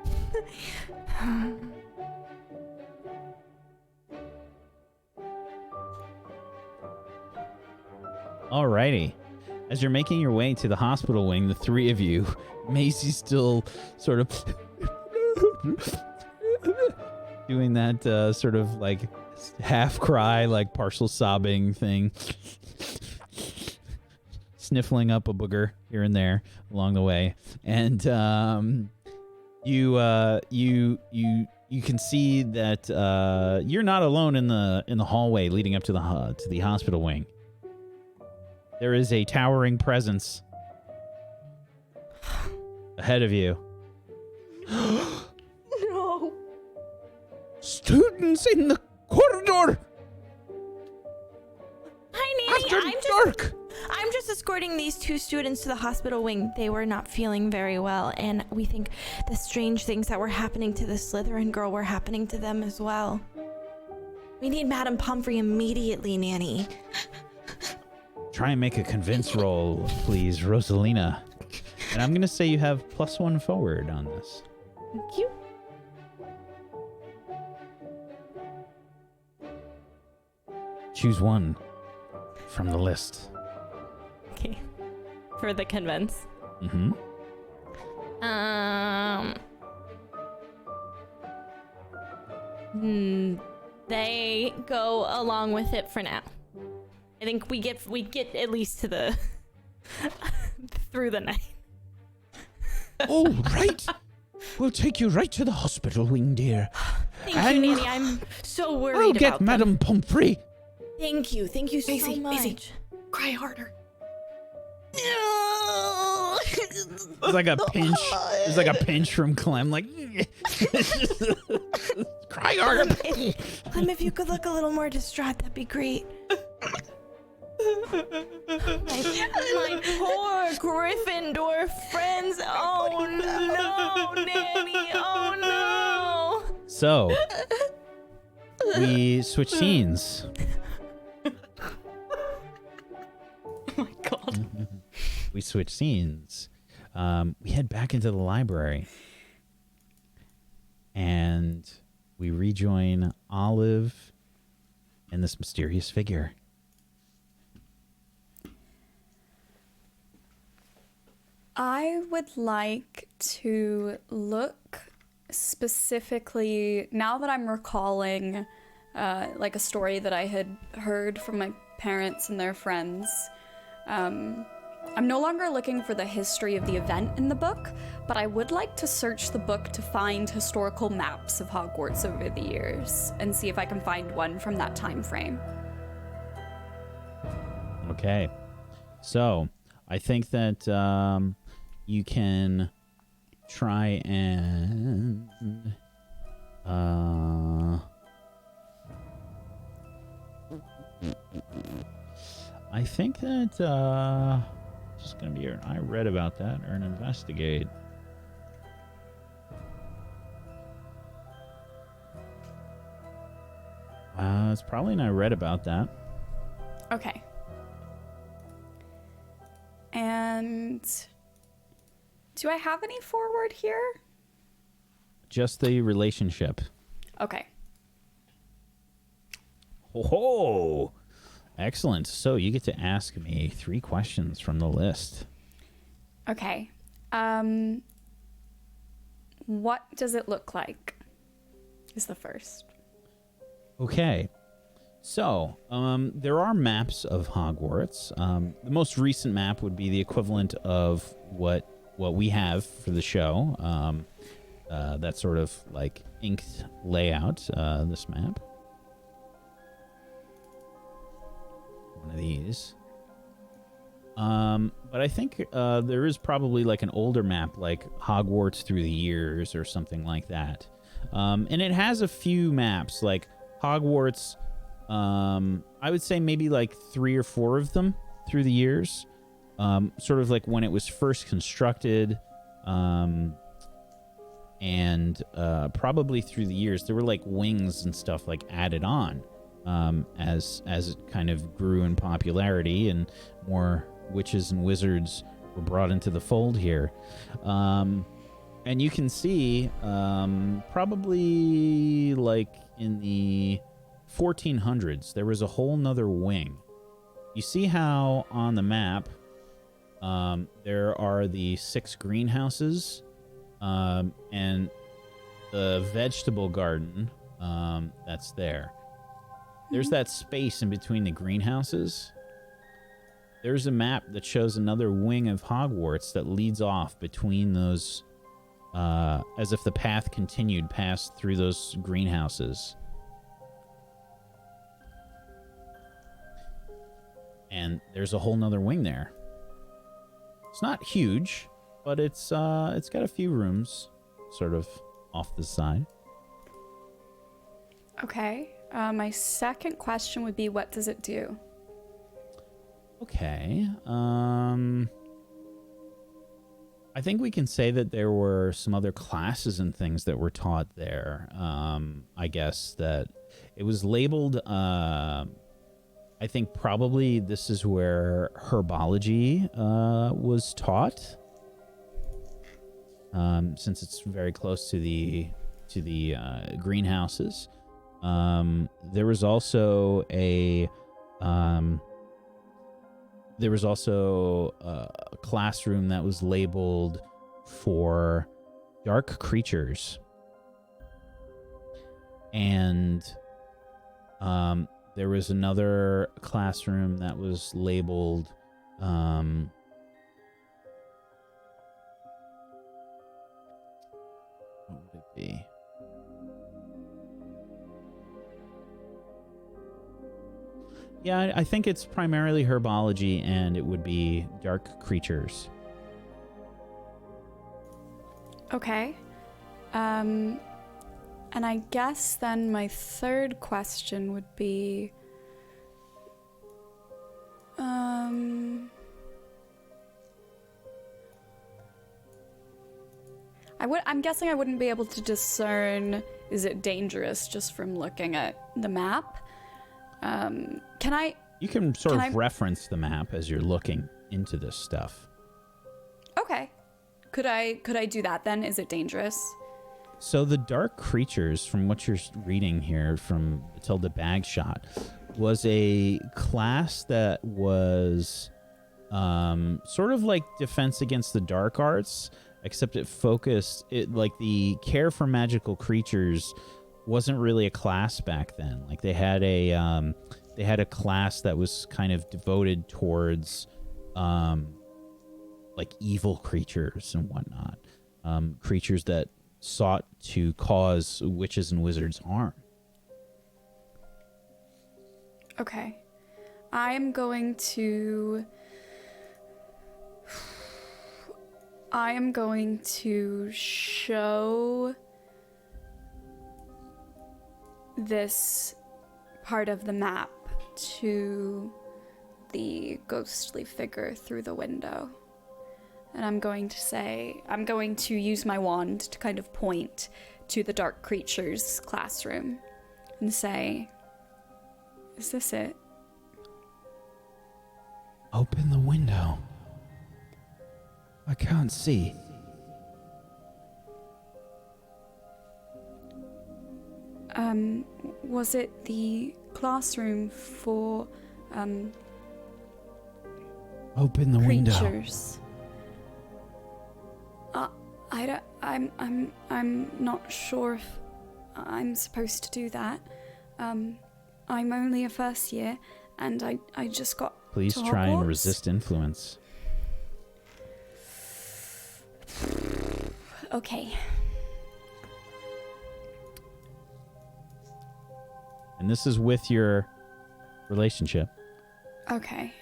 Alrighty. As you're making your way to the hospital wing, the three of you, Macy's still sort of doing that sort of like half cry, like partial sobbing thing. Sniffling up a booger here and there along the way. And you can see that you're not alone in the hallway leading up to the hospital wing. There is a towering presence ahead of you. No. Students in the corridor Hi, Nanny. after dark. I'm just escorting these two students to the hospital wing. They were not feeling very well, and we think the strange things that were happening to the Slytherin girl were happening to them as well. We need Madame Pomfrey immediately, Nanny. Try and make a convince roll, please, Rosalina. And I'm going to say you have +1 forward on this. Thank you. Choose one from the list. Okay. For the convince. Mm-hmm. They go along with it for now. I think we get at least to the through the night. Oh, right. We'll take you right to the hospital wing, dear. Thank And you, Nanny. I'm so worried I'll about get them. Madame Pomfrey. Thank you so Maisie, much. Maisie. Cry harder. It's like a pinch. It's like a pinch from Clem. Like, cry harder. Clem, if you could look a little more distraught, that'd be great. My poor Gryffindor friends. Oh no, Nanny. Oh no. So, we switch scenes. Oh my god. We switch scenes. We head back into the library. And we rejoin Olive and this mysterious figure. I would like to look specifically, now that I'm recalling like a story that I had heard from my parents and their friends. I'm no longer looking for the history of the event in the book, but I would like to search the book to find historical maps of Hogwarts over the years and see if I can find one from that time frame. Okay. So, I think that you can try and I think that just gonna be I read about that or an investigate. It's probably not read about that. Okay. And do I have any forward here? Just the relationship. Okay. Oh, excellent. So you get to ask me 3 questions from the list. Okay. What does it look like? Is the first. Okay. So, there are maps of Hogwarts. The most recent map would be the equivalent of what we have for the show. That sort of like inked layout, this map. wise. But I think there is probably like an older map, like Hogwarts Through the Years or something like that. And it has a few maps, like Hogwarts. I would say maybe like 3 or 4 of them through the years. Sort of like when it was first constructed. And probably through the years, there were like wings and stuff like added on as it kind of grew in popularity and more witches and wizards were brought into the fold here. And you can see probably like in the 1400s, there was a whole nother wing. You see how on the map there are the 6 greenhouses and the vegetable garden that's there. There's that space in between the greenhouses. There's a map that shows another wing of Hogwarts that leads off between those, as if the path continued past through those greenhouses. And there's a whole nother wing there. It's not huge, but it's got a few rooms sort of off the side. Okay. My second question would be, what does it do? Okay. I think we can say that there were some other classes and things that were taught there. I guess that it was labeled, I think probably this is where herbology was taught. Since it's very close to the greenhouses. There was also a classroom that was labeled for dark creatures. And there was another classroom that was labeled what would it be? Yeah, I think it's primarily herbology, and it would be dark creatures. Okay. And I guess then my third question would be, I'm guessing I wouldn't be able to discern, is it dangerous just from looking at the map? Can I? You can sort of reference the map as you're looking into this stuff. Okay. Could I do that then? Is it dangerous? So the dark creatures, from what you're reading here from Matilda Bagshot, was a class that was sort of like Defense Against the Dark Arts, except it focused like the care for magical creatures wasn't really a class back then. Like they had a class that was kind of devoted towards like evil creatures and whatnot, creatures that sought to cause witches and wizards harm. Okay. I am going to show this part of the map to the ghostly figure through the window. And I'm going to use my wand to kind of point to the dark creatures classroom and say, is this it? Open the window. I can't see. Was it the classroom for, Open the creatures? I'm not sure if I'm supposed to do that. I'm only a first year, and I just got Please to try and Hogwarts. resist influence. Okay. And this is with your relationship. Okay.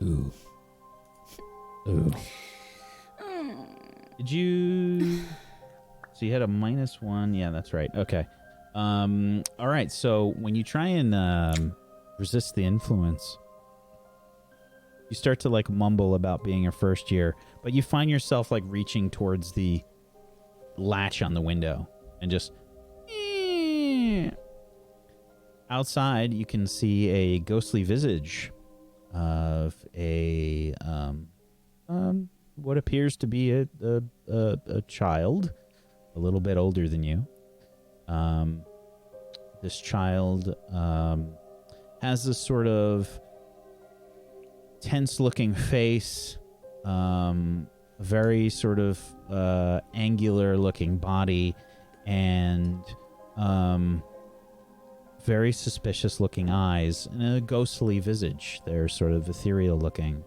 Ooh. Ooh. Did you... So you had a -1. Yeah, that's right. Okay. All right. So when you try and resist the influence, you start to like mumble about being your first year, but you find yourself like reaching towards the latch on the window and just... Outside, you can see a ghostly visage of a what appears to be a child, a little bit older than you. This child has this sort of tense-looking face, very sort of angular-looking body, and very suspicious-looking eyes, and a ghostly visage. They're sort of ethereal-looking.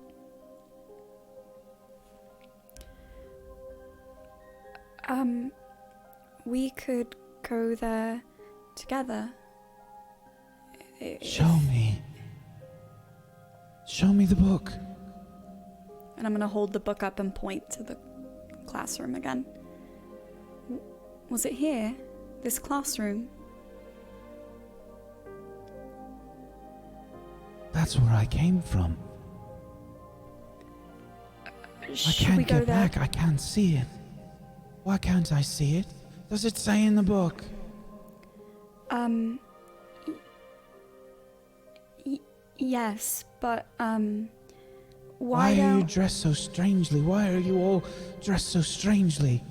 We could go there together. Show me. Show me the book. And I'm gonna hold the book up and point to the classroom again. Was it here? This classroom? That's where I came from. I Should we can't go get there? back. I can't see it. Why can't I see it? Does it say in the book? Yes, but why Why are you don't... dressed so strangely? Why are you all dressed so strangely?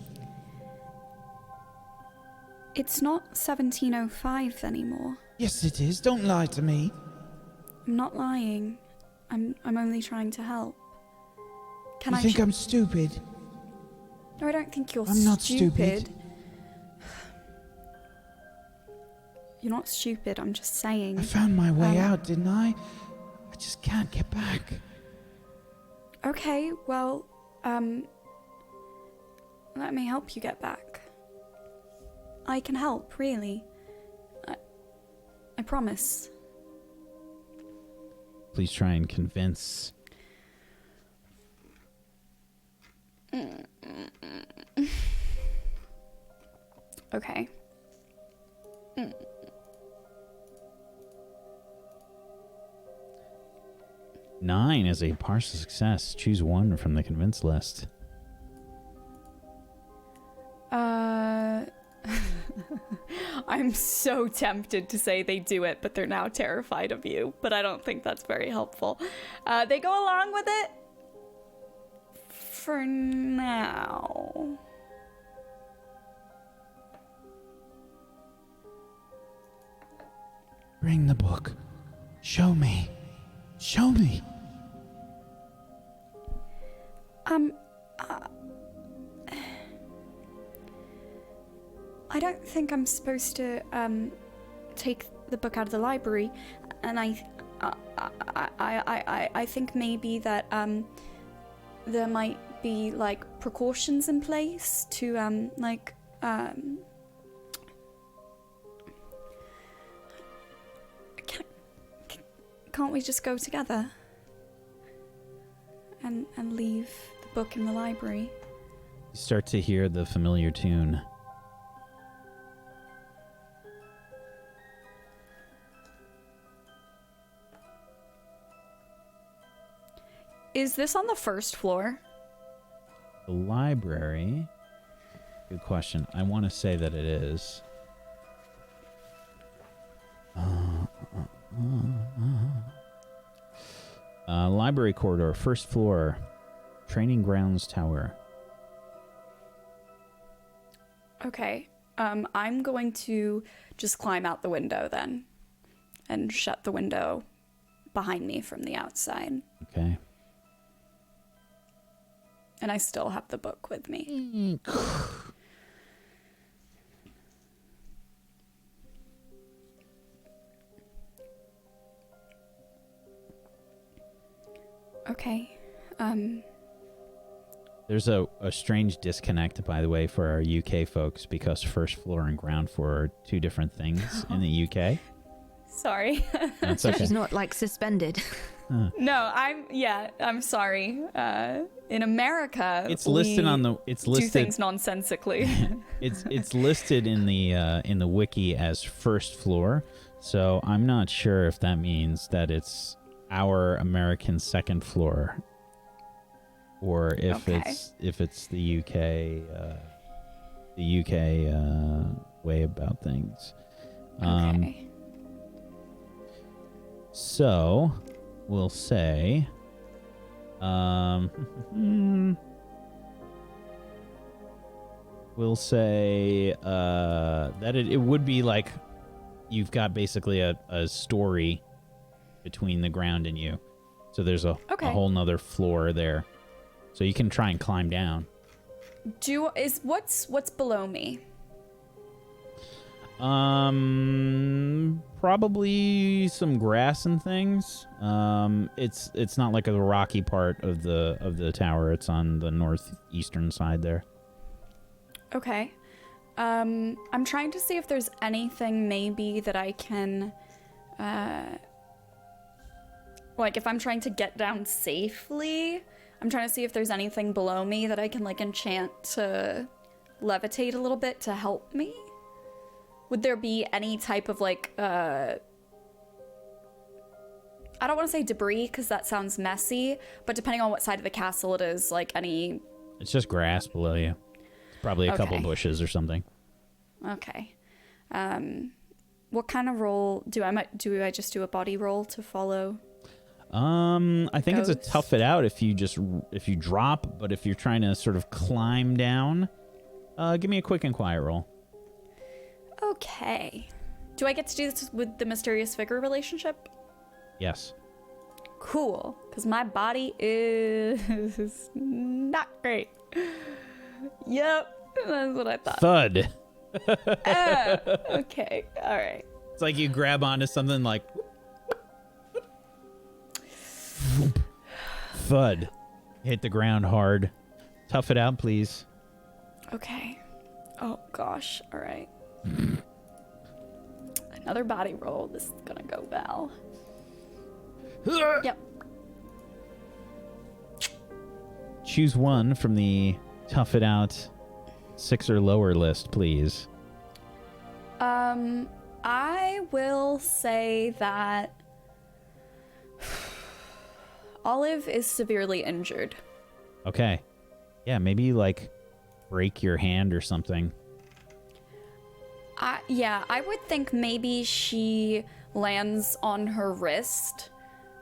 It's not 1705 anymore. Yes, it is. Don't lie to me. I'm not lying. I'm only trying to help. Can You I think I'm stupid? No, I don't think you're I'm not stupid. You're not stupid, I'm just saying. I found my way out, didn't I? I just can't get back. Okay, well, let me help you get back. I can help, really. I promise. Please try and convince. Okay. 9 is a partial success. Choose one from the convince list. I'm so tempted to say they do it, but they're now terrified of you. But I don't think that's very helpful. They go along with it for now. Bring the book. Show me. Show me. I don't think I'm supposed to take the book out of the library, and I think maybe that there might be like precautions in place to can't we just go together and leave the book in the library? You start to hear the familiar tune. Is this on the first floor? The library? Good question. I want to say that it is. Library corridor, first floor, training grounds tower. Okay. I'm going to just climb out the window then and shut the window behind me from the outside. Okay. And I still have the book with me. Okay. There's a a strange disconnect, by the way, for our UK folks, because first floor and ground floor are two different things in the UK. Sorry. That's So okay. she's not like suspended. No, I'm sorry. In America, It's listed on the. It's do listed. things nonsensically. It's listed in the wiki as first floor, so I'm not sure if that means that it's our American second floor, or if Okay. it's the UK way about things. Okay. So we'll say, we'll say that it would be like you've got basically a story between the ground and you. So there's a whole nother floor there. So you can try and climb down. What's below me? Probably some grass and things. It's not like a rocky part of the tower. It's on the northeastern side there. Okay. I'm trying to see if there's anything maybe that I can, like if I'm trying to get down safely, I'm trying to see if there's anything below me that I can like enchant to levitate a little bit to help me. Would there be any type of like, I don't want to say debris because that sounds messy, but depending on what side of the castle it is, like any... It's just grass below you. It's probably a couple bushes or something. Okay. What kind of roll do I just do a body roll to follow? I think it's a Ghost? tough it out if you drop, but if you're trying to sort of climb down, give me a quick and quiet roll. Okay. Do I get to do this with the mysterious figure relationship? Yes. Cool, because my body is not great. Yep, that's what I thought. Thud. Okay, all right. It's like you grab onto something like thud. Hit the ground hard. Tough it out, please. Okay. Oh gosh, all right. Another body roll. This is gonna go well. Yep. Choose one from the tough it out 6 or lower list, please. I will say that Olive is severely injured. Okay. Yeah, maybe like break your hand or something. I would think maybe she lands on her wrist.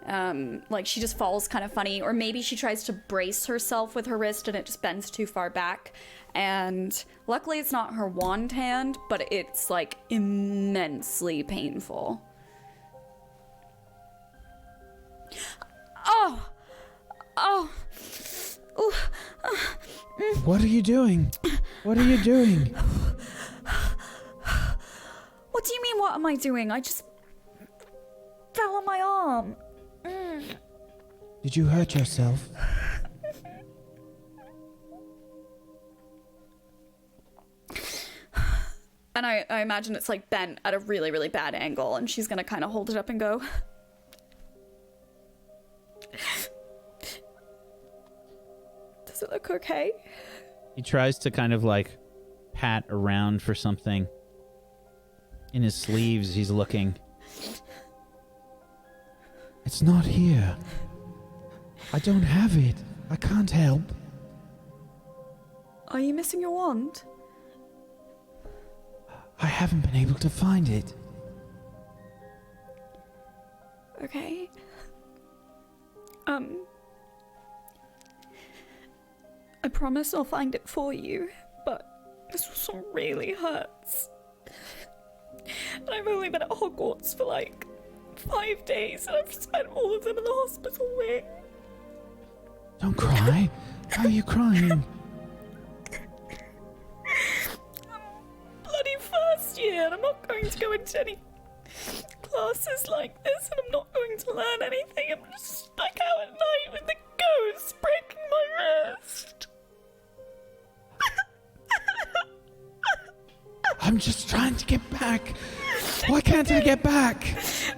Like she just falls kind of funny, or maybe she tries to brace herself with her wrist and it just bends too far back. And luckily it's not her wand hand, but it's like immensely painful. Oh. Ooh. What are you doing? What are you doing? What do you mean, what am I doing? I just fell on my arm. Did you hurt yourself? And I imagine it's like bent at a really, really bad angle, and she's gonna kind of hold it up and go. Does it look okay? He tries to kind of like pat around for something. In his sleeves, he's looking. It's not here. I don't have it. I can't help. Are you missing your wand? I haven't been able to find it. Okay. I promise I'll find it for you, but this one really hurts. And I've only been at Hogwarts for like 5 days, and I've spent all of them in the hospital wing. Don't cry. Why are you crying? Bloody first year, and I'm not going to go into any classes like this, and I'm not going to learn anything. I'm just stuck out at night with the ghost breaking my wrist. I'm just trying to get back. Why can't I get back? Okay,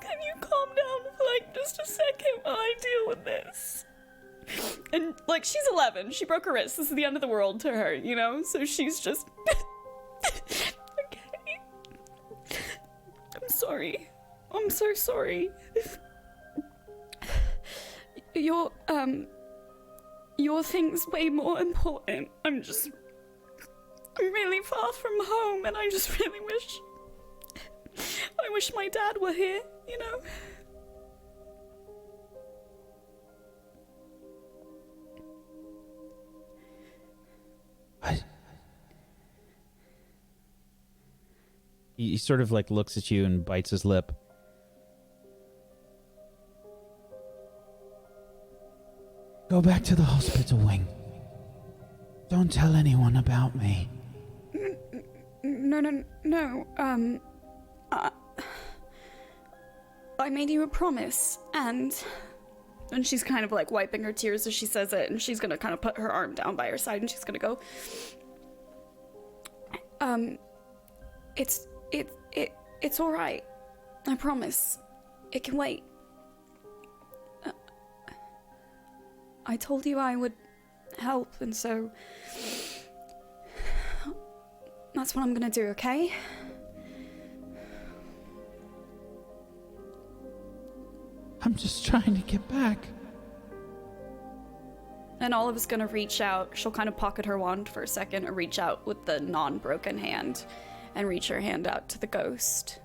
can you calm down for like just a second while I deal with this? And like, she's 11. She broke her wrist. This is the end of the world to her, you know? So she's just. Okay. I'm sorry. I'm so sorry. Your thing's way more important. I'm really far from home, and I just really wish my dad were here, you know? He sort of like looks at you and bites his lip. Go back to the hospital wing. Don't tell anyone about me. No. I made you a promise, and she's kind of like wiping her tears as she says it, and she's gonna kind of put her arm down by her side, and she's gonna go, it's all right. I promise. It can wait. I told you I would help, and so that's what I'm gonna do, okay? I'm just trying to get back. And Olive's gonna reach out. She'll kind of pocket her wand for a second and reach out with the non-broken hand and reach her hand out to the ghost.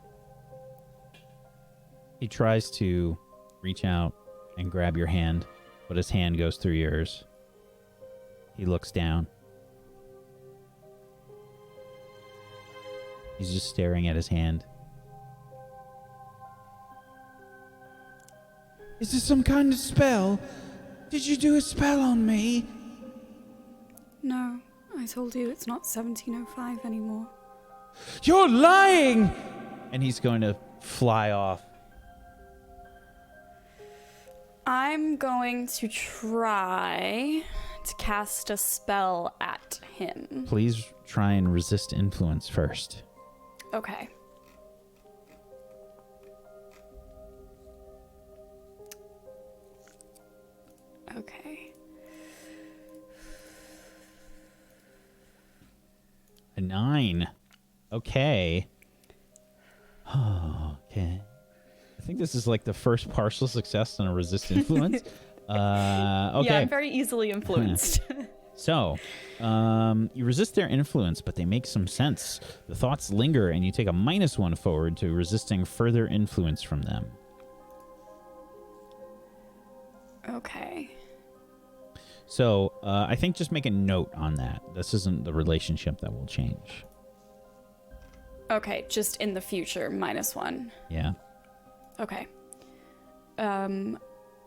He tries to reach out and grab your hand, but his hand goes through yours. He looks down. He's just staring at his hand. Is this some kind of spell? Did you do a spell on me? No, I told you it's not 1705 anymore. You're lying! And he's going to fly off. I'm going to try to cast a spell at him. Please try and resist influence first. Okay. Okay. A 9. Okay. Okay. I think this is like the first partial success on a resist influence. Okay. Yeah, I'm very easily influenced. So, you resist their influence, but they make some sense. The thoughts linger, and you take a -1 forward to resisting further influence from them. Okay. So, I think just make a note on that. This isn't the relationship that will change. Okay, just in the future, -1. Yeah. Okay.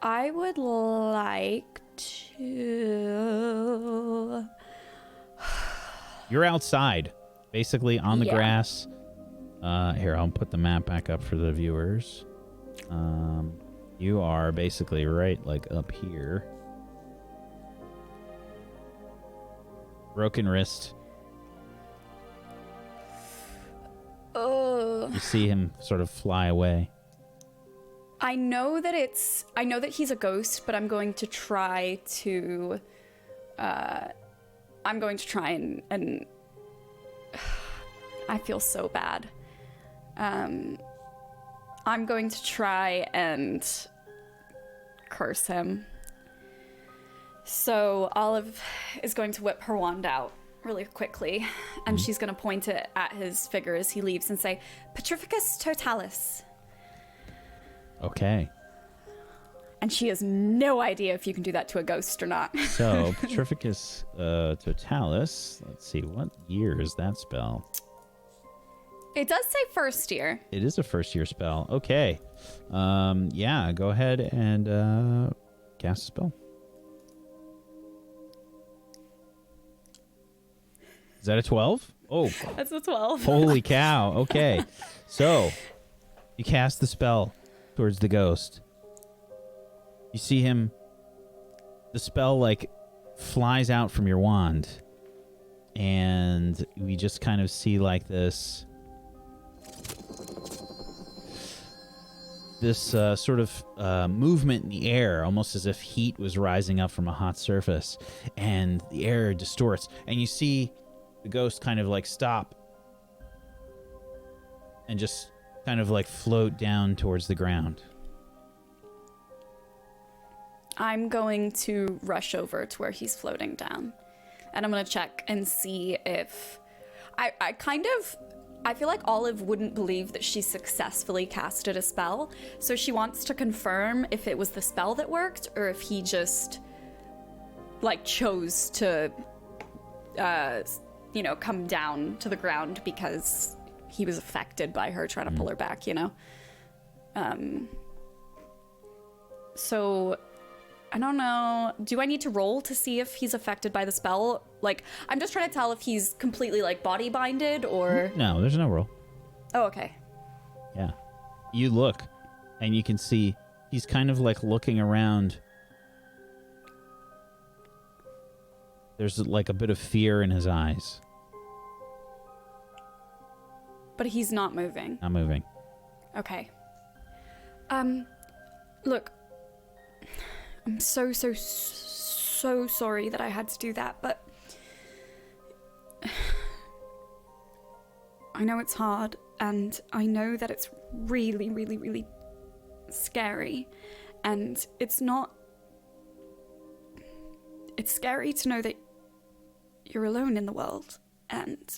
I would like to... You're outside, basically on the grass. Here, I'll put the map back up for the viewers. You are basically right, like, up here. Broken wrist. You see him sort of fly away. I know that he's a ghost, but I'm going to try to and I feel so bad. I'm going to try and curse him. So Olive is going to whip her wand out really quickly, and she's going to point it at his figure as he leaves and say, Petrificus Totalis. Okay. And she has no idea if you can do that to a ghost or not. So, Petrificus Totalis. Let's see, what year is that spell? It does say first year. It is a first-year spell. Okay. Yeah, go ahead and cast a spell. Is that a 12? Oh. That's a 12. Holy cow. Okay. So, you cast the spell towards the ghost. You see him, the spell like flies out from your wand, and we just kind of see like this sort of movement in the air, almost as if heat was rising up from a hot surface, and the air distorts, and you see the ghost kind of like stop and just kind of like float down towards the ground. I'm going to rush over to where he's floating down, and I'm going to check and see if I feel like Olive wouldn't believe that she successfully casted a spell, so she wants to confirm if it was the spell that worked or if he just, like, chose to, come down to the ground because he was affected by her trying to pull her back, So, I don't know. Do I need to roll to see if he's affected by the spell? Like, I'm just trying to tell if he's completely, like, body-binded or... No, there's no roll. Oh, okay. Yeah. You look, and you can see he's kind of, like, looking around. There's, like, a bit of fear in his eyes. But he's not moving. Not moving. Okay. Look... I'm so sorry that I had to do that, but I know it's hard, and I know that it's really, really, really scary, and it's scary to know that you're alone in the world, and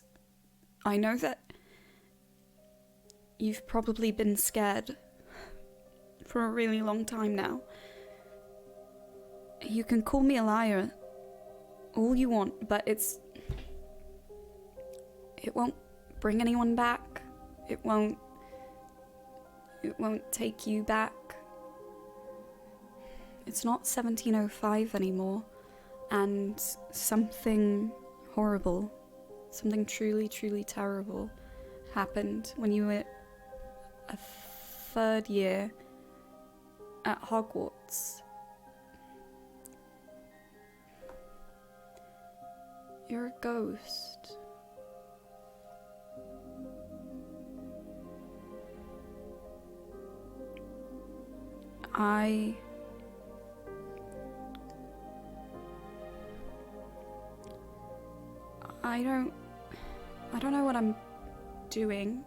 I know that you've probably been scared for a really long time now. You can call me a liar all you want, but it won't bring anyone back. It won't take you back. It's not 1705 anymore, and something horrible, something truly, truly terrible happened when you were a third year at Hogwarts. You're a ghost. I don't know what I'm doing.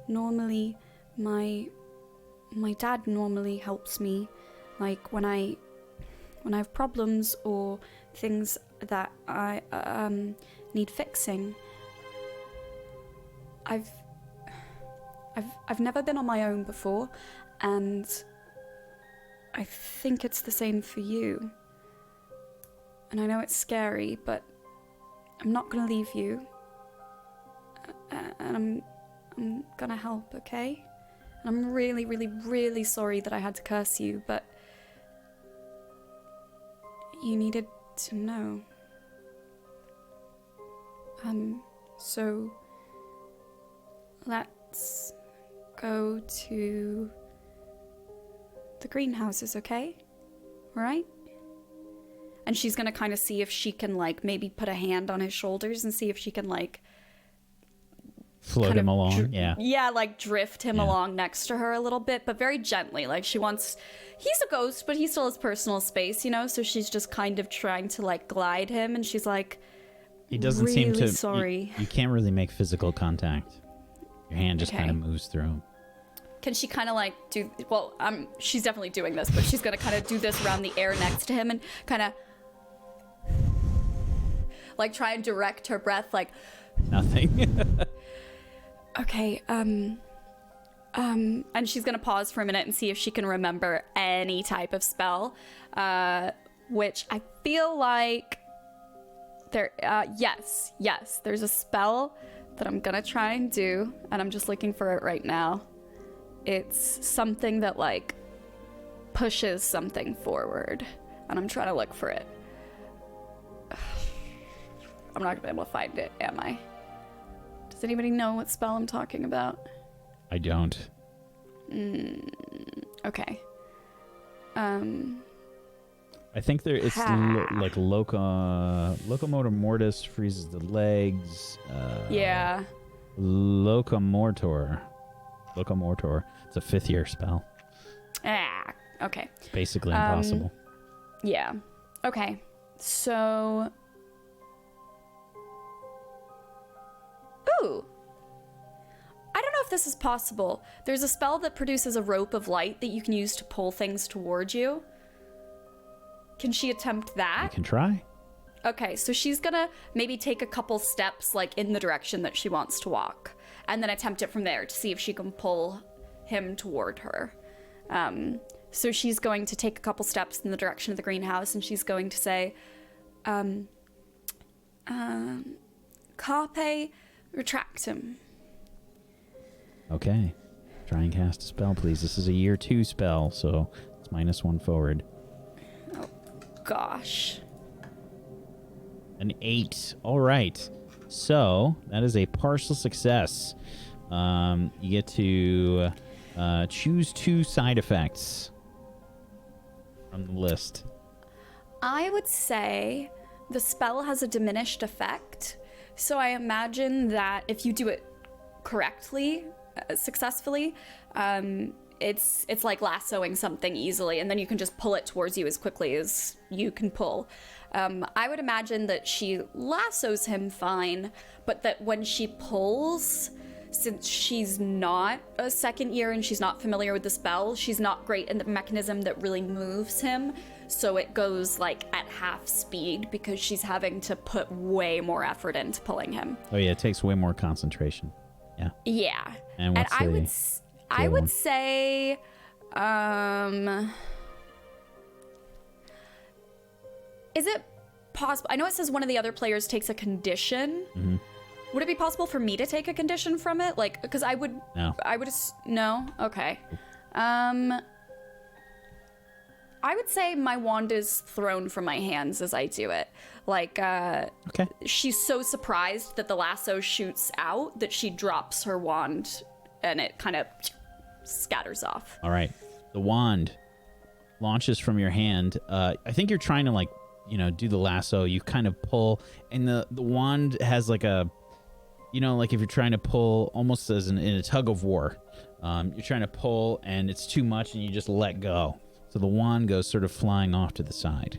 Normally my dad normally helps me, like when I have problems or things that I need fixing. I've never been on my own before, and I think it's the same for you. And I know it's scary, but I'm not gonna leave you. And I'm gonna help, okay? And I'm really, really, really sorry that I had to curse you, but you needed to know. So let's go to the greenhouses, okay? All right? And she's gonna kind of see if she can, like, maybe put a hand on his shoulders and see if she can, like, float him along. Yeah, like drift him along next to her a little bit, but very gently. Like, he's a ghost, but he still has personal space, so she's just kind of trying to, like, glide him, and she's like, he doesn't really seem to. Sorry. You can't really make physical contact. Your hand just kind of moves through him. Can she kind of like do? Well, she's definitely doing this, but she's gonna kind of do this around the air next to him and kind of like try and direct her breath, like nothing. Okay. And she's gonna pause for a minute and see if she can remember any type of spell, which I feel like. Yes, there's a spell that I'm gonna try and do, and I'm just looking for it right now. It's something that, like, pushes something forward, and I'm trying to look for it. I'm not gonna be able to find it, am I? Does anybody know what spell I'm talking about? I don't. Okay. I think it's like locomotor mortis freezes the legs. Yeah. Locomotor. It's a 5th year spell. Okay. It's basically impossible. Yeah. Okay. So. Ooh. I don't know if this is possible. There's a spell that produces a rope of light that you can use to pull things towards you. Can she attempt that? You can try. Okay, so she's gonna maybe take a couple steps like in the direction that she wants to walk, and then attempt it from there to see if she can pull him toward her. So she's going to take a couple steps in the direction of the greenhouse, and she's going to say, Carpe retractum. Okay. Try and cast a spell, please. This is a year 2 spell, so it's -1 forward. Oh, gosh. An 8. All right. So that is a partial success. You get to choose 2 side effects from the list. I would say the spell has a diminished effect, so I imagine that if you do it correctly, successfully, it's like lassoing something easily, and then you can just pull it towards you as quickly as you can pull. I would imagine that she lassos him fine, but that when she pulls, since she's not a 2nd year and she's not familiar with the spell, she's not great in the mechanism that really moves him, so it goes like at half speed because she's having to put way more effort into pulling him. Oh yeah, it takes way more concentration. Yeah. Yeah. And what's I would say is it possible? I know it says one of the other players takes a condition. Mm-hmm. Would it be possible for me to take a condition from it? Like, because I would. No. No. Okay. I would say my wand is thrown from my hands as I do it. Like, okay. She's so surprised that the lasso shoots out that she drops her wand, and it kind of scatters off. All right. The wand launches from your hand. I think you're trying to do the lasso. You kind of pull, and the wand has like a, like if you're trying to pull almost as in a tug of war. You're trying to pull, and it's too much, and you just let go. So the wand goes sort of flying off to the side.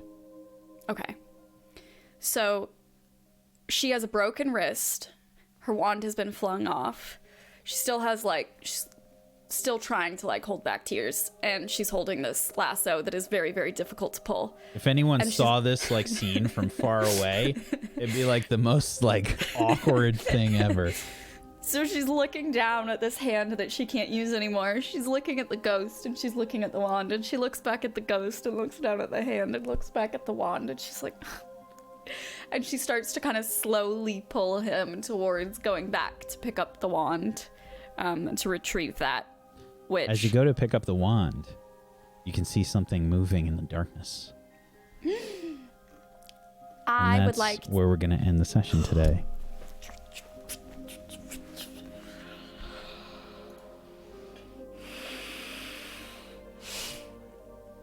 Okay. So she has a broken wrist. Her wand has been flung off. She still has she's still trying to hold back tears, and she's holding this lasso that is very, very difficult to pull. If anyone saw this scene from far away, it'd be like the most awkward thing ever. So she's looking down at this hand that she can't use anymore. She's looking at the ghost, and she's looking at the wand, and she looks back at the ghost and looks down at the hand and looks back at the wand, and she's like... and she starts to kind of slowly pull him towards going back to pick up the wand, and to retrieve that witch. As you go to pick up the wand, you can see something moving in the darkness. I would like... where we're going to end the session today.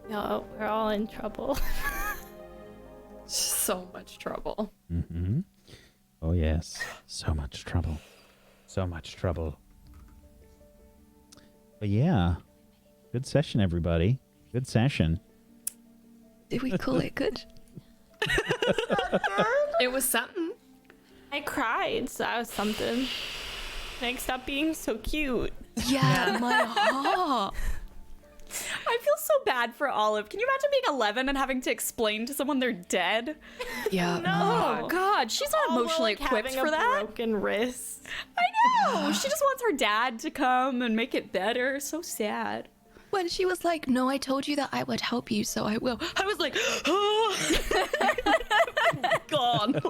No, we're all in trouble. So much trouble. Mm-hmm. Oh, yes. So much trouble. So much trouble. But yeah. Good session, everybody. Good session. Did we call it good? It was something. I cried, so that was something. Next up being so cute. Yeah, my heart. I feel so bad for Olive. Can you imagine being 11 and having to explain to someone they're dead? Yeah. Oh, God. She's not emotionally equipped for that. Broken wrist. I know. She just wants her dad to come and make it better. So sad. When she was like, no, I told you that I would help you, so I will. I was like, oh. Gone.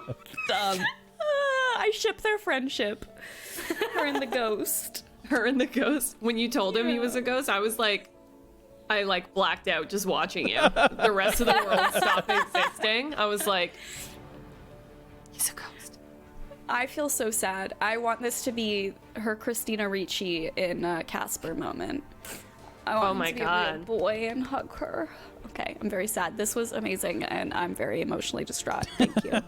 Done. I ship their friendship. Her and the ghost. Her and the ghost. When you told him he was a ghost, I was like, I blacked out just watching him. The rest of the world stopped existing. I was like, he's a ghost. I feel so sad. I want this to be her Christina Ricci in Casper moment. I want Oh him my to be a God. real boy and hug her. Okay, I'm very sad. This was amazing, and I'm very emotionally distraught. Thank you.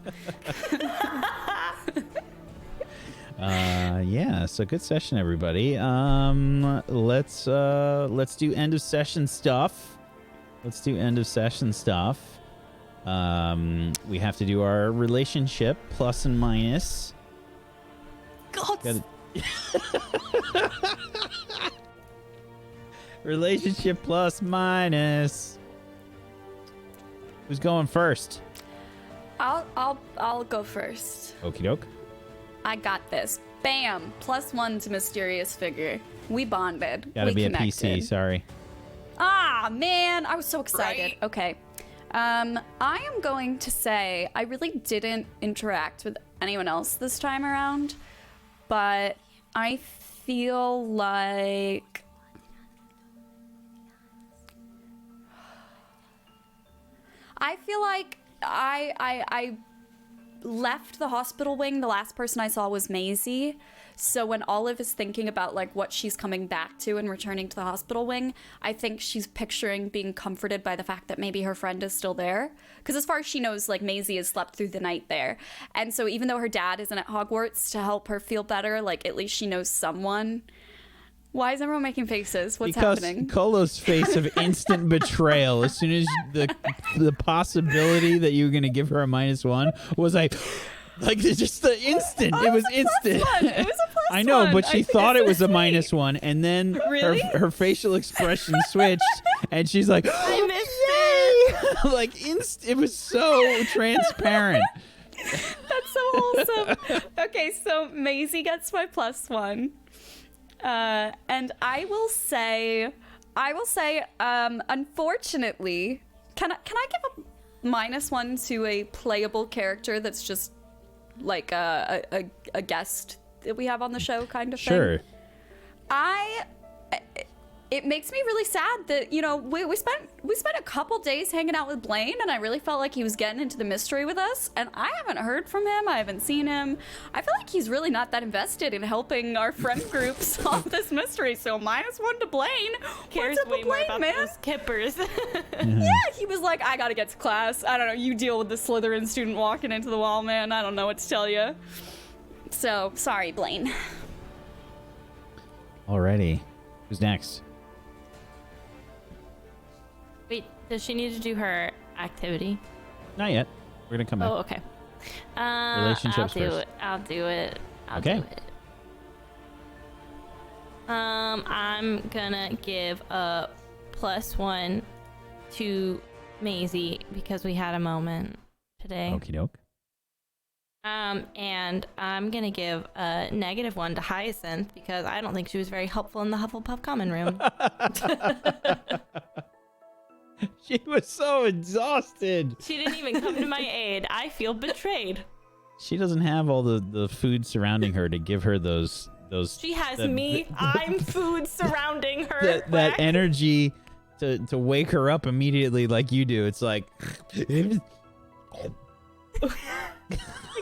Yeah, so good session, everybody. Let's do end of session stuff. We have to do our relationship plus and minus. God. Relationship plus minus. Who's going first? I'll go first. Okie doke. I got this. Bam! +1 to mysterious figure. We bonded. Gotta we be connected. a PC, sorry. Ah, man, I was so excited. Right. Okay. I am going to say I really didn't interact with anyone else this time around, but I feel like I left the hospital wing. The last person I saw was Maisie. So when Olive is thinking about like what she's coming back to and returning to the hospital wing, I think she's picturing being comforted by the fact that maybe her friend is still there. Because as far as she knows, like Maisie has slept through the night there. And so even though her dad isn't at Hogwarts to help her feel better, like at least she knows someone. Why is everyone making faces? What's happening? Because Kolo's face of instant betrayal as soon as the possibility that you were going to give her a -1 was like just the instant. It was instant. It was a plus I know, one. but she I think thought it's it was a sweet. -1, and then Really? her facial expression switched, and she's like, I missed it. like it was so transparent. That's so wholesome. Okay, so Maisie gets my +1. And I will say, unfortunately, can I give a -1 to a playable character that's just like a guest that we have on the show kind of thing? Sure. It makes me really sad that, you know, we spent a couple days hanging out with Blaine, and I really felt like he was getting into the mystery with us, and I haven't heard from him. I haven't seen him. I feel like he's really not that invested in helping our friend group solve this mystery, so -1 to Blaine. Cares What's up way with more Blaine, about man? those kippers. Yeah, he was like, I gotta get to class. I don't know, you deal with the Slytherin student walking into the wall, man. I don't know what to tell you. So, sorry, Blaine. Alrighty. Who's next? Wait, does she need to do her activity? Not yet. We're gonna come back. Oh, okay. Relationships I'll do first. it. I'll do it. Okay. Do it. I'm gonna give a +1 to Maisie because we had a moment today. Okie doke. And I'm gonna give a -1 to Hyacinth because I don't think she was very helpful in the Hufflepuff common room. She was so exhausted. She didn't even come to my aid. I feel betrayed. She doesn't have all the food surrounding her to give her those. She has the- me. I'm food surrounding her. that Quack. energy to wake her up immediately like you do. It's like Like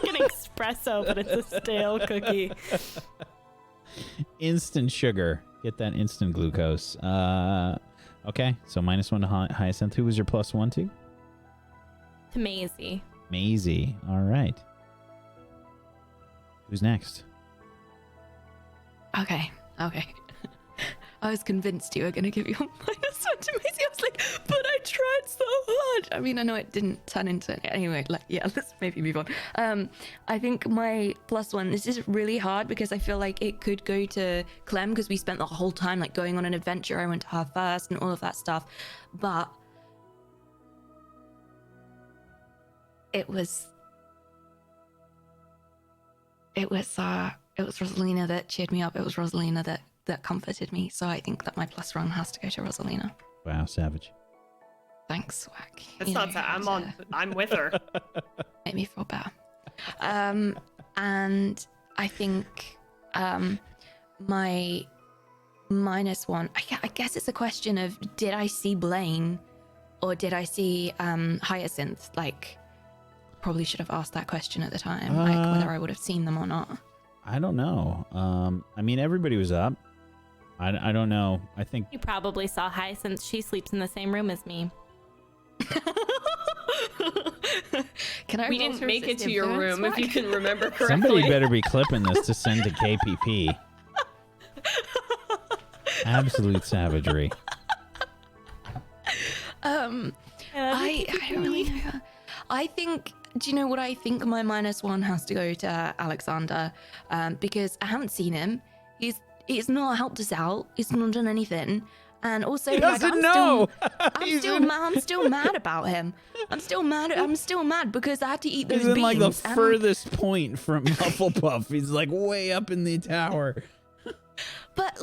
an espresso, but it's a stale cookie. instant sugar. Get that instant glucose. Okay, so -1 to Hyacinth. Who was your +1 to? To Maisie. Maisie. All right. Who's next? Okay. I was convinced you were going to give your -1 to Maisie. I was like, but I tried so hard. I mean, I know it didn't turn into it. Anyway, like, yeah, let's maybe move on. I think my +1, this is really hard because I feel like it could go to Clem because we spent the whole time like going on an adventure. I went to her first and all of that stuff. But it was Rosalina that cheered me up. It was Rosalina that comforted me. So I think that my +1 has to go to Rosalina. Wow, savage. Thanks, Wack. That's You not know, that. to I'm with her. make me feel better. And I think my -1. I guess it's a question of did I see Blaine or did I see Hyacinth? Like, probably should have asked that question at the time, like whether I would have seen them or not. I don't know. I mean, everybody was up. I don't know. I think You probably saw Hyacinth. She sleeps in the same room as me. Can I We roll didn't to make it resist to your influence, room, if you Mike? can remember correctly. somebody better be clipping this to send to KPP. Absolute savagery. I don't really know. I think. Do you know what I think? My -1 has to go to Alexander, because I haven't seen him. He's not helped us out. He's not done anything. And also, He like, doesn't know. I'm still mad about him. I'm still mad because I had to eat those He's in beans. like the and- furthest point from Hufflepuff. He's like way up in the tower. But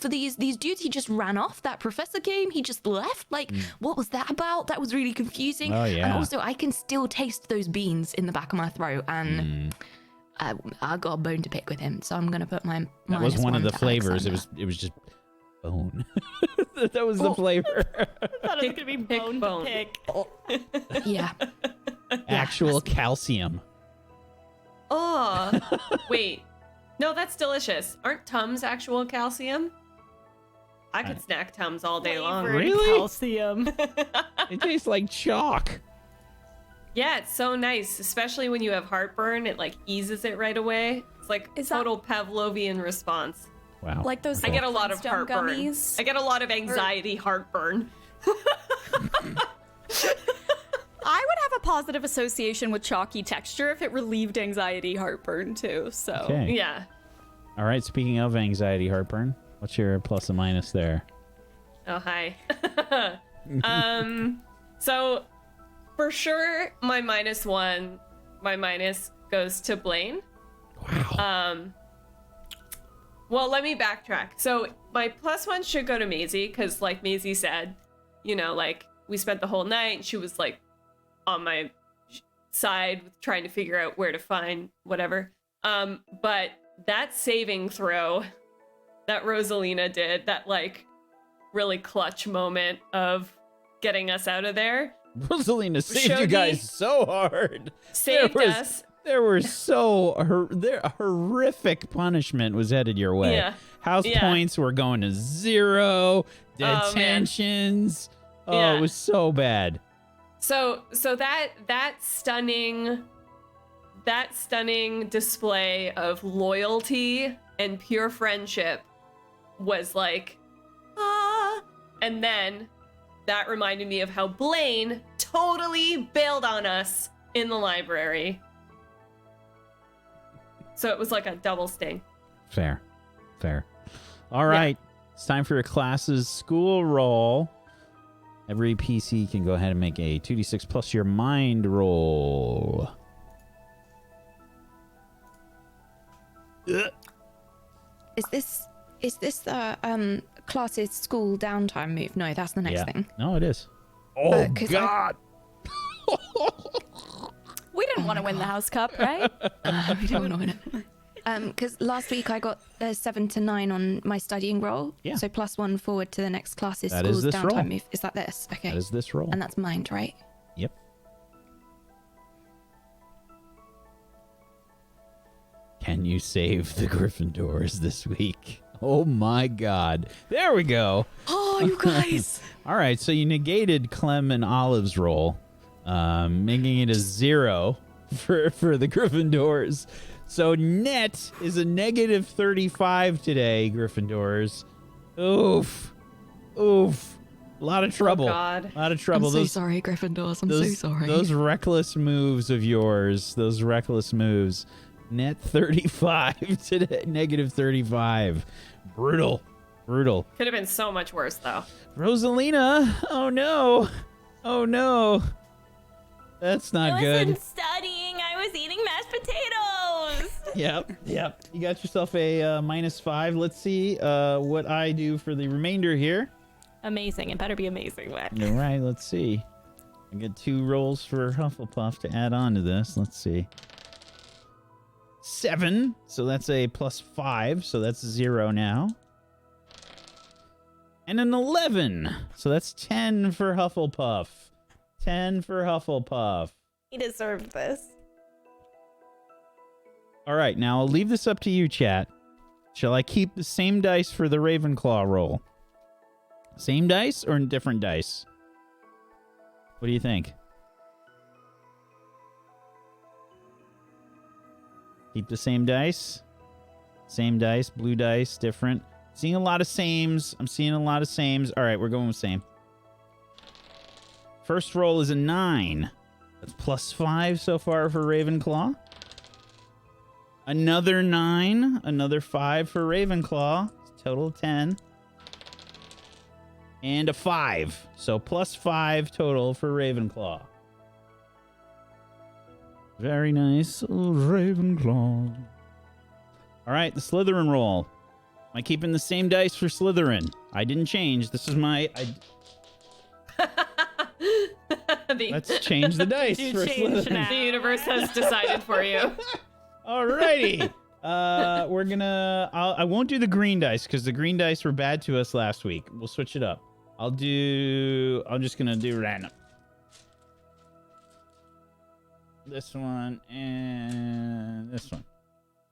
for these dudes, he just ran off. That professor came, he just left. Like, what was that about? That was really confusing. Oh, yeah. And also, I can still taste those beans in the back of my throat, and I got a bone to pick with him. So I'm gonna put my. That was one of -1 the to flavors. Alexander. It was just bone. That was the flavor. I thought it was gonna be bone bone. to pick. Yeah. Actual calcium. Oh, wait. No, that's delicious. Aren't Tums actual calcium? I could snack Tums all day long. Flavored Really? Calcium. It tastes like chalk. Yeah, it's so nice, especially when you have heartburn. It like eases it right away. It's like Is that- total Pavlovian response. Wow. Like those I get a lot of Flintstone heartburn. gummies. I get a lot of anxiety heartburn. I would have a positive association with chalky texture if it relieved anxiety heartburn too. So Okay. Yeah. All right. Speaking of anxiety heartburn, what's your plus and minus there? Oh, hi. So for sure, my minus goes to Blaine. Wow. Well, let me backtrack. So my +1 should go to Maisie, because like Maisie said, you know, like we spent the whole night and she was like on my side trying to figure out where to find whatever. But that saving throw that Rosalina did, that like really clutch moment of getting us out of there, Rosalina saved showed you guys me- so hard. saved us. There were horrific punishment was headed your way. Yeah. House Yeah. points were going to 0. man. Detentions. Oh, Yeah. it was so bad. So that stunning display of loyalty and pure friendship was like, and then that reminded me of how Blaine totally bailed on us in the library. So it was like a double sting. Fair. All right. It's time for your class's school roll. Every PC can go ahead and make a 2d6 plus your mind roll. Is this the classes school downtime move? No, that's the next thing. No, it is. Oh, 'cause God. we didn't want to win the house cup, right? We don't want to win it. Because last week I got a 7 to 9 on my studying roll. Yeah. So +1 forward to the next class's That is school's this downtime roll. move. Is that this? Okay. That is this roll. And that's mind, right? Yep. Can you save the Gryffindors this week? Oh my God. There we go. Oh, you guys! All right, so you negated Clem and Olive's roll, making it a 0 for the Gryffindors. So net is a -35 today, Gryffindors. Oof. A lot of trouble. God. A lot of I'm trouble. so sorry, Gryffindors. I'm so sorry. Those reckless moves of yours, those reckless moves. Net 35 today, -35. Brutal. Could have been so much worse though. Rosalina, oh no. That's not I good. wasn't studying. I was eating mashed potatoes. Yep. You got yourself a -5. Let's see what I do for the remainder here. Amazing. It better be amazing, Mac. All right, let's see. I get 2 rolls for Hufflepuff to add on to this. Let's see. 7, so that's a +5, so that's 0 now. And an 11, so that's 10 for Hufflepuff. 10 for Hufflepuff. He deserved this. All right, now I'll leave this up to you, chat. Shall I keep the same dice for the Ravenclaw roll? Same dice or different dice? What do you think? Keep the same dice? Same dice, blue dice, different. Seeing a lot of sames. I'm seeing a lot of sames. All right, we're going with same. First roll is a 9. That's +5 so far for Ravenclaw. Another 9. Another 5 for Ravenclaw. Total of 10. And a 5. So +5 total for Ravenclaw. Very nice. Ravenclaw. All right, the Slytherin roll. Am I keeping the same dice for Slytherin? I didn't change. This is my... Let's change the dice for Slytherin. The universe has decided for you. Alrighty. We're gonna... I won't do the green dice because the green dice were bad to us last week. We'll switch it up. I'm just gonna do random. This one and this one.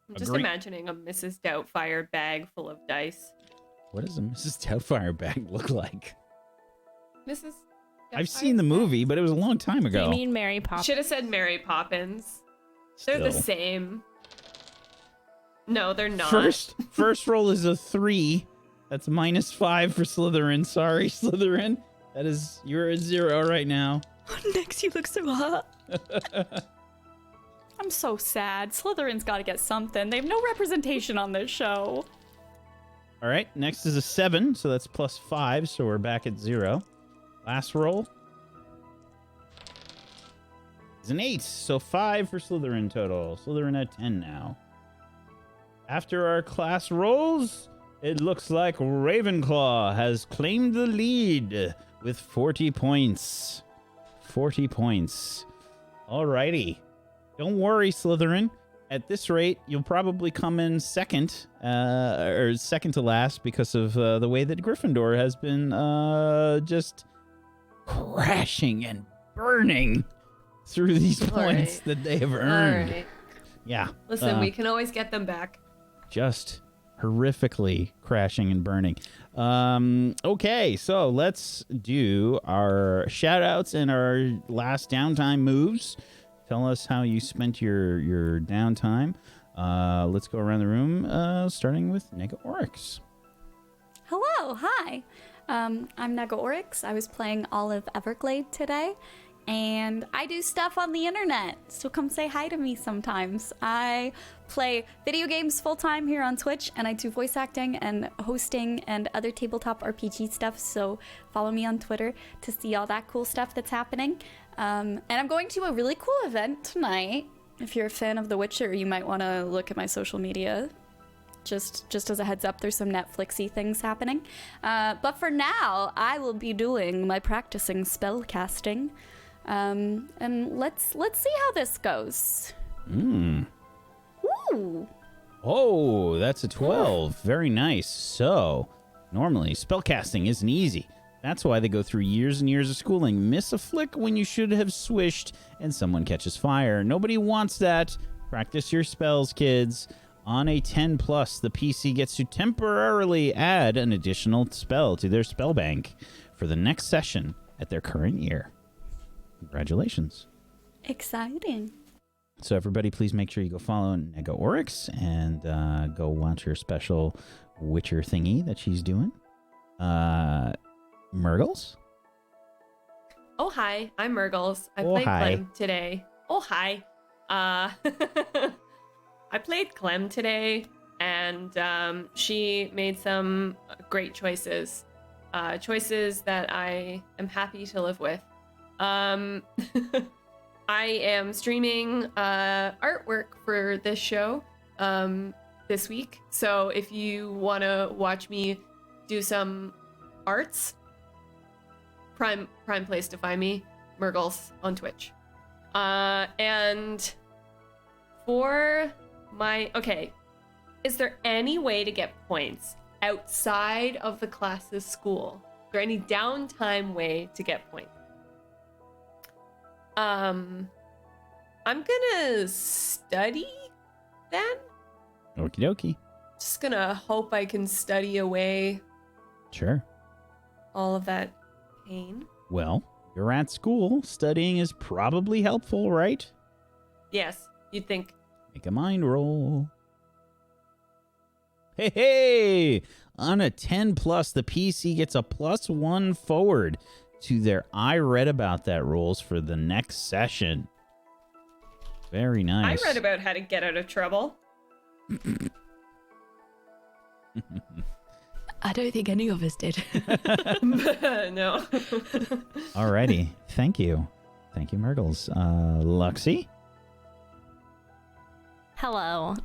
I'm just imagining a Mrs. Doubtfire bag full of dice. What does a Mrs. Doubtfire bag look like? Mrs. I've seen the movie, but it was a long time Do ago. you mean Mary Poppins? Should have said Mary Poppins. They're the Still. same. No, they're not. First roll is a 3. That's -5 for Slytherin. Sorry, Slytherin. You're at 0 right now. Next, you look so hot. I'm so sad. Slytherin's got to get something. They have no representation on this show. All right, next is a 7, so that's +5, so we're back at 0. Last roll is an 8, so 5 for Slytherin total. Slytherin at 10 now. After our class rolls, it looks like Ravenclaw has claimed the lead with 40 points. 40 points. Alrighty. Don't worry, Slytherin. At this rate, you'll probably come in second, or second to last because of the way that Gryffindor has been just crashing and burning through these points that they have earned. All right. Yeah. Listen, we can always get them back. Just horrifically crashing and burning. Okay, so let's do our shout outs and our last downtime moves. Tell us how you spent your downtime. Let's go around the room, starting with Nega Oryx. Hello, hi. I'm Nega Oryx. I was playing Olive Everglade today, and I do stuff on the internet, so come say hi to me sometimes. I play video games full-time here on Twitch, and I do voice acting and hosting and other tabletop RPG stuff, so follow me on Twitter to see all that cool stuff that's happening. And I'm going to a really cool event tonight. If you're a fan of The Witcher, you might want to look at my social media. Just as a heads up, there's some Netflixy things happening. But for now, I will be doing my practicing spell casting. And let's see how this goes. Ooh. Oh, that's a 12. Very nice. So, normally, spellcasting isn't easy. That's why they go through years and years of schooling. Miss a flick when you should have swished and someone catches fire. Nobody wants that. Practice your spells, kids. On a 10+, the PC gets to temporarily add an additional spell to their spell bank for the next session at their current year. Congratulations. Exciting. So everybody, please make sure you go follow Nega Oryx and go watch her special Witcher thingy that she's doing. Murgles? Oh, hi. I'm Murgles. I Oh, played hi. Clem today. Oh, hi. I played Clem today, and she made some great choices. Choices that I am happy to live with. I am streaming artwork for this show this week. So if you want to watch me do some arts, prime place to find me, Murgles on Twitch. And for my... Okay, is there any way to get points outside of the class's school? Is there any downtime way to get points? I'm gonna study then. Okie dokie. Just gonna hope I can study away Sure. all of that pain. Well, you're at school. Studying is probably helpful, right? Yes, you'd think. Make a mind roll. Hey! On a 10 plus, the PC gets a +1 forward to their I read about that rolls for the next session. Very nice. I read about how to get out of trouble. I don't think any of us did. No. Alrighty. Thank you. Thank you, Murgles. Luxie? Hello.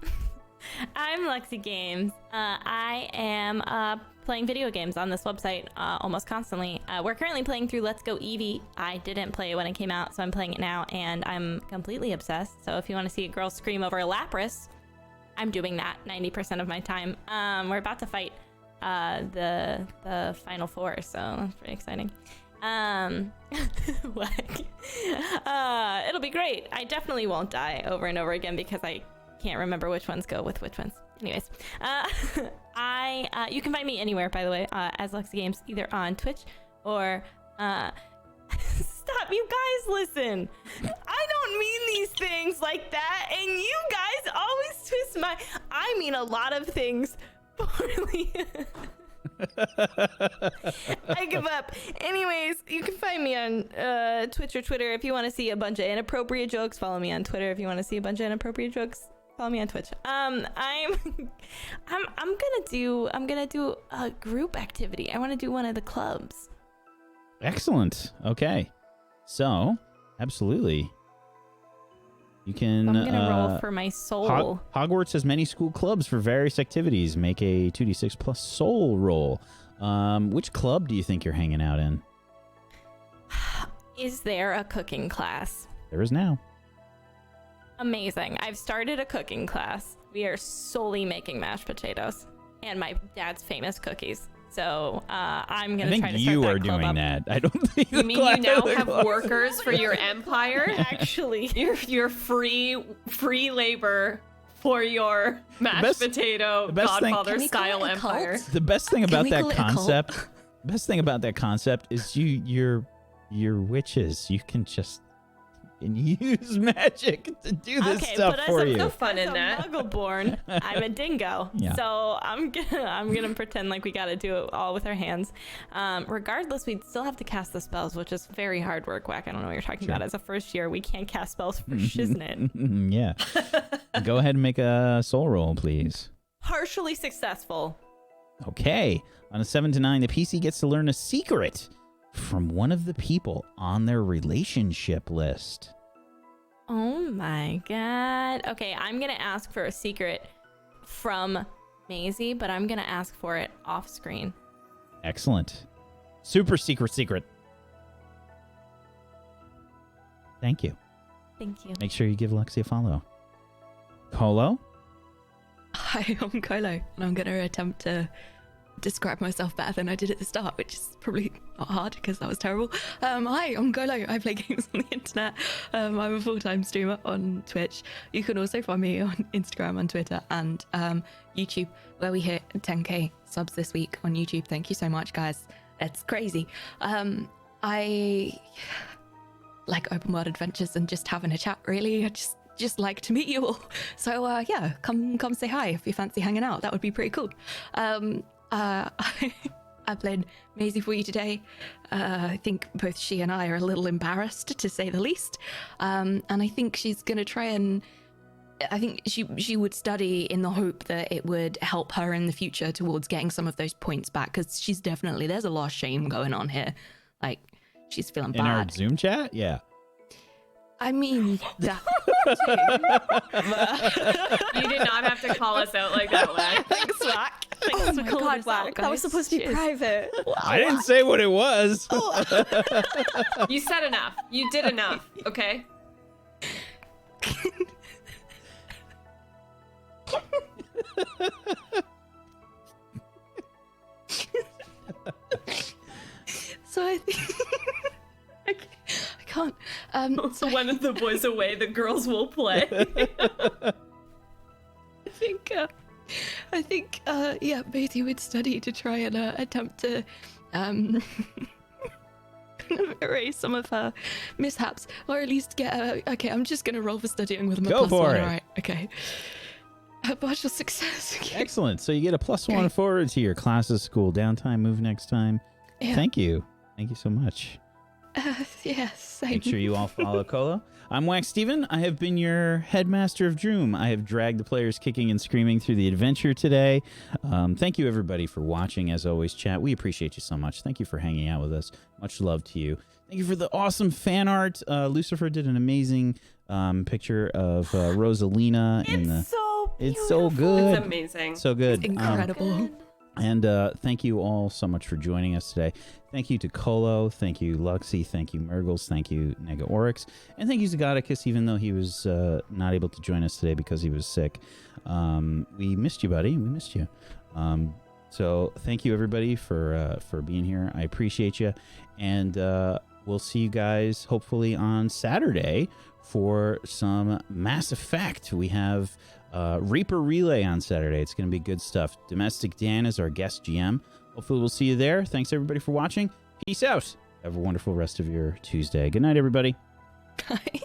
I'm Lexi Games. I am playing video games on this website almost constantly. We're currently playing through Let's Go Eevee. I didn't play it when it came out, so I'm playing it now, and I'm completely obsessed. So if you want to see a girl scream over a Lapras, I'm doing that 90% of my time. We're about to fight the final four, so that's pretty exciting. It'll be great. I definitely won't die over and over again because I can't remember which ones go with which ones. Anyways, you can find me anywhere, by the way, as Lexi Games, either on Twitch or stop, you guys, listen. I don't mean these things like that, and you guys always twist I mean a lot of things poorly. I give up. Anyways, you can find me on Twitch or Twitter if you want to see a bunch of inappropriate jokes. Follow me on Twitter if you want to see a bunch of inappropriate jokes. Follow me on Twitch. I'm gonna do a group activity. I want to do one of the clubs. Excellent. Okay. So, absolutely. You can... I'm gonna roll for my soul. Hogwarts has many school clubs for various activities. Make a 2d6 plus soul roll. Which club do you think you're hanging out in? Is there a cooking class? There is now. Amazing. I've started a cooking class. We are solely making mashed potatoes and my dad's famous cookies. So I'm going to try to start that club up. I think you are doing that. I don't think you mean you now have workers for your empire? Actually. You're free labor for your mashed potato Godfather style empire. The best thing about that concept is you're witches. You can just use magic to do this stuff for you. No fun in that. Muggle-born. I'm a dingo, so I'm gonna pretend like we gotta do it all with our hands. Regardless, we'd still have to cast the spells, which is very hard work. Whack. I don't know what you're talking about. As a first year, we can't cast spells for shiznit. Yeah. Go ahead and make a soul roll, please. Partially successful. Okay. On a 7 to 9, the PC gets to learn a secret from one of the people on their relationship list. Oh my god. Okay, I'm gonna ask for a secret from Maisie, but I'm gonna ask for it off screen. Excellent. Super secret. Thank you. Thank you. Make sure you give Lexi a follow. Colo? Hi, I'm Kylo, and I'm going to attempt to describe myself better than I did at the start, which is probably not hard because that was terrible. Hi, I'm Golo. I play games on the internet. I'm a full-time streamer on Twitch. You can also find me on Instagram and Twitter and YouTube, where we hit 10k subs this week on YouTube. Thank you so much, guys. It's crazy. I like open world adventures and just having a chat, really. I just like to meet you all. So yeah, come say hi if you fancy hanging out. That would be pretty cool. I played Maisie for you today. I think both she and I are a little embarrassed, to say the least. And I think she's going to try and... I think she would study in the hope that it would help her in the future towards getting some of those points back, because she's definitely... There's a lot of shame going on here. Like, she's feeling bad. In our Zoom chat? Yeah. I mean, that You did not have to call us out like that, Wack. Thanks, Wack. Oh my god, Wack. That was supposed to be private. I didn't say what it was. You said enough. You did enough, okay? So I think... I can't... So when the boys away, the girls will play. I I think, yeah, both you would study to try and attempt to kind of erase some of her mishaps, or at least get okay, I'm just gonna roll for studying with a Go +1. for it. All right, okay. Partial success. Okay. Excellent. So you get a +1 Great. forward to your classes, school downtime, move next time. Yeah. Thank you. Thank you so much. Yes. Same. Make sure you all follow Colo. I'm Wax Steven. I have been your Headmaster of Droom. I have dragged the players kicking and screaming through the adventure today. Thank you, everybody, for watching. As always, chat, we appreciate you so much. Thank you for hanging out with us. Much love to you. Thank you for the awesome fan art. Lucifer did an amazing picture of Rosalina. It's so good. It's amazing. So good. Incredible. And thank you all so much for joining us today. Thank you to Colo. Thank you, Luxie. Thank you, Murgles. Thank you, Nega Oryx. And thank you, Zagadicus, even though he was not able to join us today because he was sick. We missed you, buddy. We missed you. So thank you, everybody, for being here. I appreciate you. And we'll see you guys hopefully on Saturday for some Mass Effect. We have Reaper Relay on Saturday. It's going to be good stuff. Domestic Dan is our guest GM. Hopefully we'll see you there. Thanks, everybody, for watching. Peace out. Have a wonderful rest of your Tuesday. Good night, everybody. Bye.